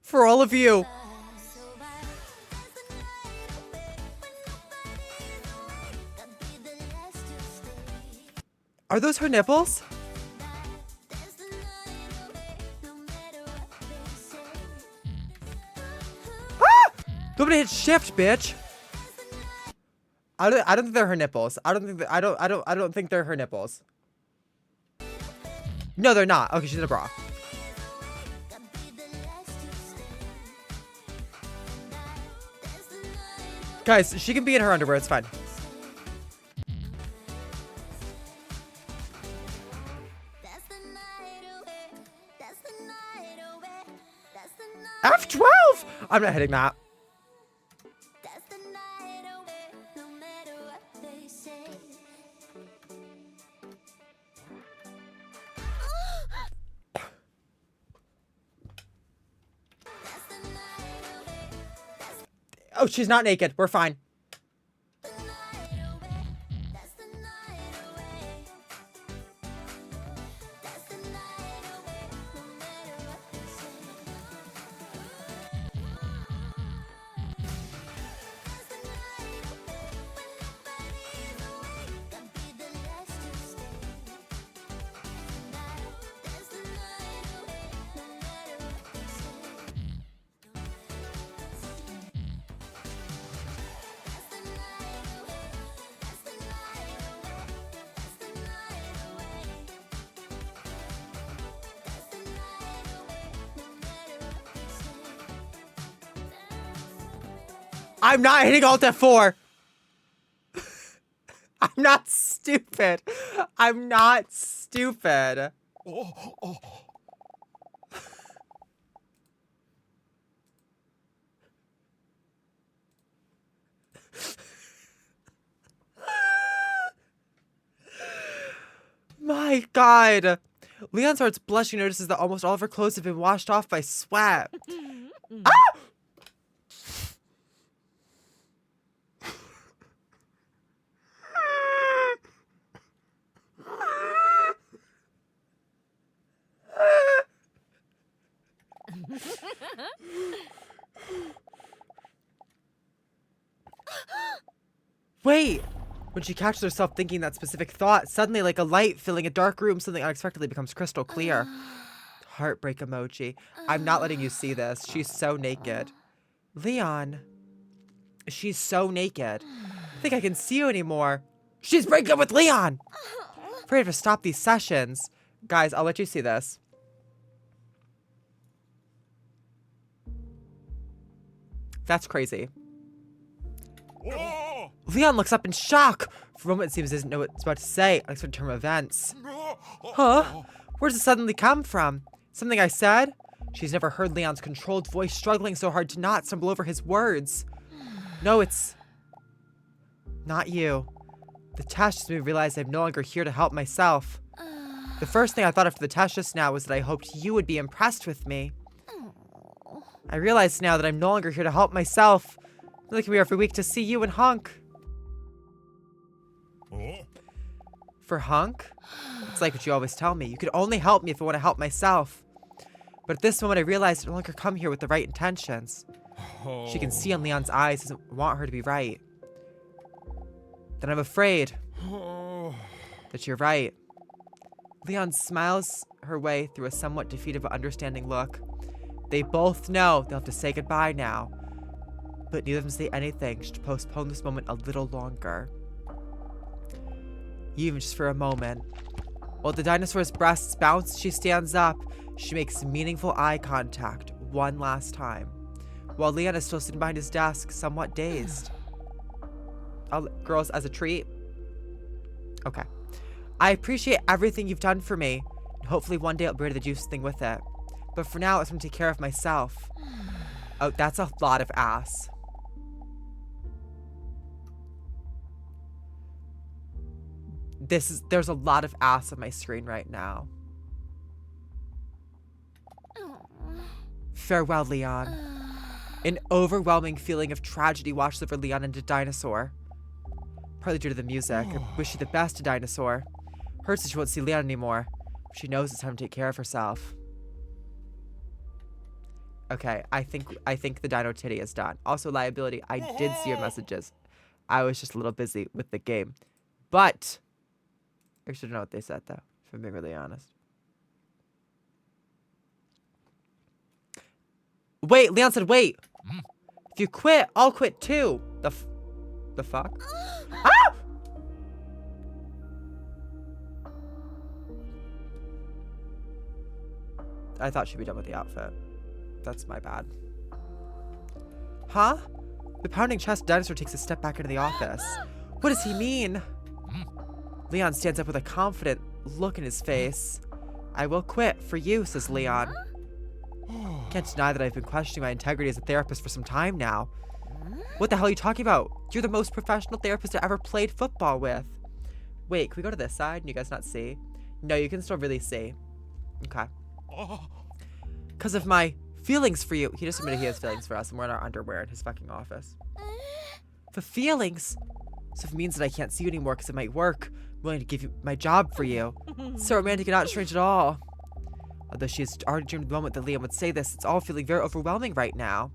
For all of you. Are those her nipples? Ah! Nobody hit shift, bitch. I don't think they're her nipples. I don't think they're her nipples. No, they're not. Okay, she's in a bra. Guys, she can be in her underwear. It's fine. F12! I'm not hitting that. Oh, she's not naked. We're fine. I'm not hitting Alt F4. I'm not stupid. I'm not stupid. My God. Leon starts blushing, notices that almost all of her clothes have been washed off by sweat. Ah! Wait! When she catches herself thinking that specific thought, suddenly, like a light filling a dark room, something unexpectedly becomes crystal clear. Heartbreak emoji. I'm not letting you see this. She's so naked. Leon. She's so naked. I think I can see you anymore. She's breaking up with Leon! Afraid to stop these sessions. Guys, I'll let you see this. That's crazy. Leon looks up in shock. For a moment, it seems he doesn't know what it's about to say. Unexpected turn of events. Huh? Where does it suddenly come from? Something I said? She's never heard Leon's controlled voice struggling so hard to not stumble over his words. No, it's not you. The test just made me realize I'm no longer here to help myself. The first thing I thought after the test just now was that I hoped you would be impressed with me. I realize now that I'm no longer here to help myself. I'm looking here every week to see you and Hunk. For Hunk? It's like what you always tell me. You could only help me if I want to help myself. But at this moment, I realized I no longer come here with the right intentions. She can see in Leon's eyes he doesn't want her to be right. Then I'm afraid that you're right. Leon smiles her way through a somewhat defeated but understanding look. They both know they'll have to say goodbye now. But neither of them say anything. Should postpone this moment a little longer. Even just for a moment. While the dinosaur's breasts bounce, she stands up. She makes meaningful eye contact one last time. While Leon is still sitting behind his desk, somewhat dazed. Girls, as a treat. Okay. I appreciate everything you've done for me. And hopefully one day I'll be rid of the juice thing with it. But for now, it's going to take care of myself. Oh, that's a lot of ass. There's a lot of ass on my screen right now. Farewell, Leon. An overwhelming feeling of tragedy washes over Leon and the dinosaur. Partly due to the music. I wish you the best, to dinosaur. Hurts that she won't see Leon anymore. She knows it's time to take care of herself. Okay, I think the dino titty is done. Also, liability, I did see your messages. I was just a little busy with the game. But I should know what they said, though, if I'm being really honest. Wait, Leon said wait. If you quit, I'll quit too. The fuck? Ah! I thought she'd be done with the outfit. That's my bad. Huh? The pounding chest dinosaur takes a step back into the office. What does he mean? Leon stands up with a confident look in his face. I will quit for you, says Leon. Can't deny that I've been questioning my integrity as a therapist for some time now. What the hell are you talking about? You're the most professional therapist I ever played football with. Wait, can we go to this side and you guys not see? No, you can still really see. Okay. Because of my feelings for you. He just admitted he has feelings for us and we're in our underwear in his fucking office. For feelings? So if it means that I can't see you anymore because it might work, I'm willing to give you my job for you. It's so romantic and not strange at all. Although she has already dreamed of the moment that Leon would say this, it's all feeling very overwhelming right now.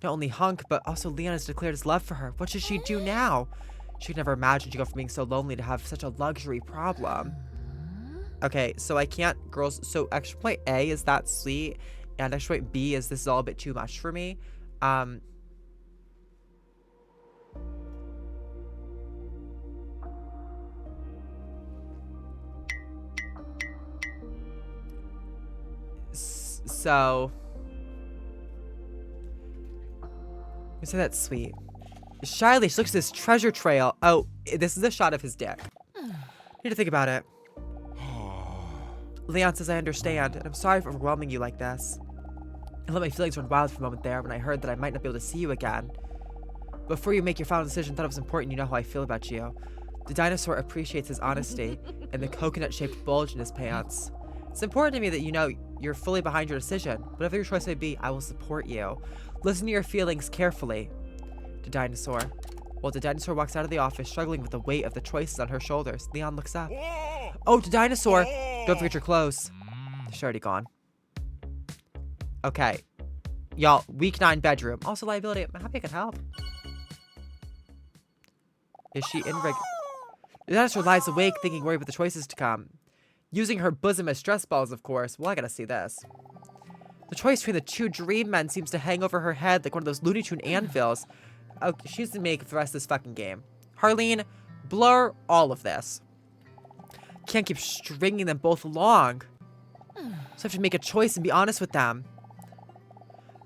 Not only Hunk, but also Leon has declared his love for her. What should she do now? She could never imagine she'd go from being so lonely to have such a luxury problem. Okay, so I can't, girls, so extra point A is that sweet, and extra point B is this is all a bit too much for me. So, you say that's sweet. Shyly, she looks at this treasure trail. Oh, this is a shot of his dick. Need to think about it. Leon says I understand, and I'm sorry for overwhelming you like this. I let my feelings run wild for a moment there when I heard that I might not be able to see you again. Before you make your final decision, I thought it was important you know how I feel about you. The dinosaur appreciates his honesty and the coconut-shaped bulge in his pants. It's important to me that you know you're fully behind your decision. Whatever your choice may be, I will support you. Listen to your feelings carefully. The dinosaur. While the dinosaur walks out of the office, struggling with the weight of the choices on her shoulders, Leon looks up. Oh, the dinosaur! Don't forget your clothes. She's already gone. Okay. Y'all, week 9 bedroom. Also liability. I'm happy I could help. Is she in reg... The dinosaur lies awake, thinking, worried about the choices to come. Using her bosom as stress balls, of course. Well, I gotta see this. The choice between the two dream men seems to hang over her head like one of those Looney Tune anvils. Oh, she's the make for the rest of this fucking game. Harleen, blur all of this. Can't keep stringing them both along. So I have to make a choice and be honest with them.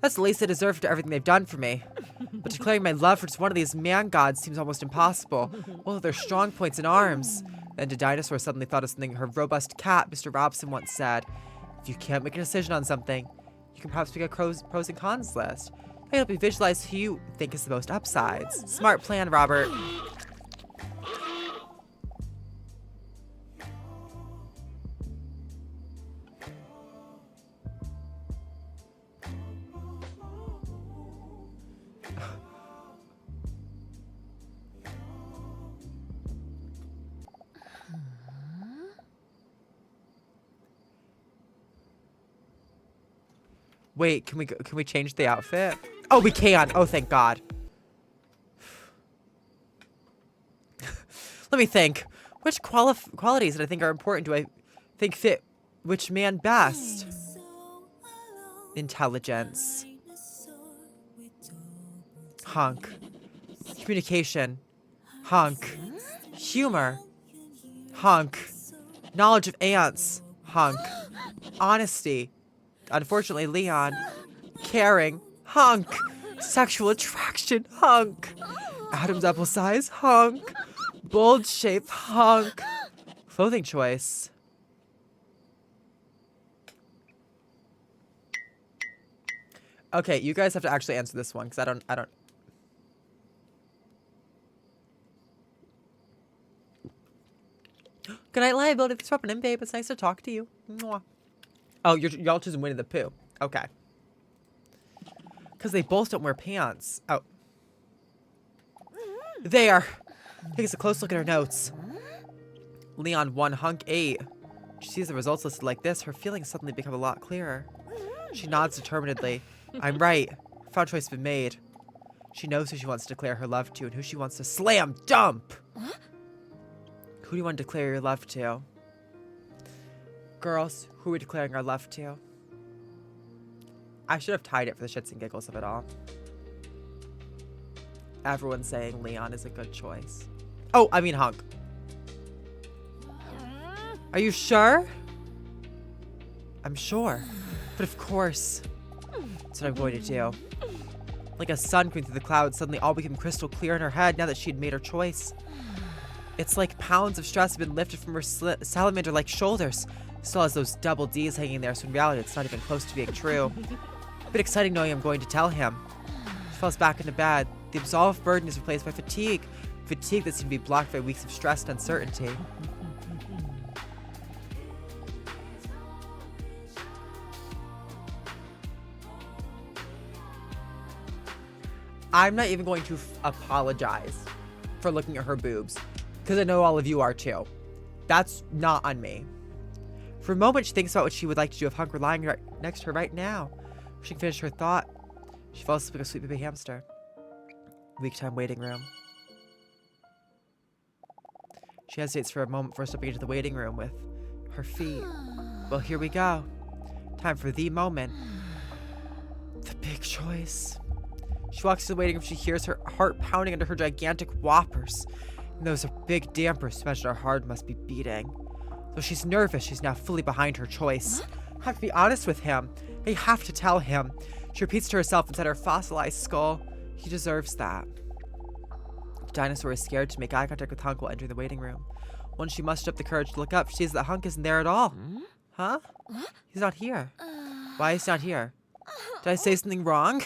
That's the least I deserve after everything they've done for me. But declaring my love for just one of these man gods seems almost impossible. Both of their strong points and arms. Then the dinosaur suddenly thought of something her robust cat, Mr. Robson, once said. If you can't make a decision on something, you can perhaps make a pros and cons list. Help you visualize who you think is the most upsides. Smart plan, Robert. Wait, can we change the outfit? Oh, we can. Oh, thank God. Let me think. Which qualities that I think are important do I think fit which man best? Intelligence. Hunk. Communication. Hunk. Humor. Hunk. Knowledge of ants. Hunk. Honesty. Unfortunately, Leon. Caring. Hunk. Sexual attraction. Hunk. Adam's apple size. Hunk. Bulge shape. Hunk. Clothing choice. Okay, you guys have to actually answer this one because I don't. Good night, liability. Thanks for popping in, babe. It's nice to talk to you. Mwah. Oh, y'all choosing Winnie the Pooh. Okay. Because they both don't wear pants. Oh. There. Takes a close look at her notes. Leon 1, Hunk 8. She sees the results listed like this. Her feelings suddenly become a lot clearer. She nods determinedly. I'm right. Final choice has been made. She knows who she wants to declare her love to and who she wants to slam dump. Who do you want to declare your love to? Girls, who are we declaring our love to? I should have tied it for the shits and giggles of it all. Everyone's saying Leon is a good choice. Oh, I mean Hunk. Are you sure? I'm sure. But of course. That's what I'm going to do. Like a sun coming through the clouds, suddenly all became crystal clear in her head now that she had made her choice. It's like pounds of stress have been lifted from her salamander-like shoulders. Still has those double D's hanging there, so in reality it's not even close to being true. A bit exciting knowing I'm going to tell him. She falls back into bed. The absolved burden is replaced by fatigue. Fatigue that seemed to be blocked by weeks of stress and uncertainty. I'm not even going to apologize for looking at her boobs, because I know all of you are too. That's not on me. For a moment, she thinks about what she would like to do if Hunk were lying right next to her right now. She can finish her thought. She falls asleep like a sweet baby hamster. Week time waiting room. She hesitates for a moment before stepping into the waiting room with her feet. Well, here we go. Time for the moment. The big choice. She walks to the waiting room. She hears her heart pounding under her gigantic whoppers. And those are big dampers to imagine how hard must be beating. Though she's nervous, she's now fully behind her choice. I have to be honest with him. I have to tell him. She repeats to herself inside her fossilized skull. He deserves that. The dinosaur is scared to make eye contact with Hunk while entering the waiting room. Once she mustered up the courage to look up, she sees that Hunk isn't there at all. Huh? He's not here. Why is he not here? Did I say something wrong?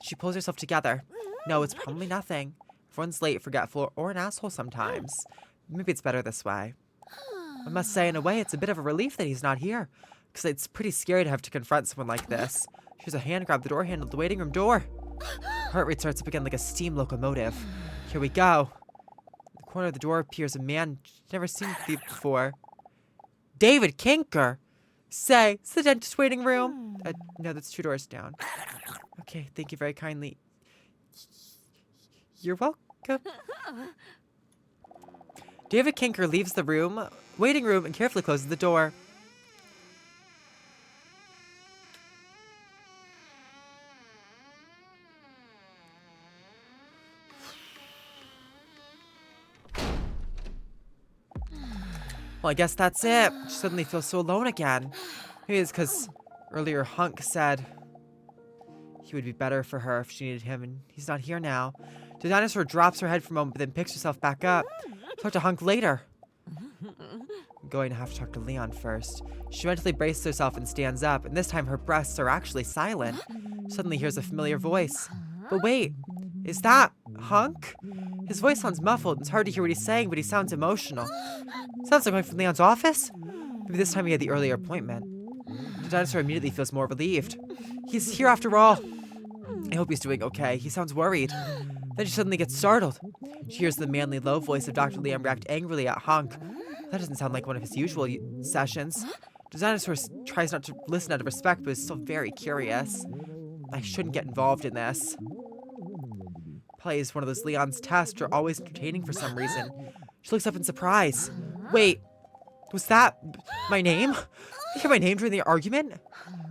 She pulls herself together. No, it's probably nothing. Everyone's late, forgetful, or an asshole sometimes. Maybe it's better this way. I must say, in a way, it's a bit of a relief that he's not here. Because it's pretty scary to have to confront someone like this. She has a hand grab the door handle of the waiting room door. Heart rate starts up again like a steam locomotive. Here we go. In the corner of the door appears a man she's never seen before. David Kinker! Say, it's the dentist waiting room. No, that's 2 doors down. Okay, thank you very kindly. You're welcome. David Kinker leaves the waiting room, and carefully closes the door. Well, I guess that's it. She suddenly feels so alone again. Maybe it's because earlier Hunk said he would be better for her if she needed him, and he's not here now. The dinosaur drops her head for a moment, but then picks herself back up. Talk to Hunk later. I'm going to have to talk to Leon first. She mentally braces herself and stands up, and this time her breaths are actually silent. She suddenly hears a familiar voice. But wait, is that Hunk? His voice sounds muffled, and it's hard to hear what he's saying, but he sounds emotional. Sounds like coming from Leon's office? Maybe this time he had the earlier appointment. The dinosaur immediately feels more relieved. He's here after all. I hope he's doing okay. He sounds worried. Then she suddenly gets startled. She hears the manly, low voice of Dr. Liam react angrily at Hunk. That doesn't sound like one of his usual sessions. The dinosaur tries not to listen out of respect, but is still very curious. I shouldn't get involved in this. Probably is one of those Leon's tests are always entertaining for some reason. She looks up in surprise. Wait, was that my name? Did you hear my name during the argument?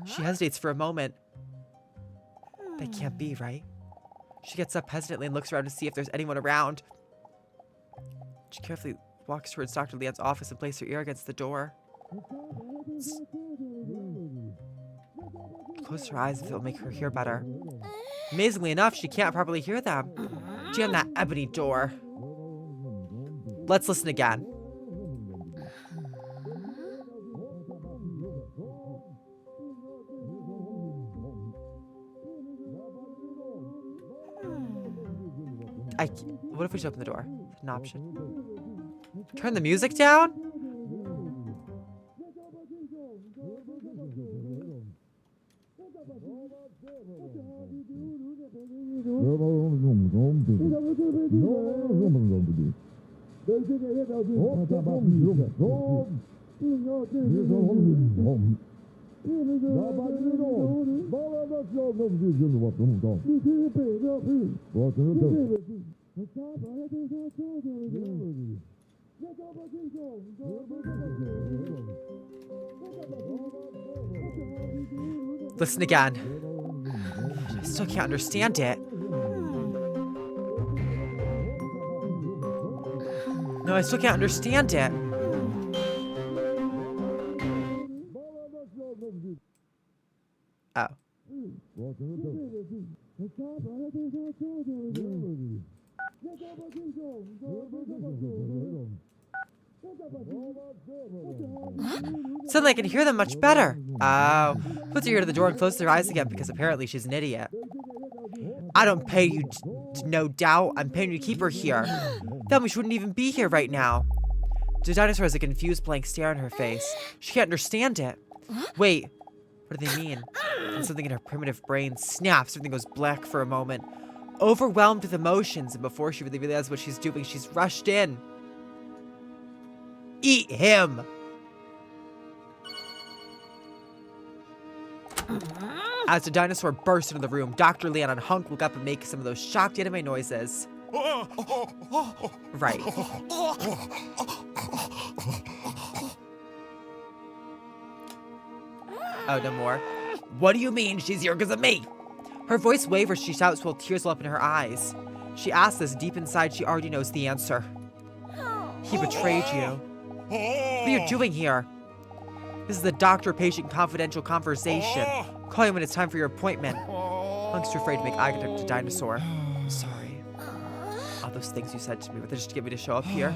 She hesitates for a moment. That can't be, right? She gets up hesitantly and looks around to see if there's anyone around. She carefully walks towards Dr. Leon's office and places her ear against the door. Close her eyes if it'll make her hear better. Amazingly enough, she can't properly hear them. Jam that ebony door. Let's listen again. What if we just open the door? Is an option. Turn the music down? Listen again. I still can't understand it. No, I still can't understand it. Oh. Suddenly I can hear them much better. Oh. Puts her ear to the door and closes her eyes again because apparently she's an idiot. I don't pay you no doubt. I'm paying you to keep her here. Then we shouldn't even be here right now. The dinosaur has a confused blank stare on her face. She can't understand it. Wait, what do they mean? And something in her primitive brain snaps. Everything goes black for a moment. Overwhelmed with emotions, and before she really realizes what she's doing, she's rushed in. Eat him! As the dinosaur bursts into the room, Dr. Leon and Hunk look up and make some of those shocked anime noises. Right. Oh, no more. What do you mean she's here because of me? Her voice wavers, she shouts while tears well up in her eyes. She asks this deep inside she already knows the answer. He betrayed you. What are you doing here? This is a doctor-patient confidential conversation. Call you when it's time for your appointment. Hunk's too afraid to make eye contact with the dinosaur. I'm sorry. All those things you said to me, were they just to get me to show up here?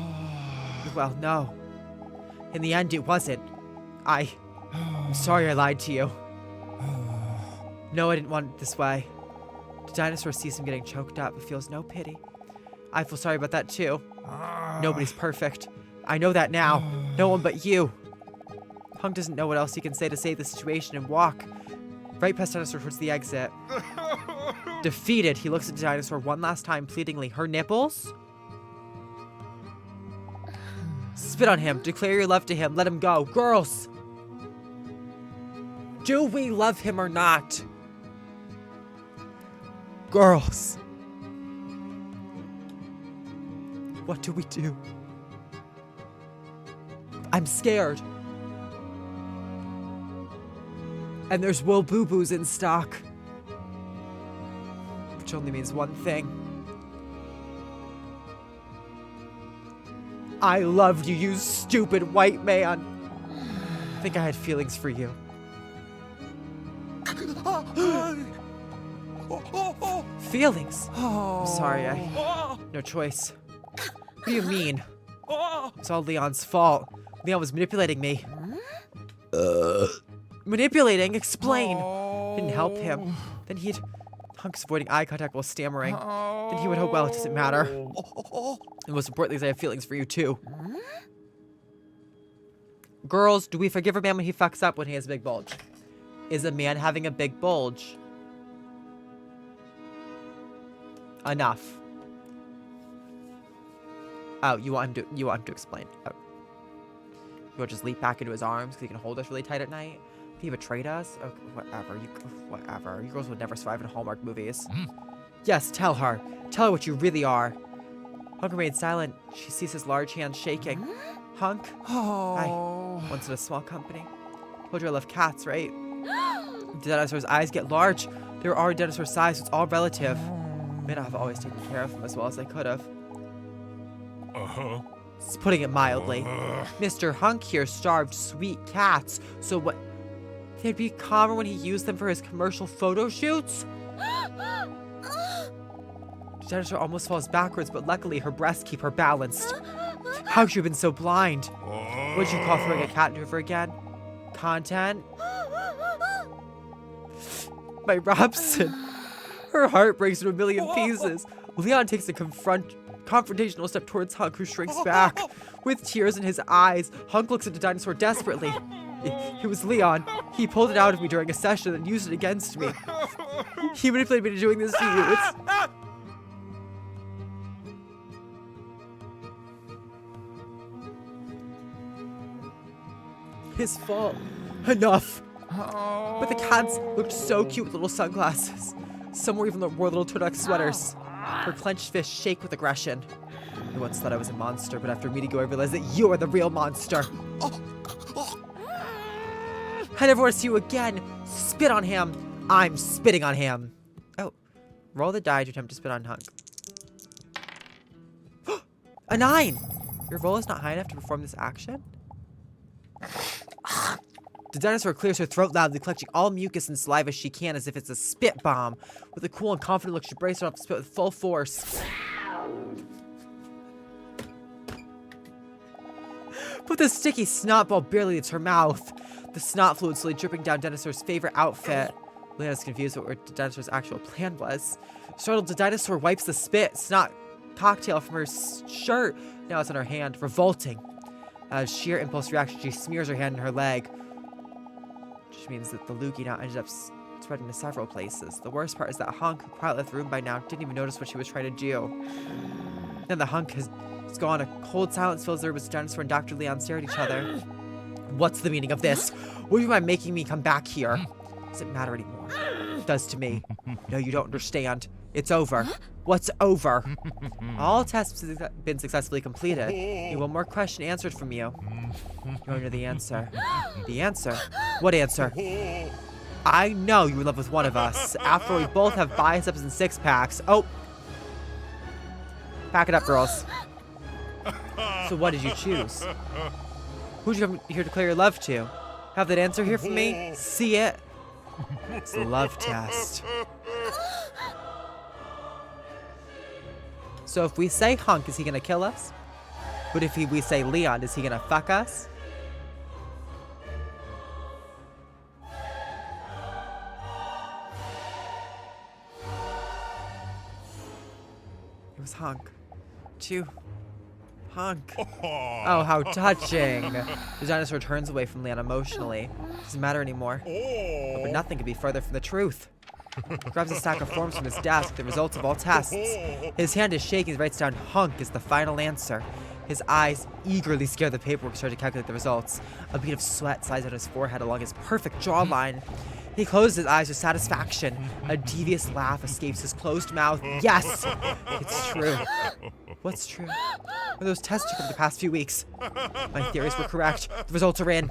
Well, no. In the end, it wasn't. I I'm sorry I lied to you. No, I didn't want it this way. The dinosaur sees him getting choked up but feels no pity. I feel sorry about that too. Nobody's perfect. I know that now. No one but you. Hunk doesn't know what else he can say to save the situation and walk right past Dinosaur towards the exit. Defeated, he looks at the dinosaur one last time pleadingly. Her nipples? Spit on him. Declare your love to him. Let him go. Girls! Do we love him or not? Girls! What do we do? I'm scared. And there's wool boo-boos in stock. Which only means one thing. I loved you, you stupid white man. I think I had feelings for you. Feelings? I'm sorry, no choice. What do you mean? It's all Leon's fault. Leon was manipulating me. Manipulating? Explain. Didn't help him. Then he'd... Hunk's avoiding eye contact while stammering. Then he would hope, well, it doesn't matter. And most importantly is I have feelings for you too. Girls, do we forgive a man when he fucks up when he has a big bulge? Is a man having a big bulge enough? Oh, you want him to explain. Oh. You want to just leap back into his arms because he can hold us really tight at night? He betrayed us? Okay, whatever. Whatever. You girls would never survive in Hallmark movies. Yes, tell her. Tell her what you really are. Hunk remained silent. She sees his large hands shaking. Hunk? I once in a small company. Told you I love cats, right? The dinosaur's eyes get large. They were already dinosaur size, so it's all relative. May not have always taken care of them as well as I could have. It's putting it mildly. Mr. Hunk here starved sweet cats, so what? They'd be calmer when he used them for his commercial photo shoots? The dinosaur almost falls backwards, but luckily her breasts keep her balanced. How could you have been so blind? What'd you call throwing a cat into her again? Content? My Robson. Her heart breaks into a million pieces. Leon takes a confrontational step towards Hunk, who shrinks back. With tears in his eyes, Hunk looks at the dinosaur desperately. It was Leon. He pulled it out of me during a session and used it against me. He manipulated me into doing this to you. It's his fault. Enough. But the cats looked so cute with little sunglasses. Some even wore little turtleneck sweaters. Her clenched fists shake with aggression. I once thought I was a monster, but after meeting you, I realized that you are the real monster. I never want to see you again. Spit on him. I'm spitting on him. Oh, roll the die to attempt to spit on Hunk. A 9. Your roll is not high enough to perform this action? The dinosaur clears her throat loudly, collecting all mucus and saliva she can as if it's a spit bomb. With a cool and confident look, she braces herself to spit with full force. But the sticky snot ball barely leaves her mouth. The snot fluid slowly dripping down Dinosaur's favorite outfit. Lena's confused about what the dinosaur's actual plan was. Startled, the dinosaur wipes the spit snot cocktail from her shirt. Now it's on her hand, revolting. Out of sheer impulse reaction, she smears her hand in her leg. Which means that the loogie now ended up spreading to several places. The worst part is that Hunk, who probably left the room by now, didn't even notice what she was trying to do. Then the Hunk has gone. A cold silence fills the room as Dinosaur and Dr. Leon stare at each other. What's the meaning of this? What do you mind making me come back here? Doesn't matter anymore. It does to me. No, you don't understand. It's over. What's over? All tests have been successfully completed. Need one more question answered from you. You want to know the answer? The answer? What answer? I know you're in love with one of us. After all, we both have biceps and six packs. Oh. Pack it up, girls. So what did you choose? Who'd you come here to declare your love to? Have that answer here for me? See it? It's the love test. So if we say Hunk, is he gonna kill us? But if we say Leon, is he gonna fuck us? was Hunk. To Hunk. Oh, how touching. The dinosaur turns away from Leon emotionally. Doesn't matter anymore. But nothing could be further from the truth. He grabs a stack of forms from his desk, the results of all tests. His hand is shaking as he writes down Hunk as the final answer. His eyes eagerly scan the paperwork, starting to calculate the results. A bead of sweat slides out his forehead along his perfect jawline. He closes his eyes with satisfaction. A devious laugh escapes his closed mouth. Yes! It's true. What's true? Well, those tests took over the past few weeks. My theories were correct. The results are in.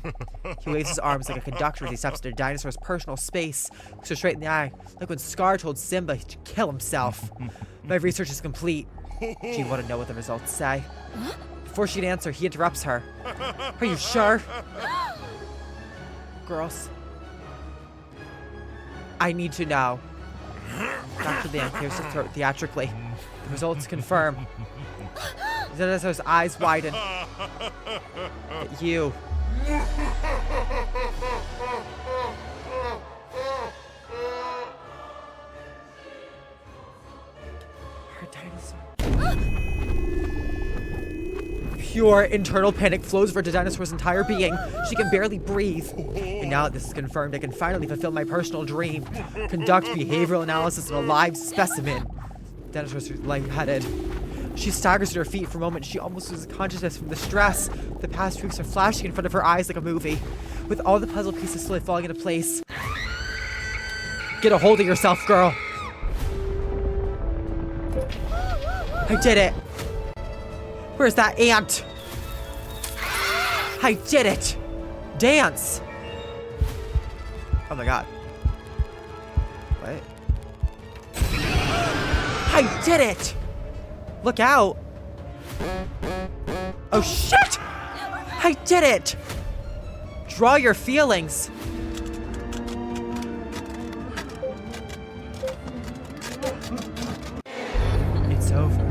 He waves his arms like a conductor as he steps into a dinosaur's personal space. Looks her straight in the eye, like when Scar told Simba to kill himself. My research is complete. Do you want to know what the results say? Before she can answer, he interrupts her. Are you sure? Girls, I need to know. Dr. Lian clears his throat theatrically. The results confirm. The dinosaur's eyes widen. At you. Our dinosaur. Pure internal panic flows over the dinosaur's entire being. She can barely breathe. And now that this is confirmed, I can finally fulfill my personal dream. Conduct behavioral analysis on a live specimen. The dinosaur's lightheaded. She staggers to her feet for a moment. She almost loses consciousness from the stress. The past weeks are flashing in front of her eyes like a movie, with all the puzzle pieces slowly falling into place. Get a hold of yourself, girl. I did it. Where's that ant? I did it. Dance. Oh my god. What? I did it. Look out. Oh shit. I did it. Draw your feelings. It's over.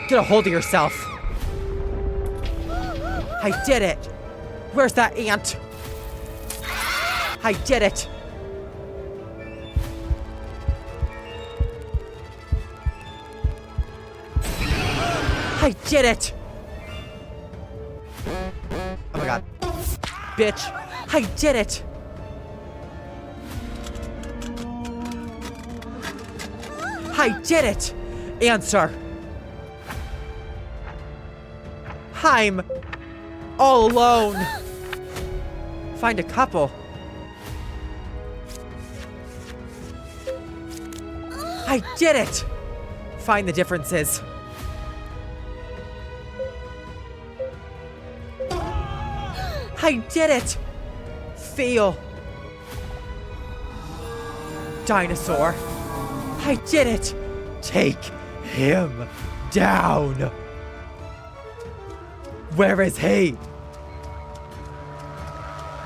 Get a hold of yourself. I did it. Where's that ant? I did it. I did it. Oh my god. Bitch. I did it. I did it. Answer. I'm all alone. Find a couple. I did it. Find the differences. I did it. Feel. Dinosaur. I did it. Take him down. Where is he?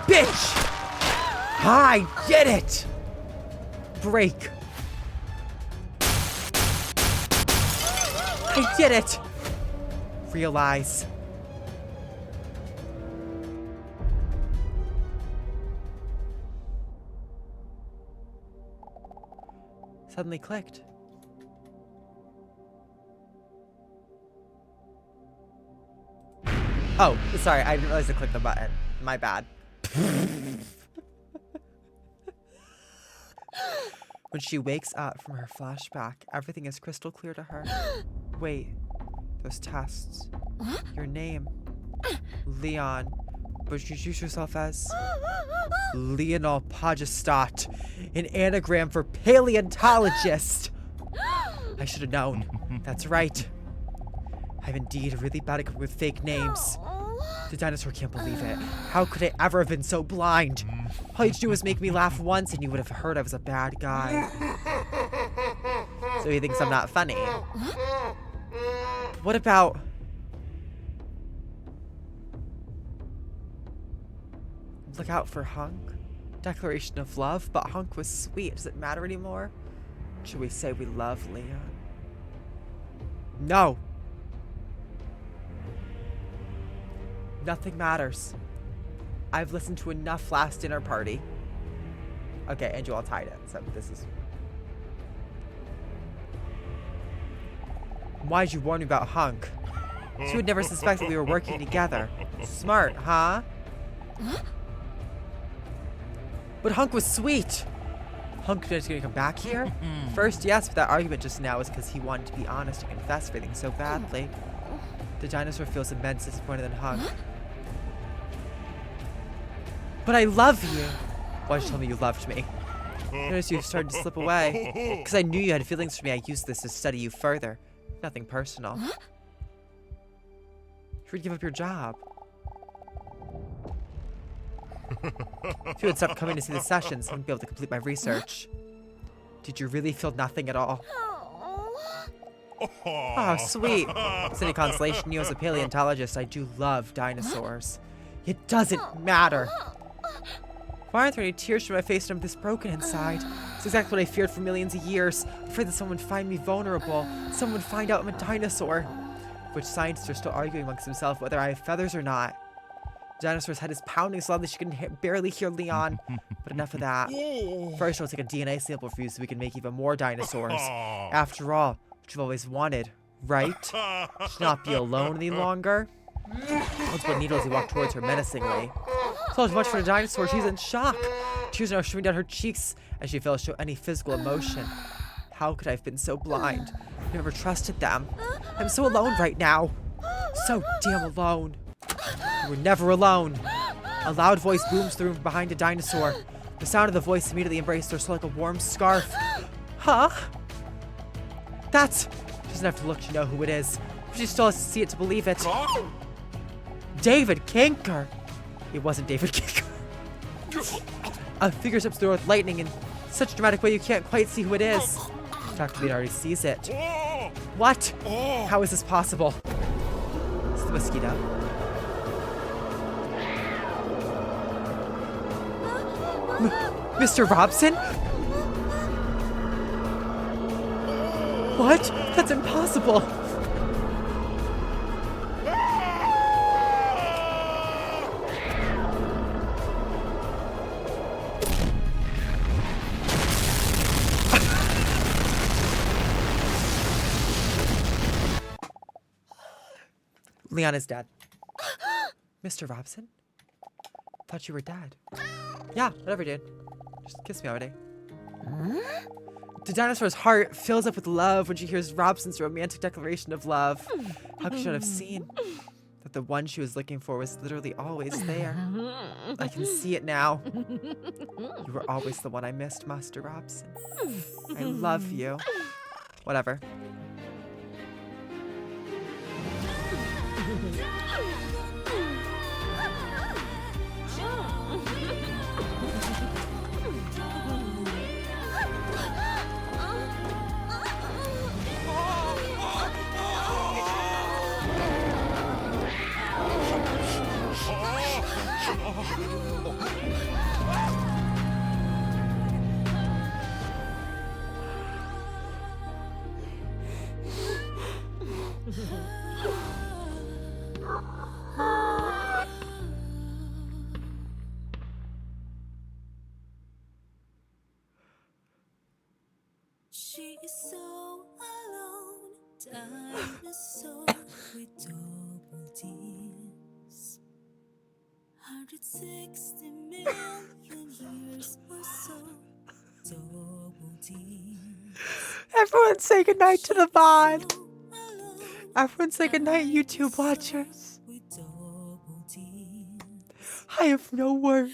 Bitch! I did it! Break. I did it! Realize. Suddenly clicked. Oh, sorry, I didn't realize I clicked the button. My bad. When she wakes up from her flashback, everything is crystal clear to her. Wait, those tests. Your name. Leon. But you introduce yourself as Leonel Pagestat, an anagram for paleontologist. I should have known. That's right. I'm indeed really bad at coming with fake names. The dinosaur can't believe it. How could I ever have been so blind? All you had to do was make me laugh once and you would have heard I was a bad guy. So he thinks I'm not funny. What about... Look out for Hunk? Declaration of love, but Hunk was sweet. Does it matter anymore? Should we say we love Leon? No! Nothing matters. I've listened to enough last dinner party. Okay, and you all tied it. So this is... Why'd you warn me about Hunk? She would never suspect that we were working together. Smart, huh? But Hunk was sweet. Hunk just gonna come back here? First, yes, but that argument just now was because he wanted to be honest and confess everything so badly. The dinosaur feels immense disappointed in Hunk. But I love you. Why'd you tell me you loved me? I noticed you started to slip away. Because I knew you had feelings for me, I used this to study you further. Nothing personal. You would give up your job. If you had stopped coming to see the sessions, I wouldn't be able to complete my research. Did you really feel nothing at all? Oh, sweet. It's any consolation, you as a paleontologist, I do love dinosaurs. It doesn't matter. Why aren't there any tears from my face and I'm this broken inside? It's exactly what I feared for millions of years. Afraid that someone would find me vulnerable. Someone would find out I'm a dinosaur. Which scientists are still arguing amongst themselves whether I have feathers or not. The dinosaur's head is pounding so loudly she can barely hear Leon. But enough of that. First, I'll take a DNA sample for you so we can make even more dinosaurs. After all, what you've always wanted, right? Should not be alone any longer. Once but needles, he walked towards her menacingly. So much for the dinosaur, she's in shock. Tears are now streaming down her cheeks as she fails to show any physical emotion. How could I have been so blind? I never trusted them. I'm so alone right now. So damn alone. You were never alone. A loud voice booms through from behind a dinosaur. The sound of the voice immediately embraced her soul like a warm scarf. Huh? That's... She doesn't have to look to know who it is. She still has to see it to believe it. David Kinker. It wasn't David Kinker. A figure steps through with lightning in such a dramatic way you can't quite see who it is. Dr. Bean already sees it. What? How is this possible? It's the mosquito. Mr. Robson? What? That's impossible. Leon is dead. Mr. Robson? Thought you were dead. Yeah, whatever, dude. Just kiss me already. The dinosaur's heart fills up with love when she hears Robson's romantic declaration of love. How could she not have seen that the one she was looking for was literally always there? I can see it now. You were always the one I missed, Master Robson. I love you. Whatever. She is so alone, dinosaur with double D's. 160 million years or so, double D's. Everyone say goodnight to the VOD. Everyone say goodnight, YouTube watchers. I have no words.